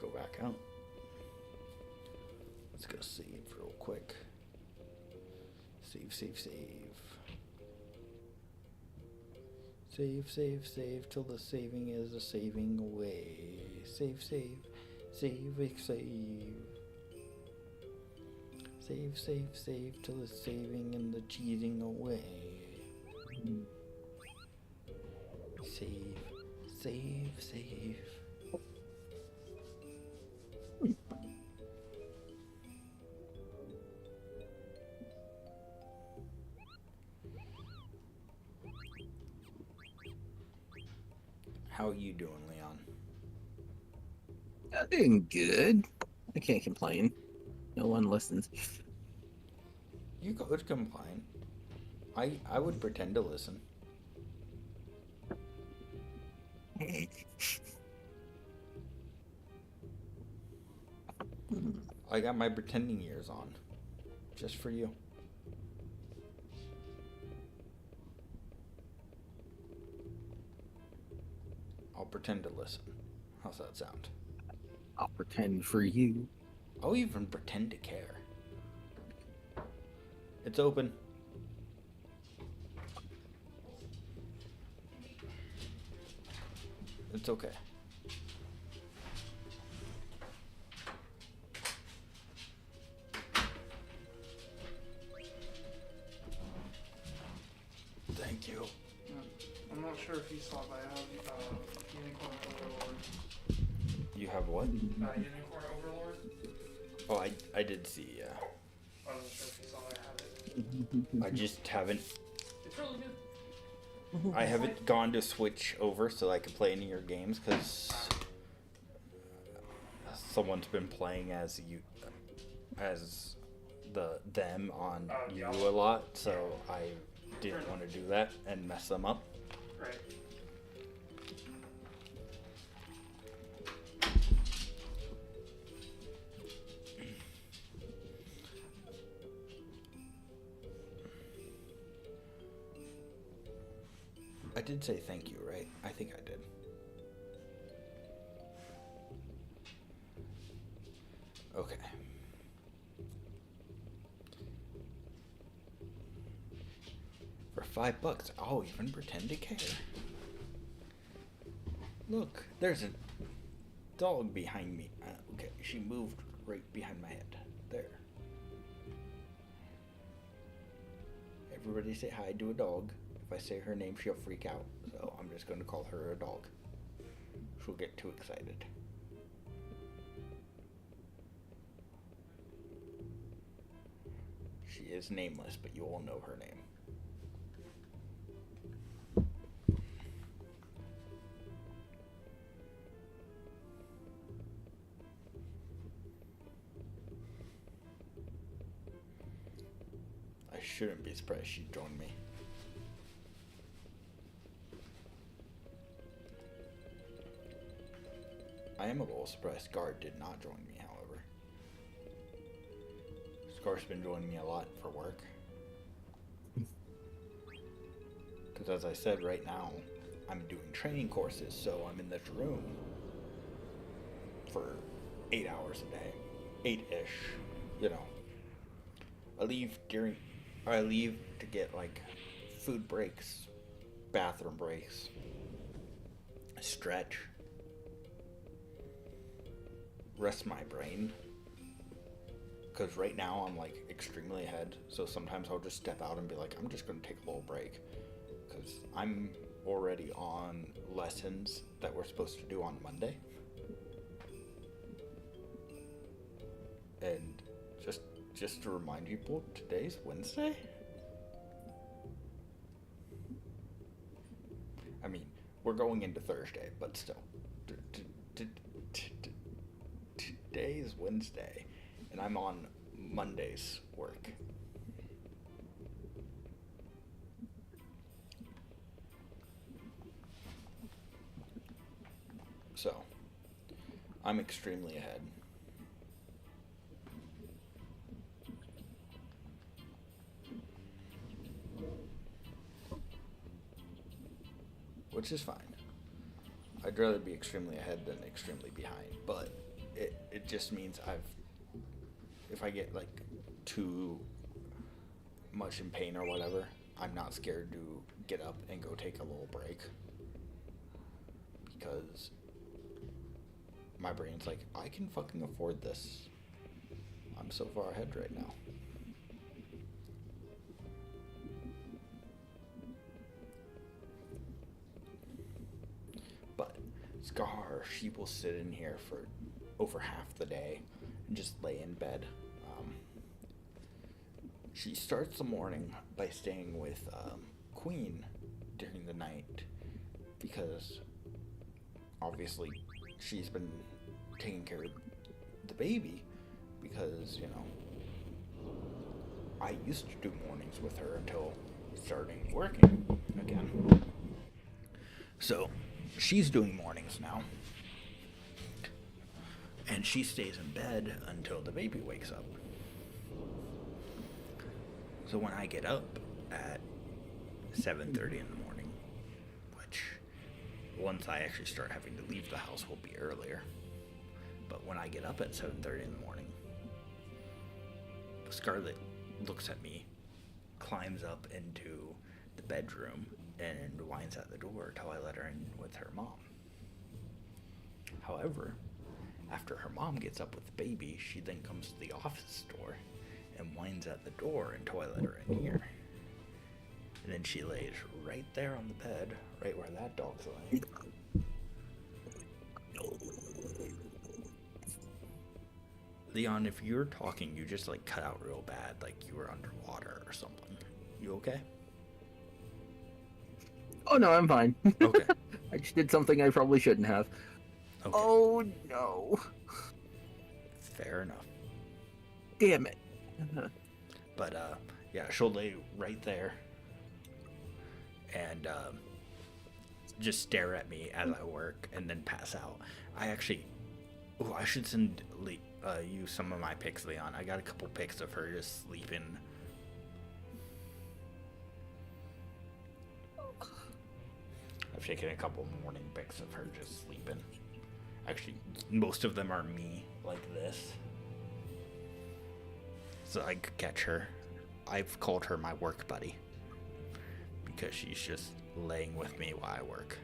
S1: Go back out. Let's go save real quick. Save, save, save. Save, save, save till the saving is a saving away. Save, save, save, save. Save, save, save till the saving and the cheating away. Save, save, save. How are you doing, Leon?
S6: I'm doing good. I can't complain. No one listens.
S1: You could complain. I would pretend to listen. I got my pretending ears on. Just for you. I'll pretend to listen. How's that sound?
S6: I'll pretend for you.
S1: I'll even pretend to care. It's open. It's okay. Thank you.
S7: I'm not sure if you saw, but I have Unicorn Overlord.
S1: You have what?
S7: Unicorn Overlord?
S1: Oh, I did see, yeah.
S7: I wasn't sure if you saw that I have it.
S1: I just haven't.
S7: It's really good.
S1: I haven't gone to switch over so I can play any of your games because someone's been playing as you, as them on you a lot, so I didn't want to do that and mess them up.
S7: Right.
S1: I did say thank you, right? I think I did. Okay. $5. I'll even pretend to care. Look, there's a dog behind me. Okay, she moved right behind my head. There. Everybody say hi to a dog. If I say her name, she'll freak out. So I'm just going to call her a dog. She'll get too excited. She is nameless, but you all know her name. I shouldn't be surprised she joined me. I am a little surprised Scar did not join me, however. Scar's been joining me a lot for work. Because as I said, right now, I'm doing training courses, so I'm in this room for 8 hours a day. 8-ish, you know. I leave to get, like, food breaks, bathroom breaks, stretch, rest my brain, because right now I'm like extremely ahead, so sometimes I'll just step out and be like, I'm just going to take a little break, because I'm already on lessons that we're supposed to do on Monday, and just to remind people, today's Wednesday. I mean, we're going into Thursday, but still, today is Wednesday, and I'm on Monday's work. So, I'm extremely ahead. Which is fine. I'd rather be extremely ahead than extremely behind, but it just means if I get like too much in pain or whatever, I'm not scared to get up and go take a little break, because my brain's like, I can fucking afford this. I'm so far ahead right now. But Scar, she will sit in here for over half the day and just lay in bed. She starts the morning by staying with Queen during the night, because obviously she's been taking care of the baby, because, you know, I used to do mornings with her until starting working again. So she's doing mornings now, and she stays in bed until the baby wakes up. So when I get up at 7:30 in the morning, which once I actually start having to leave the house will be earlier, but when I get up at 7:30 in the morning, Scarlett looks at me, climbs up into the bedroom, and whines at the door till I let her in with her mom. However, after her mom gets up with the baby, she then comes to the office door and whines at the door until I let her in here. And then she lays right there on the bed, right where that dog's laying. Leon, if you're talking, you just like cut out real bad, like you were underwater or something. You okay?
S6: Oh no, I'm fine.
S1: Okay.
S6: I just did something I probably shouldn't have.
S1: Okay.
S6: Oh no.
S1: Fair enough.
S6: Damn it.
S1: But yeah, she'll lay right there and just stare at me as I work and then pass out. I should send you some of my pics, Leon. I got a couple pics of her just sleeping. I've taken a couple morning pics of her just sleeping. Actually, most of them are me like this, so I could catch her. I've called her my work buddy because she's just laying with me while I work.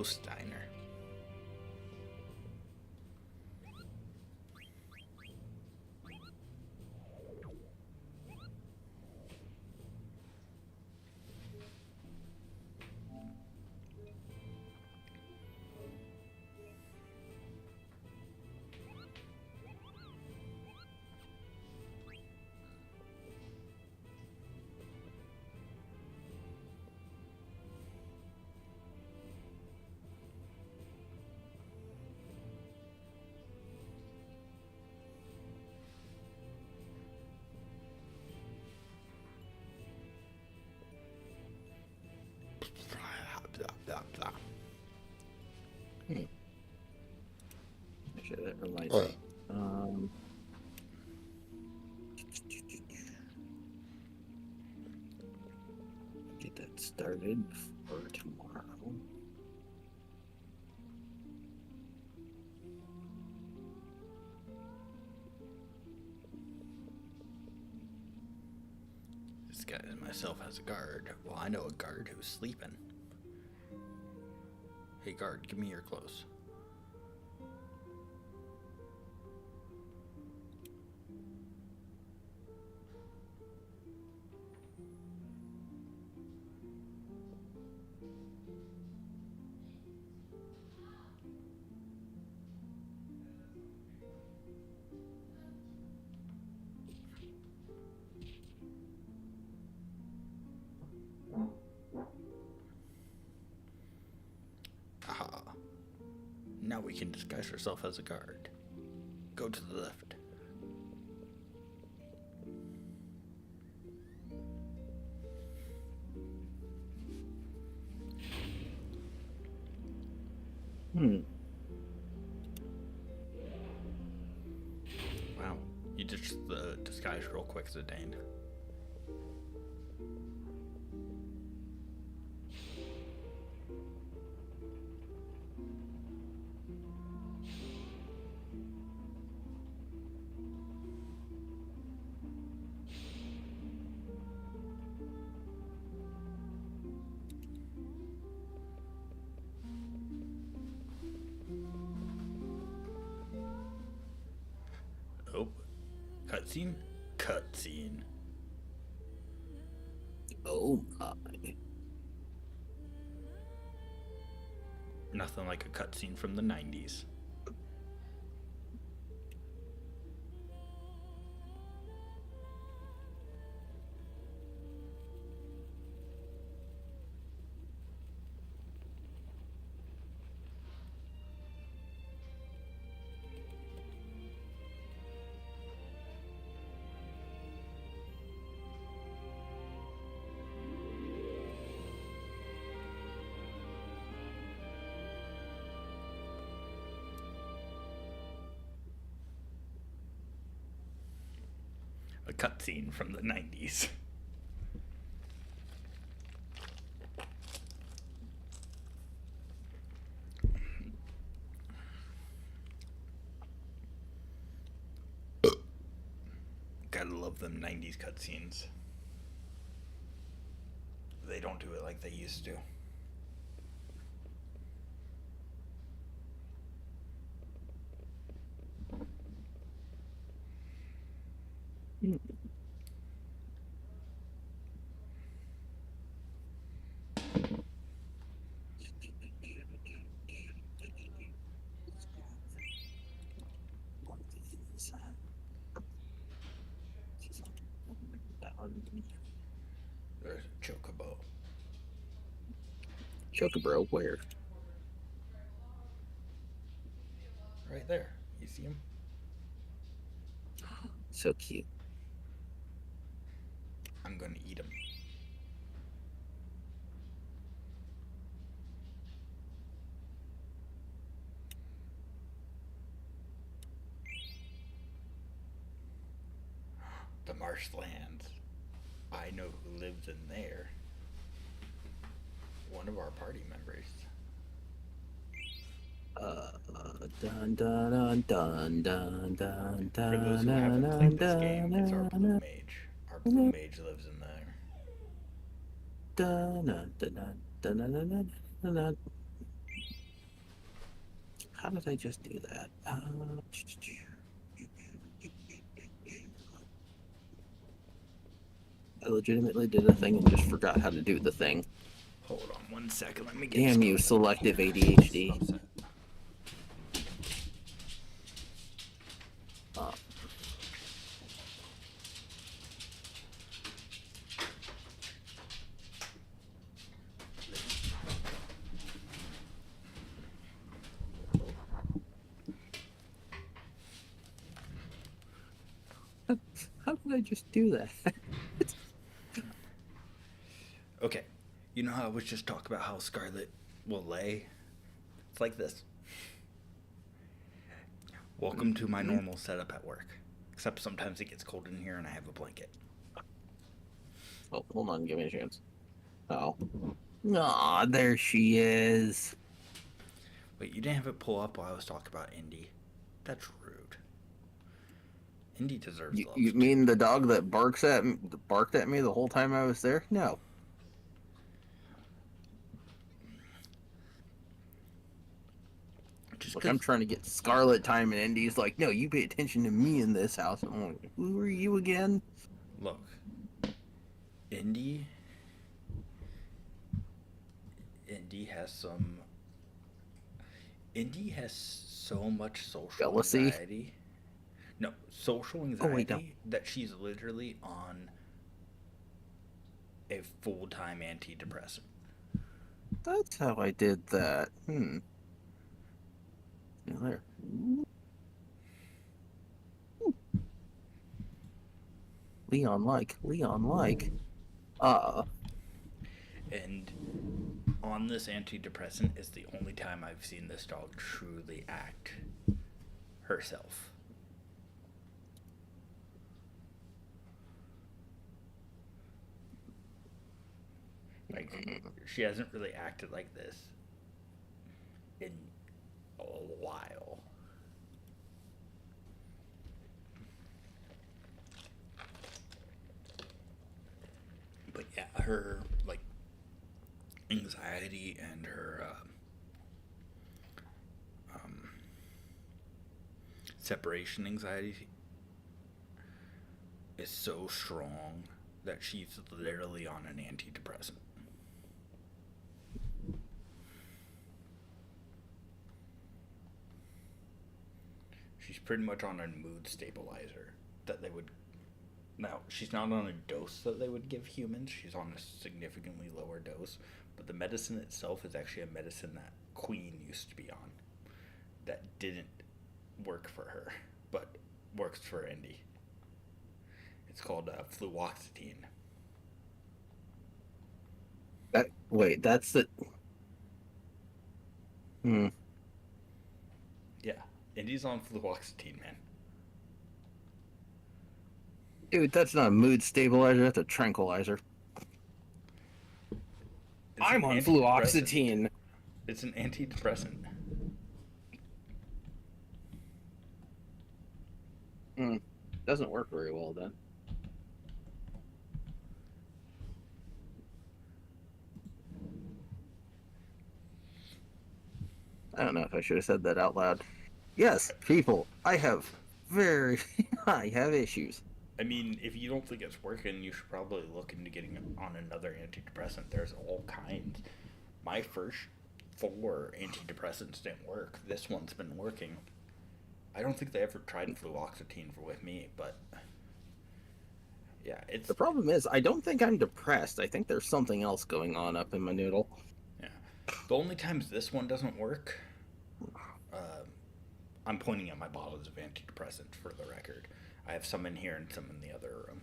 S1: Steiner.
S6: Actually, that reminds me. Get that started for tomorrow.
S1: Disguise myself as a guard. Well, I know a guard who's sleeping. Hey guard, give me your clothes. Aha. Now we can disguise ourselves as a guard. Go to the left. Wow, you just disguised real quick, Zidane. Oh, cutscene? Cutscene.
S6: Oh my.
S1: Nothing like a cutscene from the 90s. A cutscene from the 90s. Gotta love them 90s cutscenes. They don't do it like they used to. There's a chocobo.
S6: Chocobro, where?
S1: Right there. You see him?
S6: So cute.
S1: I'm gonna eat him. Marshlands. I know who lives in there. One of our party members.
S6: Dun dun dun dun dun dun
S1: For those who
S6: dun
S1: haven't played this
S6: dun
S1: game, it's our blue mage. Our blue mage lives in there.
S6: dun dun dun dun dun dun dun dun. How did I just do that? I legitimately did a thing and just forgot how to do the thing.
S1: Hold on 1 second. Let me get.
S6: Damn you, selective ADHD. How did I just do that?
S1: Okay, you know how I was just talking about how Scarlet will lay? It's like this. Welcome to my normal setup at work. Except sometimes it gets cold in here and I have a blanket.
S6: Oh, hold on, give me a chance. Oh. Aw, there she is.
S1: Wait, you didn't have it pull up while I was talking about Indy? That's rude. Indy deserves love.
S6: You mean the dog that barked at me the whole time I was there? No. Look, I'm trying to get Scarlet time, and Indy's like, no, you pay attention to me in this house. I'm like, who are you again?
S1: Look, Indy has so much social
S6: jealousy?
S1: anxiety. No, social anxiety that she's literally on a full-time antidepressant.
S6: That's how I did that. There. Leon like.
S1: And on this antidepressant is the only time I've seen this dog truly act herself. Like, she hasn't really acted like this in a while. But yeah, her, like, anxiety and her separation anxiety is so strong that she's literally on an antidepressant. She's pretty much on a mood stabilizer that they would... Now, she's not on a dose that they would give humans. She's on a significantly lower dose. But the medicine itself is actually a medicine that Queen used to be on. That didn't work for her, but works for Indy. It's called fluoxetine.
S6: Wait, that's the...
S1: Yeah, Indy's on fluoxetine, man.
S6: Dude, that's not a mood stabilizer, that's a tranquilizer. I'm on fluoxetine.
S1: It's an antidepressant.
S6: Doesn't work very well then. I don't know if I should have said that out loud. Yes, people, I have issues.
S1: I mean, if you don't think it's working, you should probably look into getting on another antidepressant. There's all kinds. My first 4 antidepressants didn't work. This one's been working. I don't think they ever tried fluoxetine with me, but yeah, it's...
S6: The problem is, I don't think I'm depressed. I think there's something else going on up in my noodle.
S1: Yeah. The only times this one doesn't work, I'm pointing at my bottles of antidepressants for the record. I have some in here and some in the other room.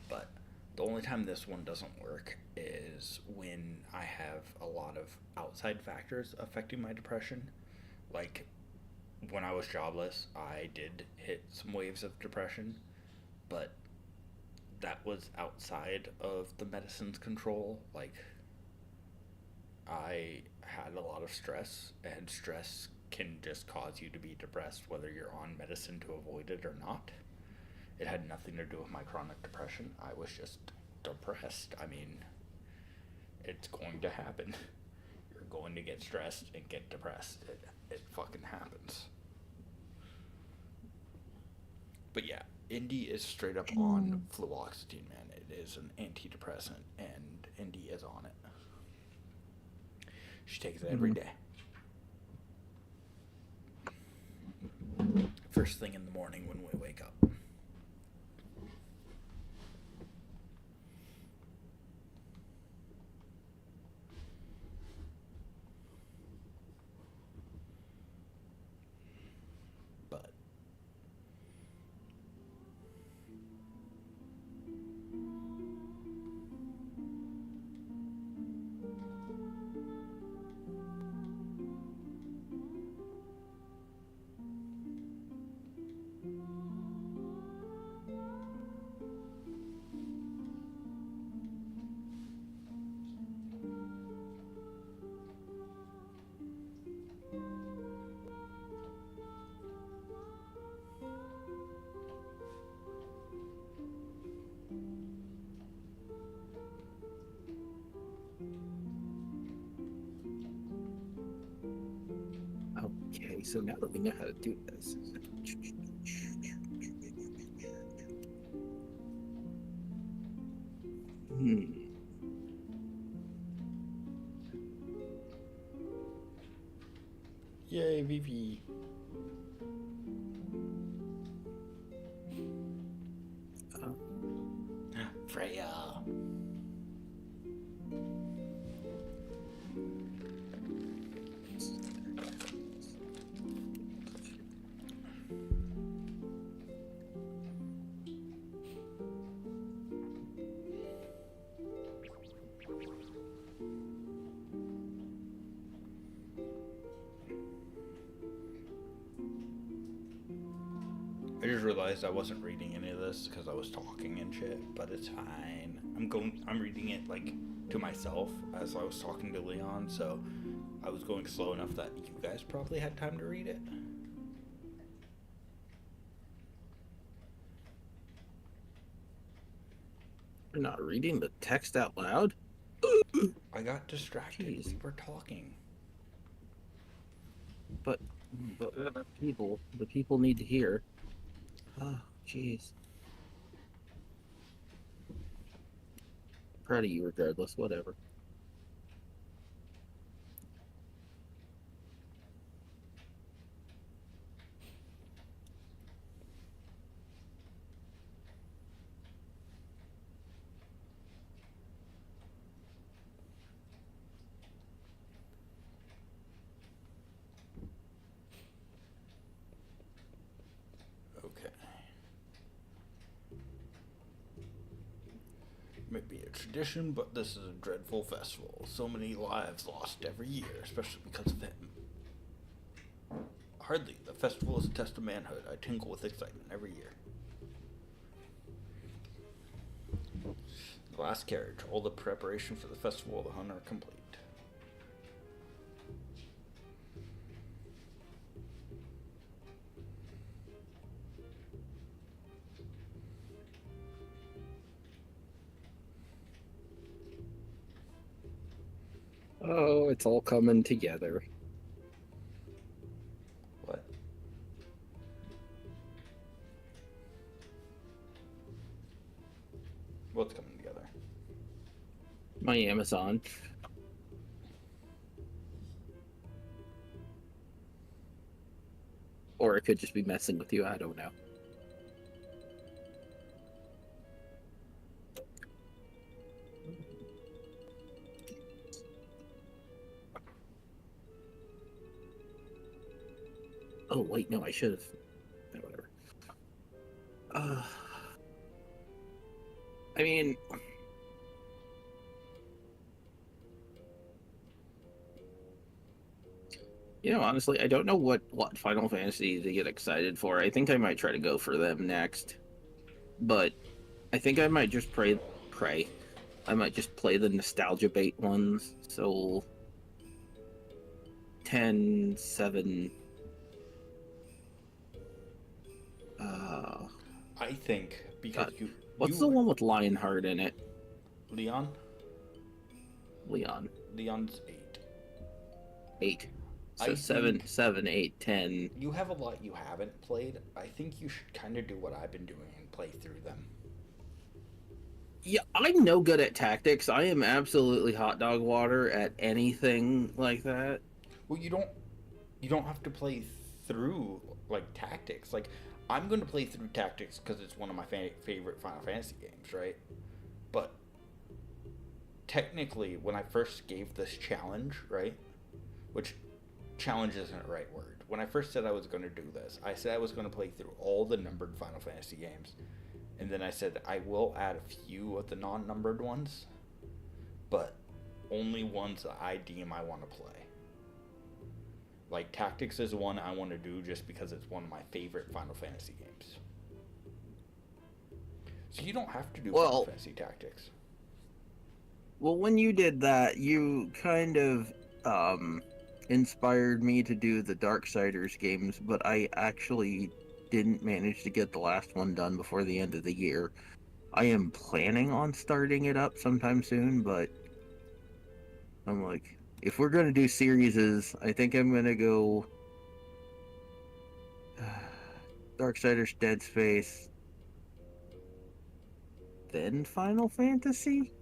S1: But the only time this one doesn't work is when I have a lot of outside factors affecting my depression. Like, when I was jobless, I did hit some waves of depression. But that was outside of the medicine's control. Like, I had a lot of stress, and stress can just cause you to be depressed whether you're on medicine to avoid it or not. It had nothing to do with my chronic depression. I was just depressed. I mean, it's going to happen. You're going to get stressed and get depressed. It fucking happens. But yeah, Indy is straight up on fluoxetine, man. It is an antidepressant, and Indy is on it. She takes it every day. First thing in the morning when we wake up. But
S6: Okay, so now that we know how to do this.
S1: yay, Vivi. Freya. I just realized I wasn't reading any of this because I was talking and shit, but it's fine. I'm reading it like to myself as I was talking to Leon, so I was going slow enough that you guys probably had time to read it.
S6: You're not reading the text out loud?
S1: I got distracted.
S6: Jeez.
S1: We were talking.
S6: But the people need to hear. Oh, jeez. Proud of you regardless, whatever.
S1: Okay. Maybe a tradition, but this is a dreadful festival. So many lives lost every year, especially because of him. Hardly. The festival is a test of manhood. I tinkle with excitement every year. The last carriage. All the preparation for the festival of the Hun are complete.
S6: Oh, it's all coming together.
S1: What? What's coming together?
S6: My Amazon. Or it could just be messing with you, I don't know. Oh, wait, no, I should have. Whatever. I mean, honestly, I don't know what Final Fantasy to get excited for. I think I might try to go for them next. But I think I might just pray. I might just play the nostalgia bait ones. So 10, 7.
S1: I think because
S6: What's the one with Lionheart in it?
S1: Leon?
S6: Leon.
S1: Leon's 8.
S6: 8. So
S1: I
S6: 7,
S1: think
S6: 7, 8, 10.
S1: You have a lot you haven't played. I think you should kind of do what I've been doing and play through them.
S6: Yeah, I'm no good at tactics. I am absolutely hot dog water at anything like that.
S1: Well, you don't have to play through like tactics. Like I'm going to play through tactics because it's one of my favorite Final Fantasy games, right? But technically, when I first gave this challenge, right, which challenge isn't the right word. When I first said I was going to do this, I said I was going to play through all the numbered Final Fantasy games. And then I said I will add a few of the non-numbered ones, but only ones that I deem I want to play. Like Tactics is one I want to do just because it's one of my favorite Final Fantasy games. So you don't have to do Final Fantasy Tactics.
S6: Well, when you did that, you kind of inspired me to do the Darksiders games, but I actually didn't manage to get the last one done before the end of the year. I am planning on starting it up sometime soon, but I'm like, if we're going to do series, I think I'm going to go Darksiders, Dead Space, then Final Fantasy?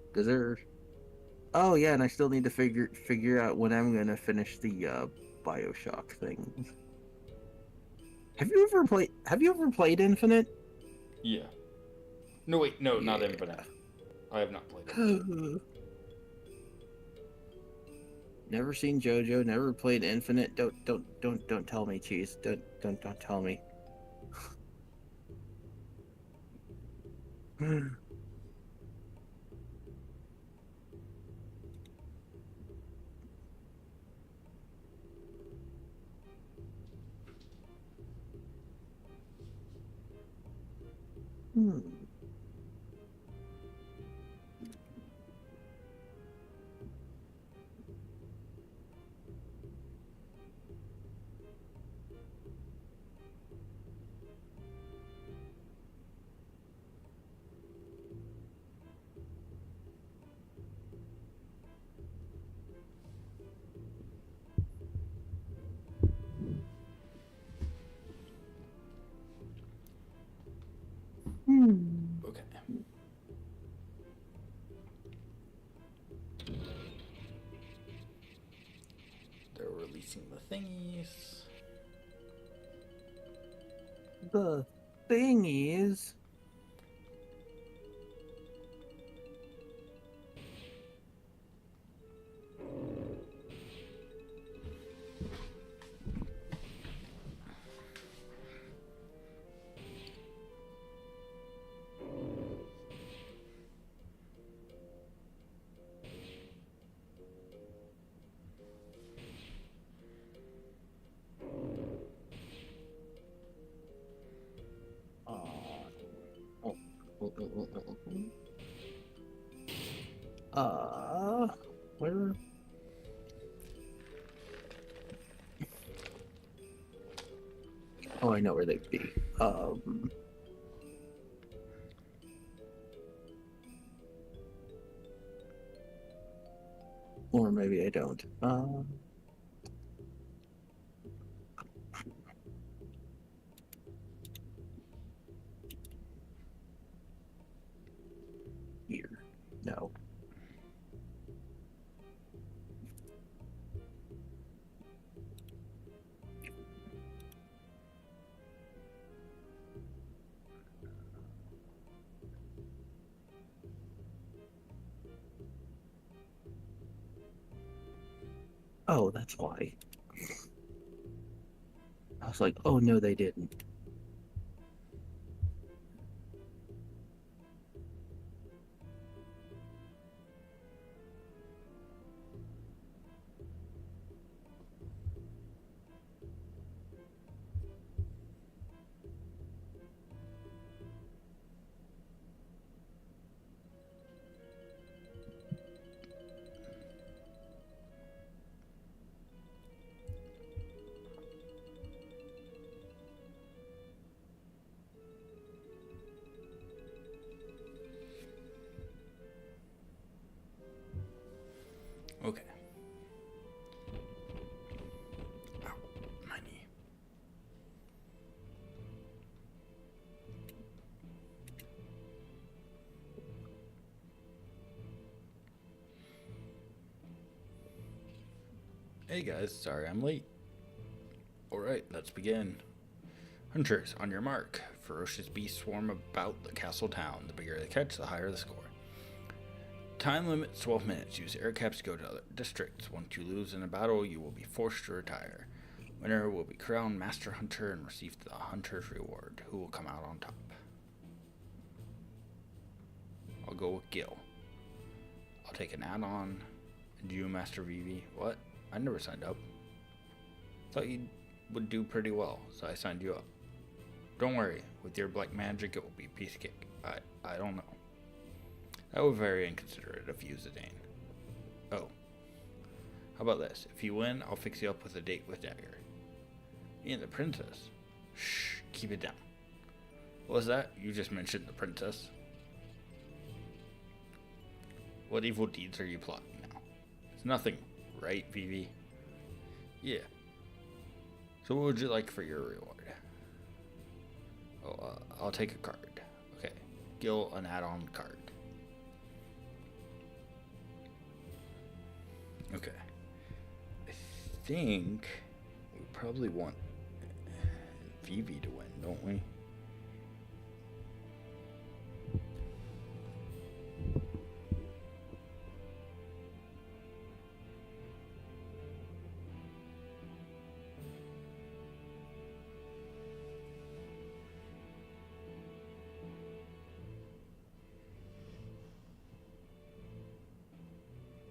S6: Because they're... Oh yeah, and I still need to figure out when I'm going to finish the BioShock things. Have you ever played Infinite?
S1: Yeah. No wait, no, not Infinite. I have not played it.
S6: Never seen JoJo, never played Infinite. Don't tell me, Cheese. Don't tell me.
S1: Okay. They're releasing the thingies.
S6: The thing is... Where? Oh, I know where they'd be. Or maybe I don't. Here. No. Oh, that's why. I was like, oh no, they didn't.
S1: Hey guys, sorry I'm late. Alright, let's begin. Hunters, on your mark. Ferocious beasts swarm about the castle town. The bigger they catch, the higher the score. Time limit 12 minutes. Use air caps to go to other districts. Once you lose in a battle, you will be forced to retire. Winner will be crowned Master Hunter and receive the Hunter's Reward. Who will come out on top? I'll go with Gil. I'll take an add-on. And you, Master Vivi? What? I never signed up. Thought you would do pretty well, so I signed you up. Don't worry, with your black magic it will be piece of cake. I don't know. That was very inconsiderate of you, Zidane. Oh. How about this? If you win, I'll fix you up with a date with Dagger. Me and the princess? Shh, keep it down. What was that? You just mentioned the princess. What evil deeds are you plotting now? It's nothing, right, Vivi? Yeah. So what would you like for your reward? Oh, I'll take a card. Okay. Gil, an add-on card. Okay. I think we probably want Vivi to win, don't we?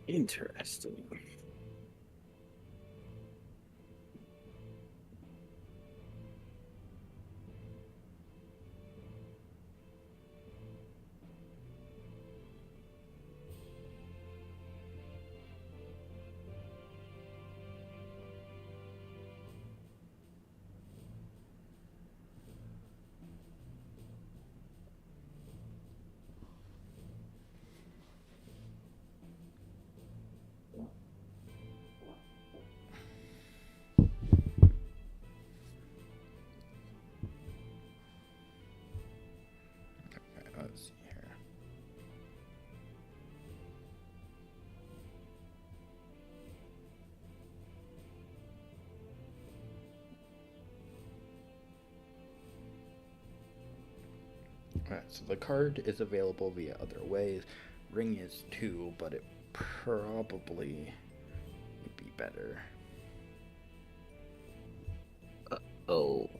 S6: Interesting.
S1: Let's see here. Alright, so the card is available via other ways. Ring is too, but it probably would be better.
S6: Oh.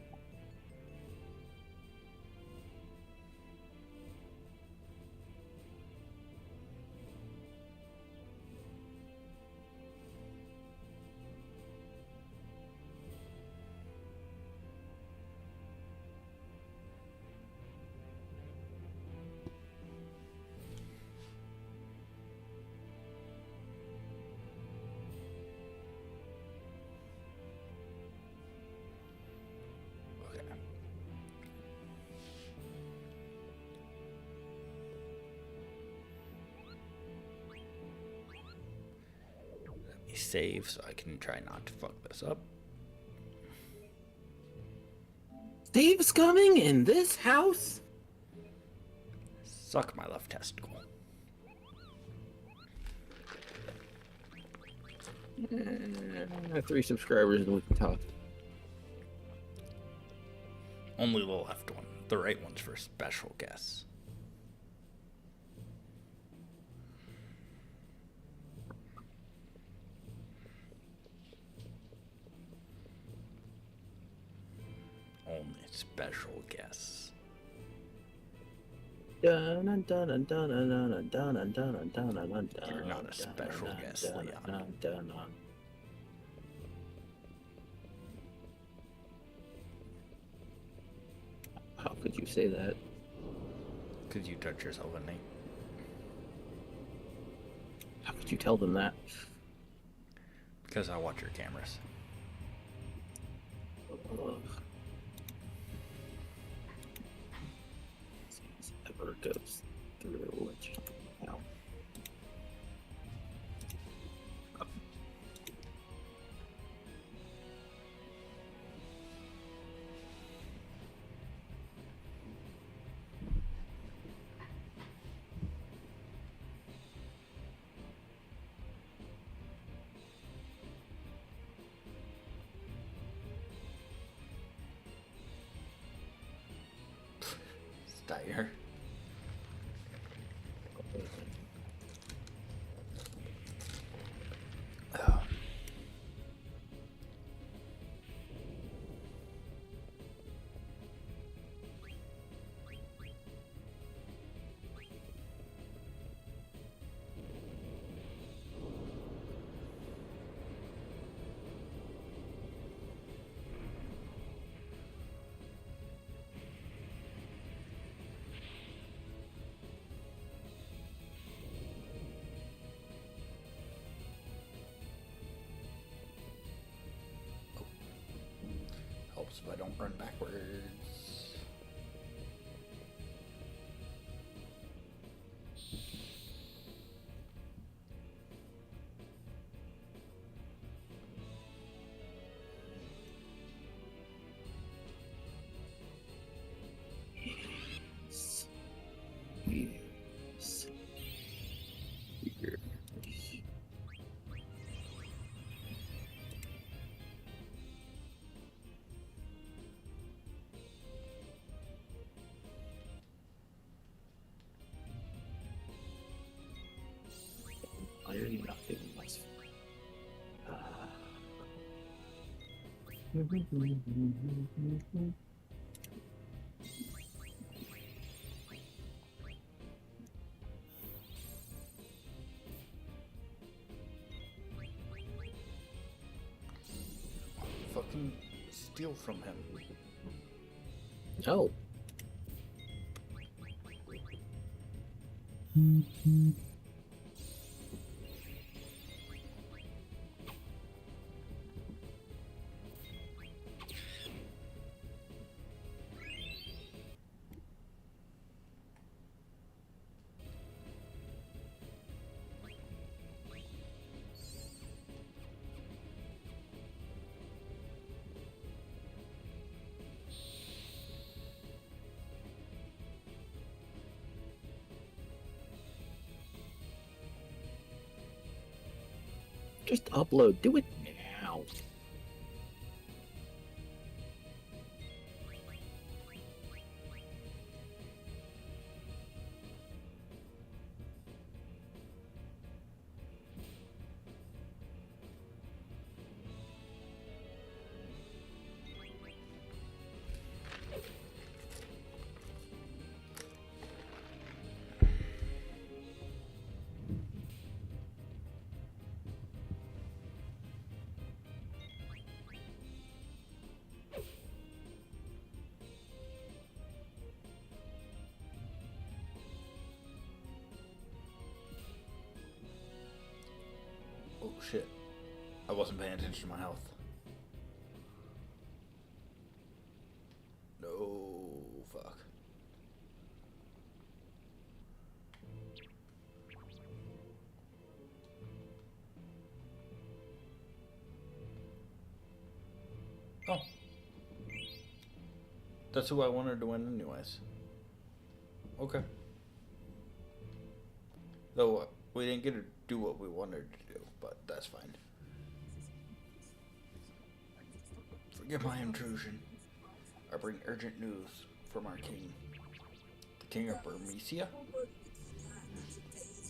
S1: Okay. Let me save so I can try not to fuck this up.
S6: Steve's coming in this house?
S1: Suck my left testicle.
S6: 3 subscribers and we can talk.
S1: Only the left one. The right one's for special guests. Only special guests.
S6: You're
S1: not a special guest, Leon.
S6: How could you say that?
S1: Could you touch yourself at night?
S6: How could you tell them that?
S1: Because I watch your cameras.
S6: Ugh. This ever goes through which now.
S1: Dire. Oh. Helps if I don't run backwards.
S6: Yes. Yes. Iron nothing was.
S1: Fucking steal from him.
S6: No. Just upload. Do it now.
S1: Oh shit. I wasn't paying attention to my health. No, fuck. Oh. That's who I wanted to win anyways. Okay. Though we didn't get to do what we wanted to do, but that's fine. Forgive my intrusion. I bring urgent news from our king. The king of Burmecia?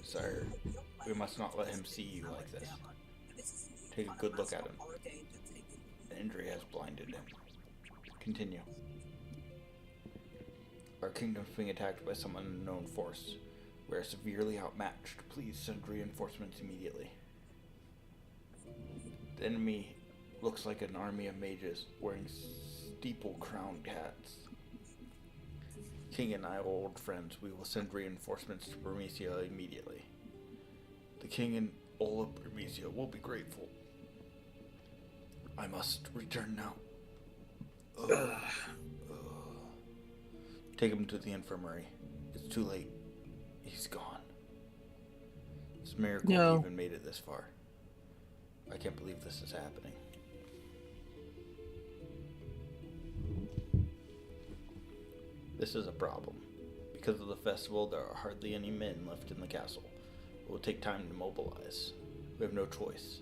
S1: Sire, we must not let him see you like this. Take a good look at him. The injury has blinded him. Continue. Our kingdom's being attacked by some unknown force. We are severely outmatched. Please send reinforcements immediately. The enemy looks like an army of mages wearing steeple-crowned hats. King and I are old friends. We will send reinforcements to Burmecia immediately. The king and all of Burmecia will be grateful. I must return now. Take him to the infirmary. It's too late. He's gone. It's a miracle he even made it this far. I can't believe this is happening. This is a problem. Because of the festival, there are hardly any men left in the castle. It will take time to mobilize. We have no choice.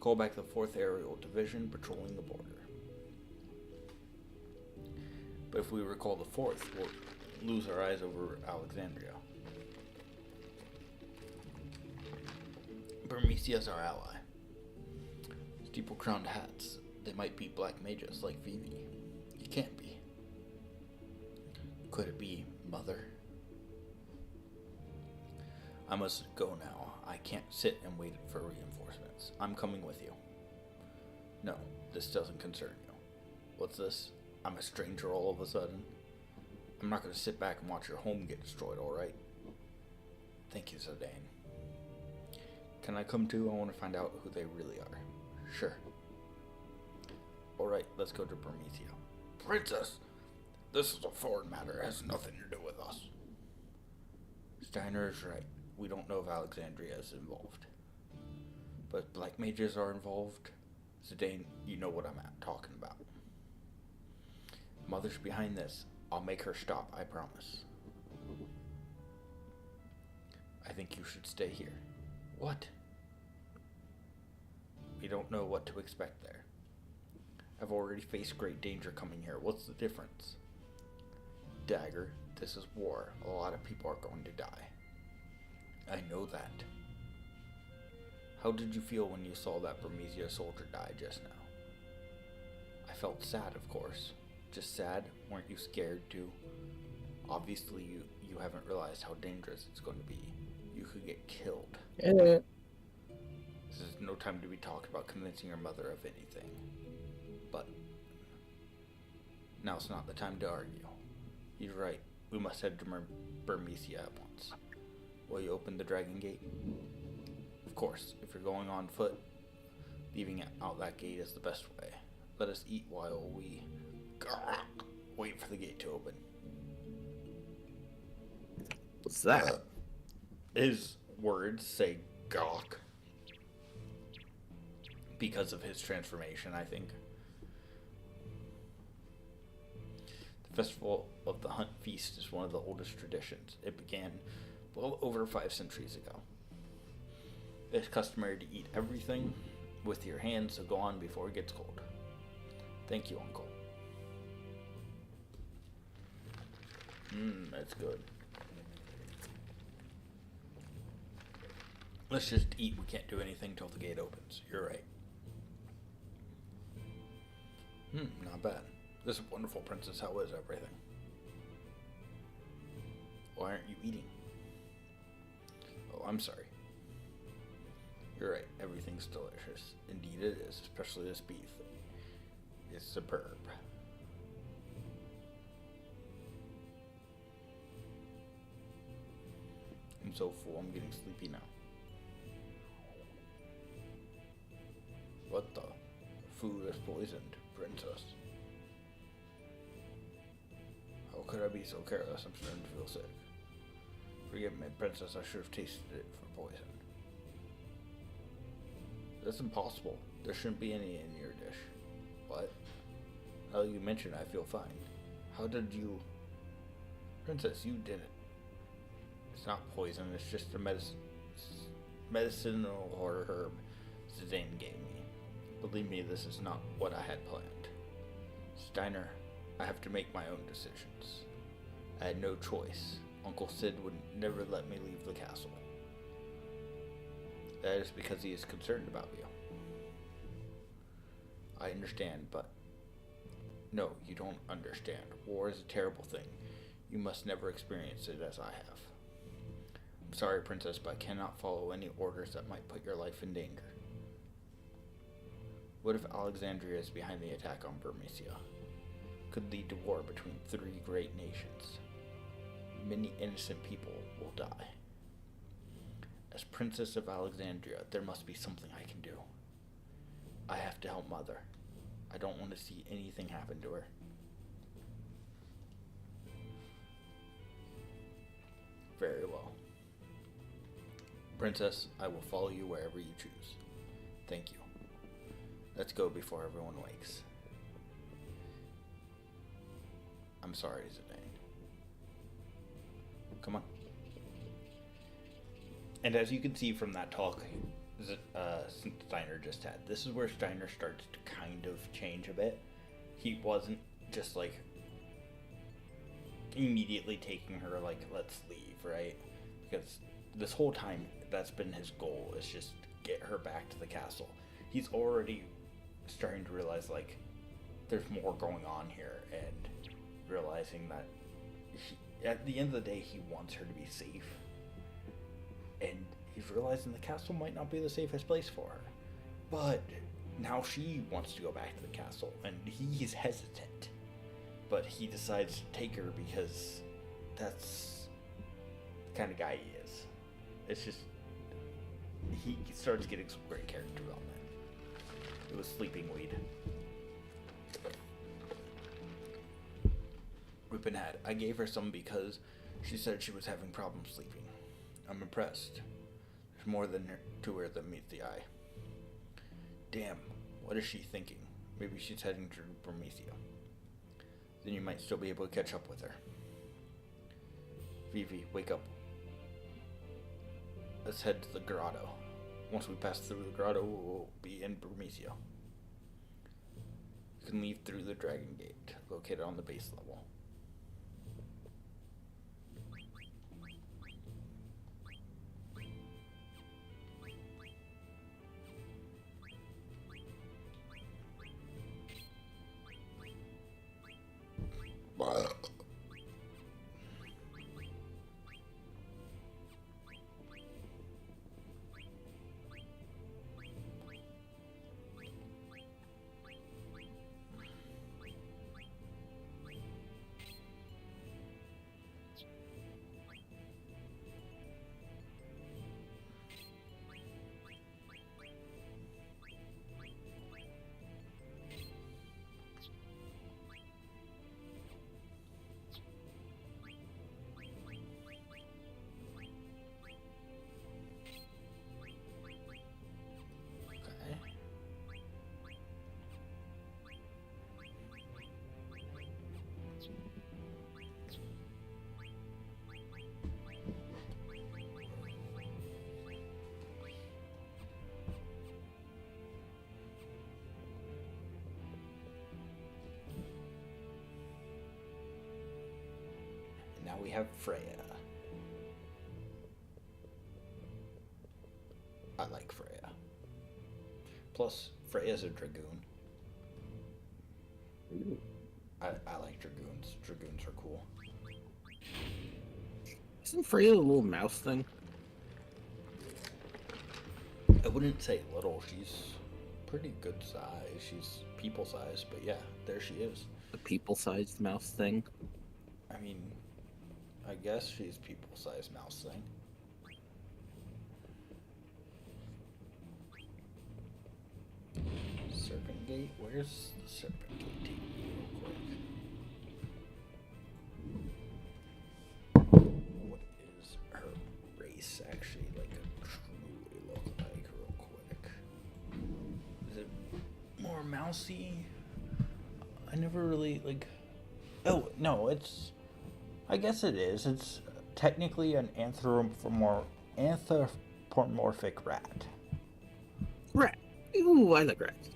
S1: Call back the 4th Aerial Division patrolling the border. But if we recall the 4th, lose our eyes over Alexandria. Burmesia's our ally. Steeple-crowned hats. They might be black mages like Vivi. You can't be. Could it be Mother? I must go now. I can't sit and wait for reinforcements. I'm coming with you. No, this doesn't concern you. What's this? I'm a stranger all of a sudden? I'm not going to sit back and watch your home get destroyed, alright? Thank you, Zidane. Can I come too? I want to find out who they really are. Sure. Alright, let's go to Burmesia. Princess! This is a foreign matter. It has nothing to do with us. Steiner is right. We don't know if Alexandria is involved. But if black mages are involved, Zidane, you know what I'm talking about. Mother's behind this. I'll make her stop, I promise. I think you should stay here. What? We don't know what to expect there. I've already faced great danger coming here. What's the difference? Dagger, this is war. A lot of people are going to die. I know that. How did you feel when you saw that Burmesia soldier die just now? I felt sad, of course. Just sad? Weren't you scared too? Obviously you haven't realized how dangerous it's going to be. You could get killed.
S6: Yeah.
S1: This is no time to be talking about convincing your mother of anything. But now's not the time to argue. You're right. We must head to Burmesia at once. Will you open the Dragon Gate? Of course. If you're going on foot, leaving out that gate is the best way. Let us eat while we wait for the gate to open.
S6: What's that?
S1: His words say gawk because of his transformation, I think. The Festival of the Hunt Feast is one of the oldest traditions. It began well over 5 centuries ago. It's customary to eat everything with your hands, so go on before it gets cold. Thank you, Uncle. That's good. Let's just eat. We can't do anything till the gate opens. You're right. Not bad. This is wonderful, Princess. How is everything? Why aren't you eating? Oh, I'm sorry. You're right. Everything's delicious. Indeed it is, especially this beef. It's superb. I'm so full, I'm getting sleepy now. What the? Food is poisoned, Princess. How could I be so careless? I'm starting to feel sick. Forgive me, Princess, I should have tasted it for poison. That's impossible. There shouldn't be any in your dish. What? Now you mentioned I feel fine. How did you... Princess, you did it. It's not poison, it's just a medicinal herb Zidane gave me. Believe me, this is not what I had planned. Steiner, I have to make my own decisions. I had no choice. Uncle Sid would never let me leave the castle. That is because he is concerned about you. I understand, but... No, you don't understand. War is a terrible thing. You must never experience it as I have. I'm sorry, Princess, but I cannot follow any orders that might put your life in danger. What if Alexandria is behind the attack on Burmesia? Could lead to war between 3 great nations. Many innocent people will die. As Princess of Alexandria, there must be something I can do. I have to help Mother. I don't want to see anything happen to her. Very well. Princess, I will follow you wherever you choose. Thank you. Let's go before everyone wakes. I'm sorry, Zidane. Come on. And as you can see from that talk Steiner just had, this is where Steiner starts to kind of change a bit. He wasn't just like immediately taking her, like, let's leave, right? Because this whole time, that's been his goal, is just get her back to the castle. He's already starting to realize, like, there's more going on here, and realizing that at the end of the day, he wants her to be safe. And he's realizing the castle might not be the safest place for her. But now she wants to go back to the castle, and he's hesitant. But he decides to take her because that's the kind of guy he is. It's just, he starts getting some great character development. It was Sleeping Weed. Rippin' Hat. I gave her some because she said she was having problems sleeping. I'm impressed. There's more to her than meets the eye. Damn, what is she thinking? Maybe she's heading to Promethea. Then you might still be able to catch up with her. Vivi, wake up. Let's head to the grotto. Once we pass through the grotto, we'll be in Promethea. You can leave through the Dragon Gate, located on the base level. Now we have Freya. I like Freya. Plus, Freya's a dragoon.
S6: Ooh.
S1: I like dragoons. Dragoons are cool.
S6: Isn't Freya the little mouse thing?
S1: I wouldn't say little. She's pretty good size. She's people size, but yeah, there she is.
S6: The people-sized mouse thing?
S1: I mean, I guess she's people-sized mouse thing. Serpent Gate? Where's the Serpent Gate? Take me real quick. What is her race actually like truly look like real quick? Is it more mousy? I never really like... Oh, no, it's... I guess it is. It's technically an anthropomorphic rat.
S6: Rat. Ooh, I like rats.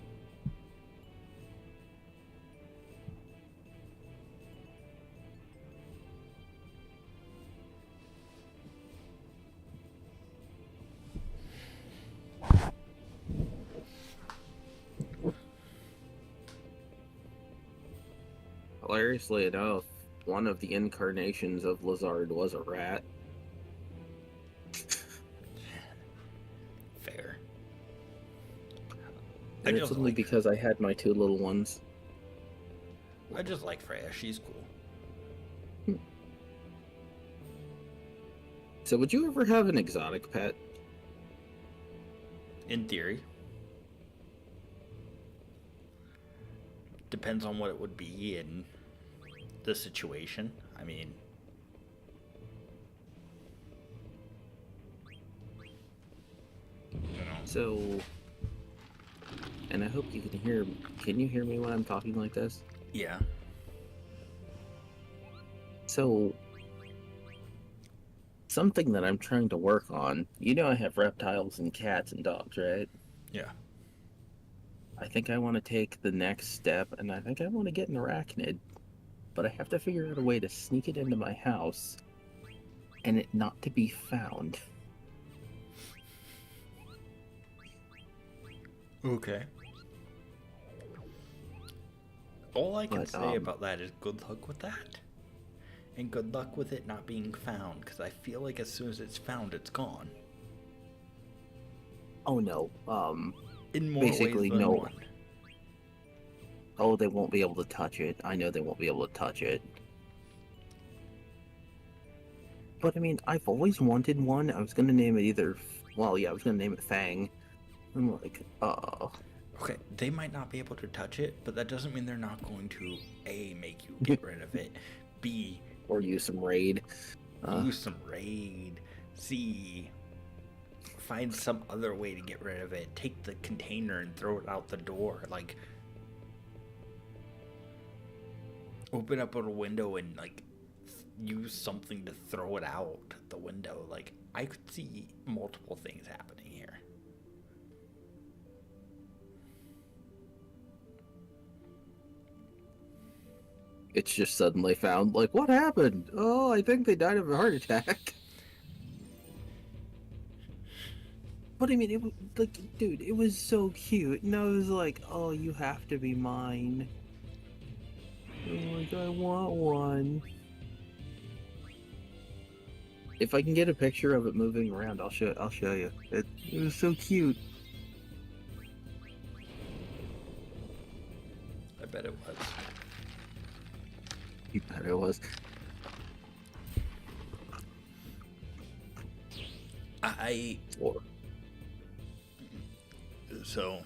S6: Hilariously enough, one of the incarnations of Lizard was a rat.
S1: Fair.
S6: And it's only because I had my two little ones.
S1: I just like Freya. She's cool.
S6: So would you ever have an exotic pet?
S1: In theory. Depends on what it would be and the situation. I mean...
S6: So... And I hope you can hear... Can you hear me when I'm talking like this?
S1: Yeah.
S6: So... Something that I'm trying to work on. You know I have reptiles and cats and dogs, right?
S1: Yeah.
S6: I think I want to take the next step, and I think I want to get an arachnid. but I have to figure out a way to sneak it into my house and it not to be found.
S1: Okay. All I can
S6: But,
S1: say about that is good luck with that. And good luck with it not being found, because I feel like as soon as it's found, it's gone.
S6: Oh no.
S1: In more
S6: Basically,
S1: ways than
S6: no.
S1: one.
S6: Oh, they won't be able to touch it. I know they won't be able to touch it. But I mean, I've always wanted one. I was gonna name it either. Well, yeah, I was gonna name it Fang. I'm like,
S1: Okay, they might not be able to touch it, but that doesn't mean they're not going to A, make you get rid of it, B,
S6: or use some raid.
S1: use some raid, C, find some other way to get rid of it, take the container and throw it out the door, like, open up a window and, like, use something to throw it out the window. Like, I could see multiple things happening here.
S6: It's just suddenly found. Like, what happened? Oh, I think they died of a heart attack. But I mean, it was like, dude, it was so cute, and I was like, oh, you have to be mine. I'm like, I want one. If I can get a picture of it moving around, I'll show you. It was so cute.
S1: I bet it was.
S6: You bet it was.
S1: So,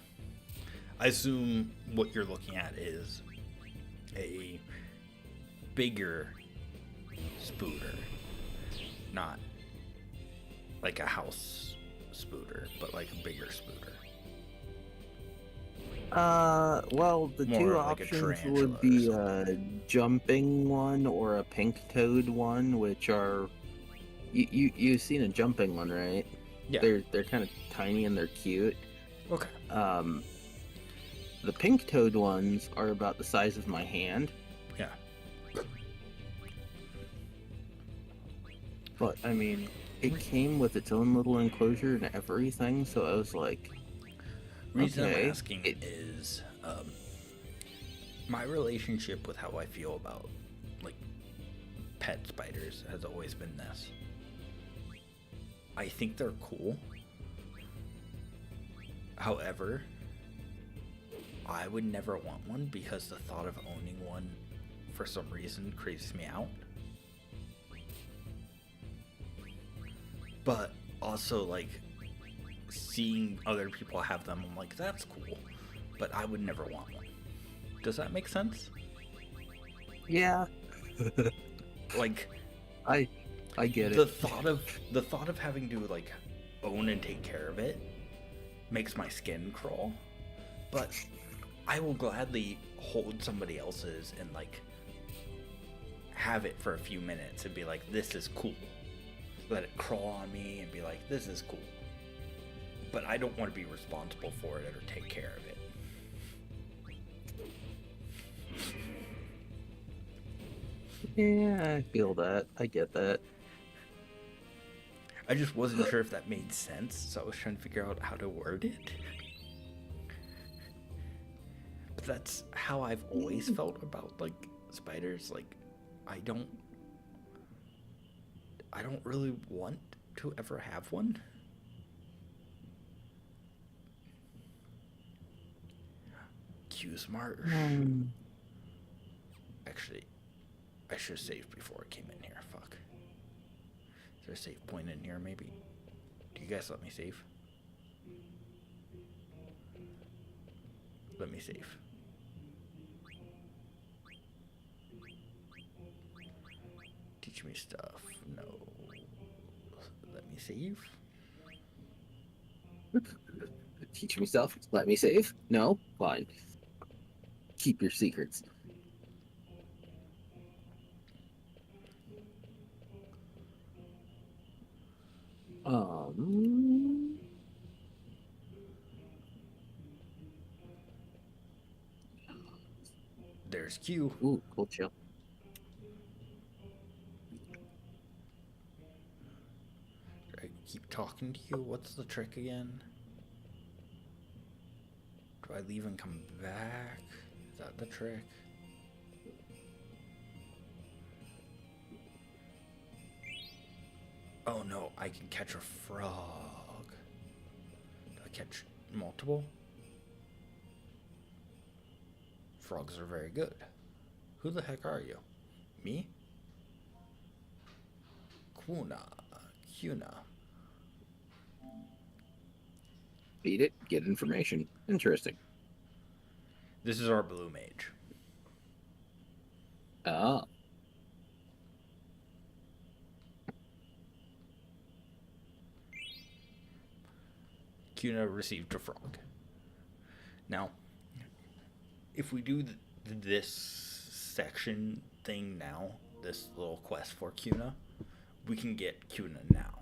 S1: I assume what you're looking at is a bigger spooter, not like a house spooter, but like a bigger spooter.
S6: Well, the
S1: More
S6: two
S1: like a
S6: options
S1: tarantula
S6: would
S1: or
S6: be
S1: something.
S6: a jumping one or a pink toad one, which are you've seen a jumping one, right?
S1: Yeah.
S6: They're kind of tiny and they're cute.
S1: Okay.
S6: The pink toad ones are about the size of my hand.
S1: Yeah.
S6: But I mean, it came with its own little enclosure and everything, so I was like,
S1: Reason
S6: okay,
S1: I'm asking is my relationship with how I feel about like pet spiders has always been this. I think they're cool. However, I would never want one because the thought of owning one for some reason creeps me out. But also, like, seeing other people have them, I'm like, that's cool. But I would never want one. Does that make sense?
S6: yeah,
S1: Like,
S6: I get
S1: the
S6: it.
S1: thought of having to like own and take care of it makes my skin crawl. But I will gladly hold somebody else's and like have it for a few minutes and be like, this is cool. Let it crawl on me and be like, this is cool. But I don't want to be responsible for it or take care of it.
S6: Yeah, I feel that. I get that.
S1: I just wasn't sure if that made sense, so I was trying to figure out how to word it. But that's how I've always felt about like spiders. Like, I don't really want to ever have one. Q Smart. Actually, I should have saved before I came in here. Fuck. Is there a save point in here, maybe? Do you guys let me save? Let me save. Teach me stuff. No. Let me save.
S6: Teach me stuff. Let me save. No, fine. Keep your secrets.
S1: There's Q.
S6: Ooh, cool chill.
S1: keep talking to you? What's the trick again? Do I leave and come back? Is that the trick? Oh no, I can catch a frog. Do I catch multiple? Frogs are very good. Who the heck are you? Me? Kuna.
S6: Beat it, get information. Interesting.
S1: This is our blue mage.
S6: Ah.
S1: Kuna received a frog. Now, if we do this section thing now, this little quest for Kuna, we can get Kuna now.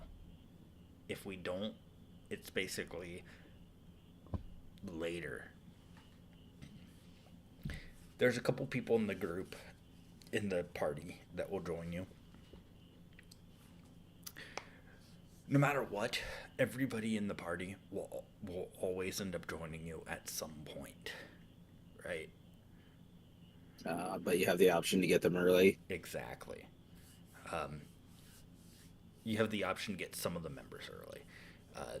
S1: If we don't, it's basically later. There's a couple people in the group, in the party, that will join you. No matter what, everybody in the party will always end up joining you at some point, right?
S6: But you have the option to get them early.
S1: Exactly. You have the option to get some of the members early.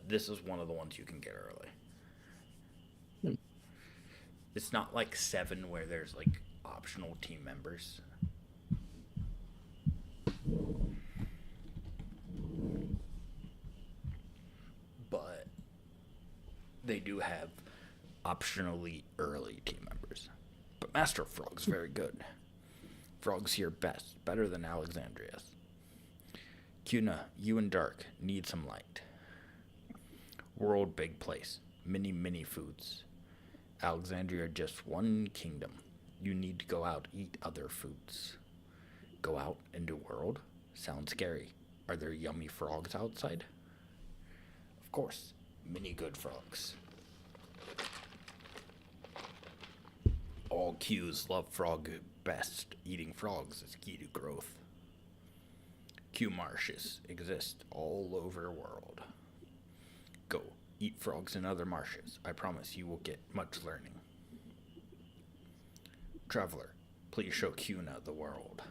S1: This is one of the ones you can get early. It's not like 7 where there's like optional team members. But they do have optionally early team members. But Master Frog's very good. Frog's here best, better than Alexandria's. Kuna, you and Dark need some light. World big place, many foods. Alexandria just one kingdom. You need to go out, eat other foods. Go out into world? Sounds scary. Are there yummy frogs outside? Of course, many good frogs. All Qs love frog best. Eating frogs is key to growth. Q marshes exist all over world. Go, eat frogs in other marshes. I promise you will get much learning. Traveler, please show Kuna the world.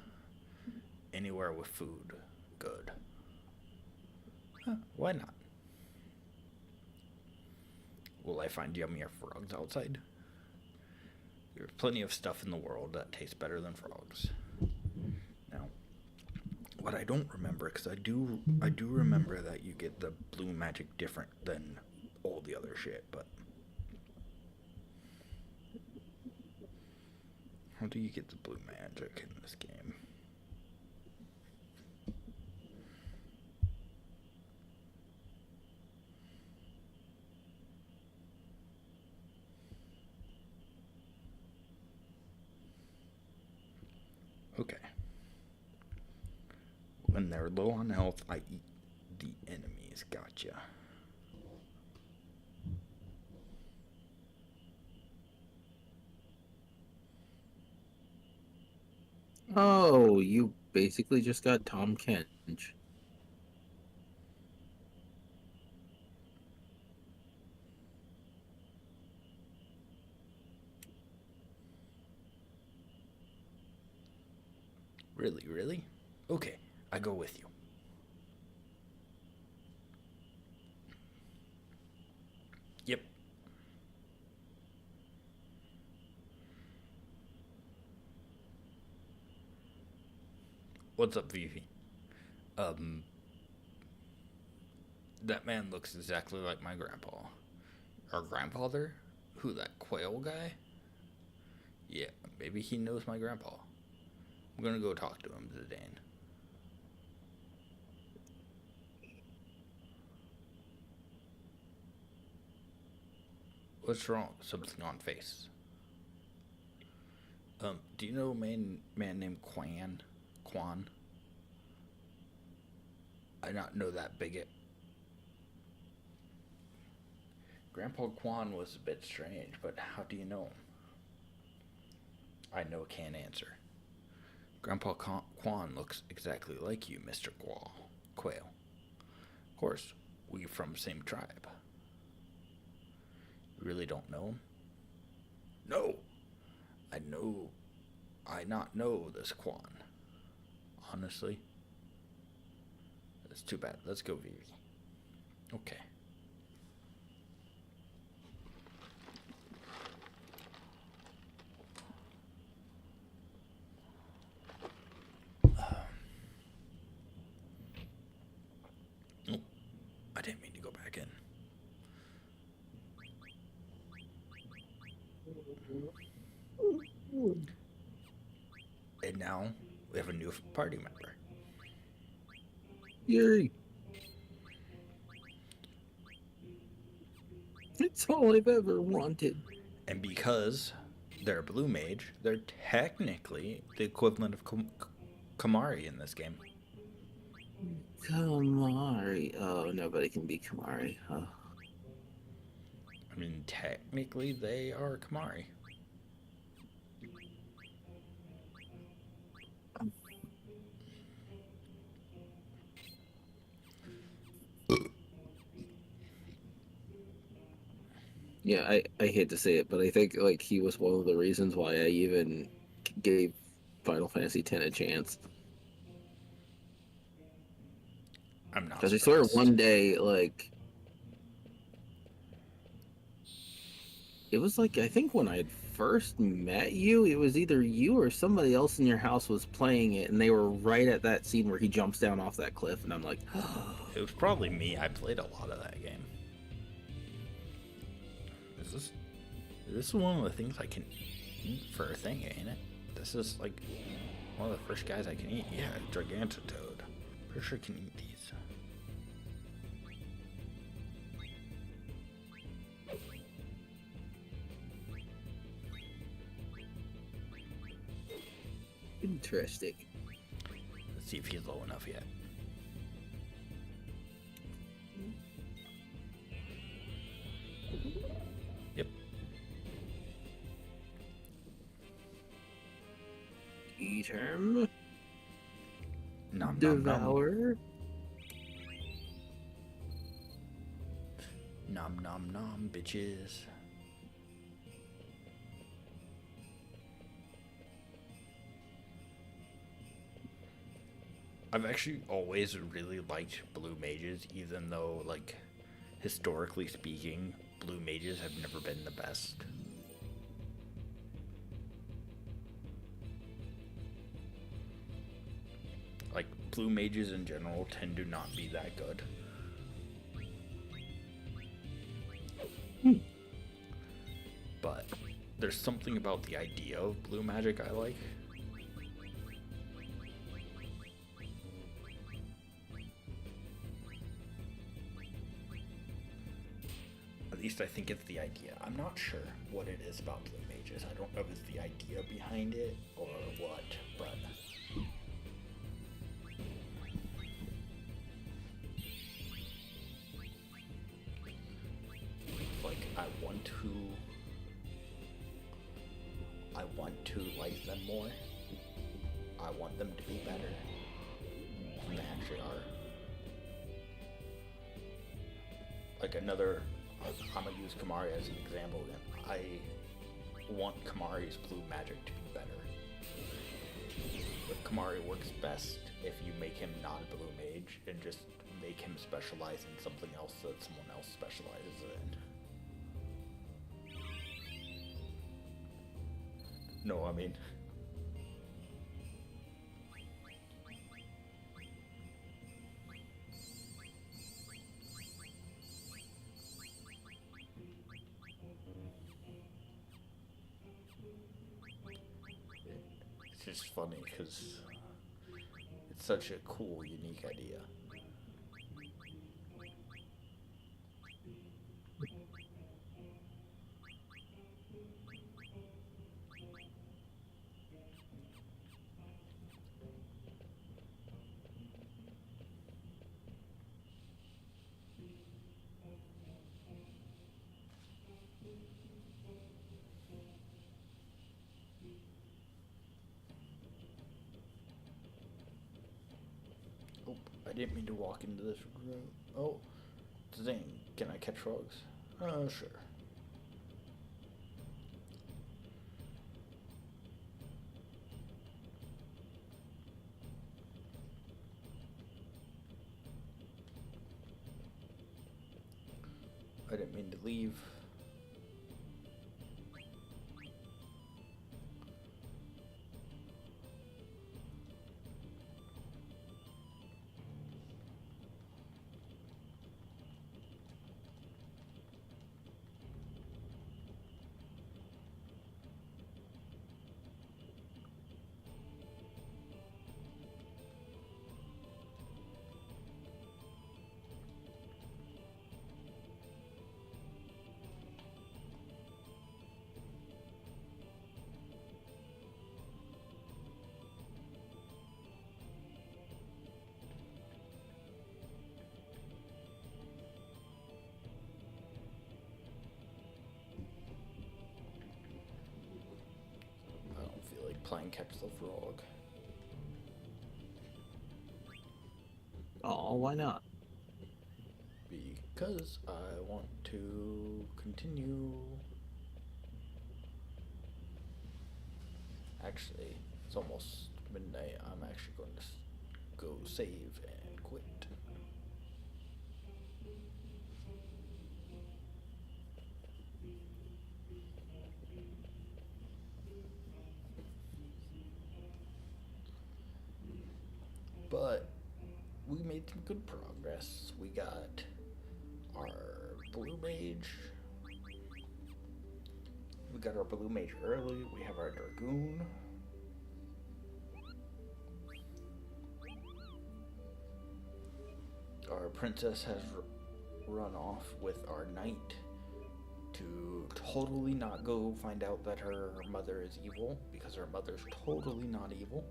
S1: Anywhere with food, good. Huh, why not? Will I find yummier frogs outside? There's plenty of stuff in the world that tastes better than frogs. Now, what I don't remember, because I do remember that you get the blue magic different than all the other shit, but how do you get the blue magic in this game? Okay. When they're low on health, I eat the enemies. Gotcha.
S6: Oh, you basically just got Tom Kench.
S1: Really? Okay, I go with you. Yep. What's up, Vivi? That man looks exactly like my grandpa. Our grandfather? Who, that quail guy? Yeah, maybe he knows my grandpa. I'm gonna go talk to him, Zidane. What's wrong? Something on face. Do you know a man named Quan? I not know that bigot. Grandpa Quan was a bit strange, but how do you know him? I know can't answer. Grandpa Quan looks exactly like you, Mr. Quail. Of course, we from same tribe? You really don't know him? No. I not know this Quan. Honestly. That's too bad. Let's go, Vivi. Okay. Oh, I didn't mean to go back in. And now we have a new party member.
S6: Yay! It's all I've ever wanted.
S1: And because they're a blue mage, they're technically the equivalent of Kamari in this game.
S6: Kamari. Oh, nobody can be Kamari. Oh.
S1: I mean, technically they are Kamari.
S6: Yeah, I hate to say it, but I think like he was one of the reasons why I even gave Final Fantasy X a chance.
S1: I'm not.
S6: Because I swear one day, like, it was like, I think when I had first met you, it was either you or somebody else in your house was playing it, and they were right at that scene where he jumps down off that cliff, and I'm like,
S1: It was probably me. I played a lot of that game. Is this one of the things I can eat for a thing, ain't it? This is like one of the first guys I can eat. Yeah, Gigantitoad. Pretty sure I can eat these.
S6: interesting.
S1: Let's see if he's low enough yet. Yep.
S6: Eat him.
S1: Nom nom nom.
S6: Devour.
S1: Nom nom nom, bitches. I've actually always really liked blue mages, even though, like, historically speaking, blue mages have never been the best. Like, blue mages in general tend to not be that good. But there's something about the idea of blue magic I like. At least I think it's the idea. I'm not sure what it is about blue mages. I don't know if it's the idea behind it or what, but like I want to like them more. I want them to be better than they actually are. Like another, I'm gonna use Kamari as an example again. I want Kamari's blue magic to be better. But Kamari works best if you make him not a blue mage and just make him specialize in something else that someone else specializes in. No, I mean, it's just funny because it's such a cool, unique idea. Oh, I didn't mean to walk into this room. Oh, Zing, can I catch frogs? Sure. I didn't mean to leave. I don't feel like playing catch the frog.
S6: Oh, why not?
S1: Because I want to continue. Actually, it's almost midnight. I'm actually going to go save and quit. But we made some good progress. We got our blue mage. We got our blue mage early. We have our dragoon. Our princess has run off with our knight to totally not go find out that her mother is evil, because her mother's totally not evil.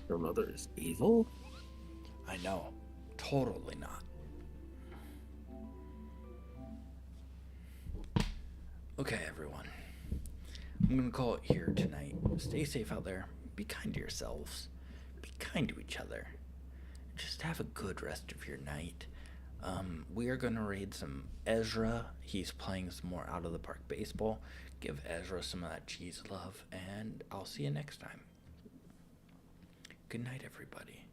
S6: Her mother is evil?
S1: I know. Totally not. Okay, everyone. I'm gonna call it here tonight. Stay safe out there. Be kind to yourselves. Be kind to each other. Just have a good rest of your night. We are gonna raid some Ezra. He's playing some more out of the park baseball. Give Ezra some of that cheese love, and I'll see you next time. Good night, everybody.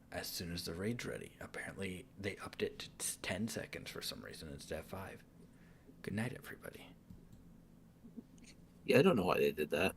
S1: As soon as the raid's ready. Apparently, they upped it to 10 seconds for some reason instead of 5. Good night, everybody.
S6: Yeah, I don't know why they did that.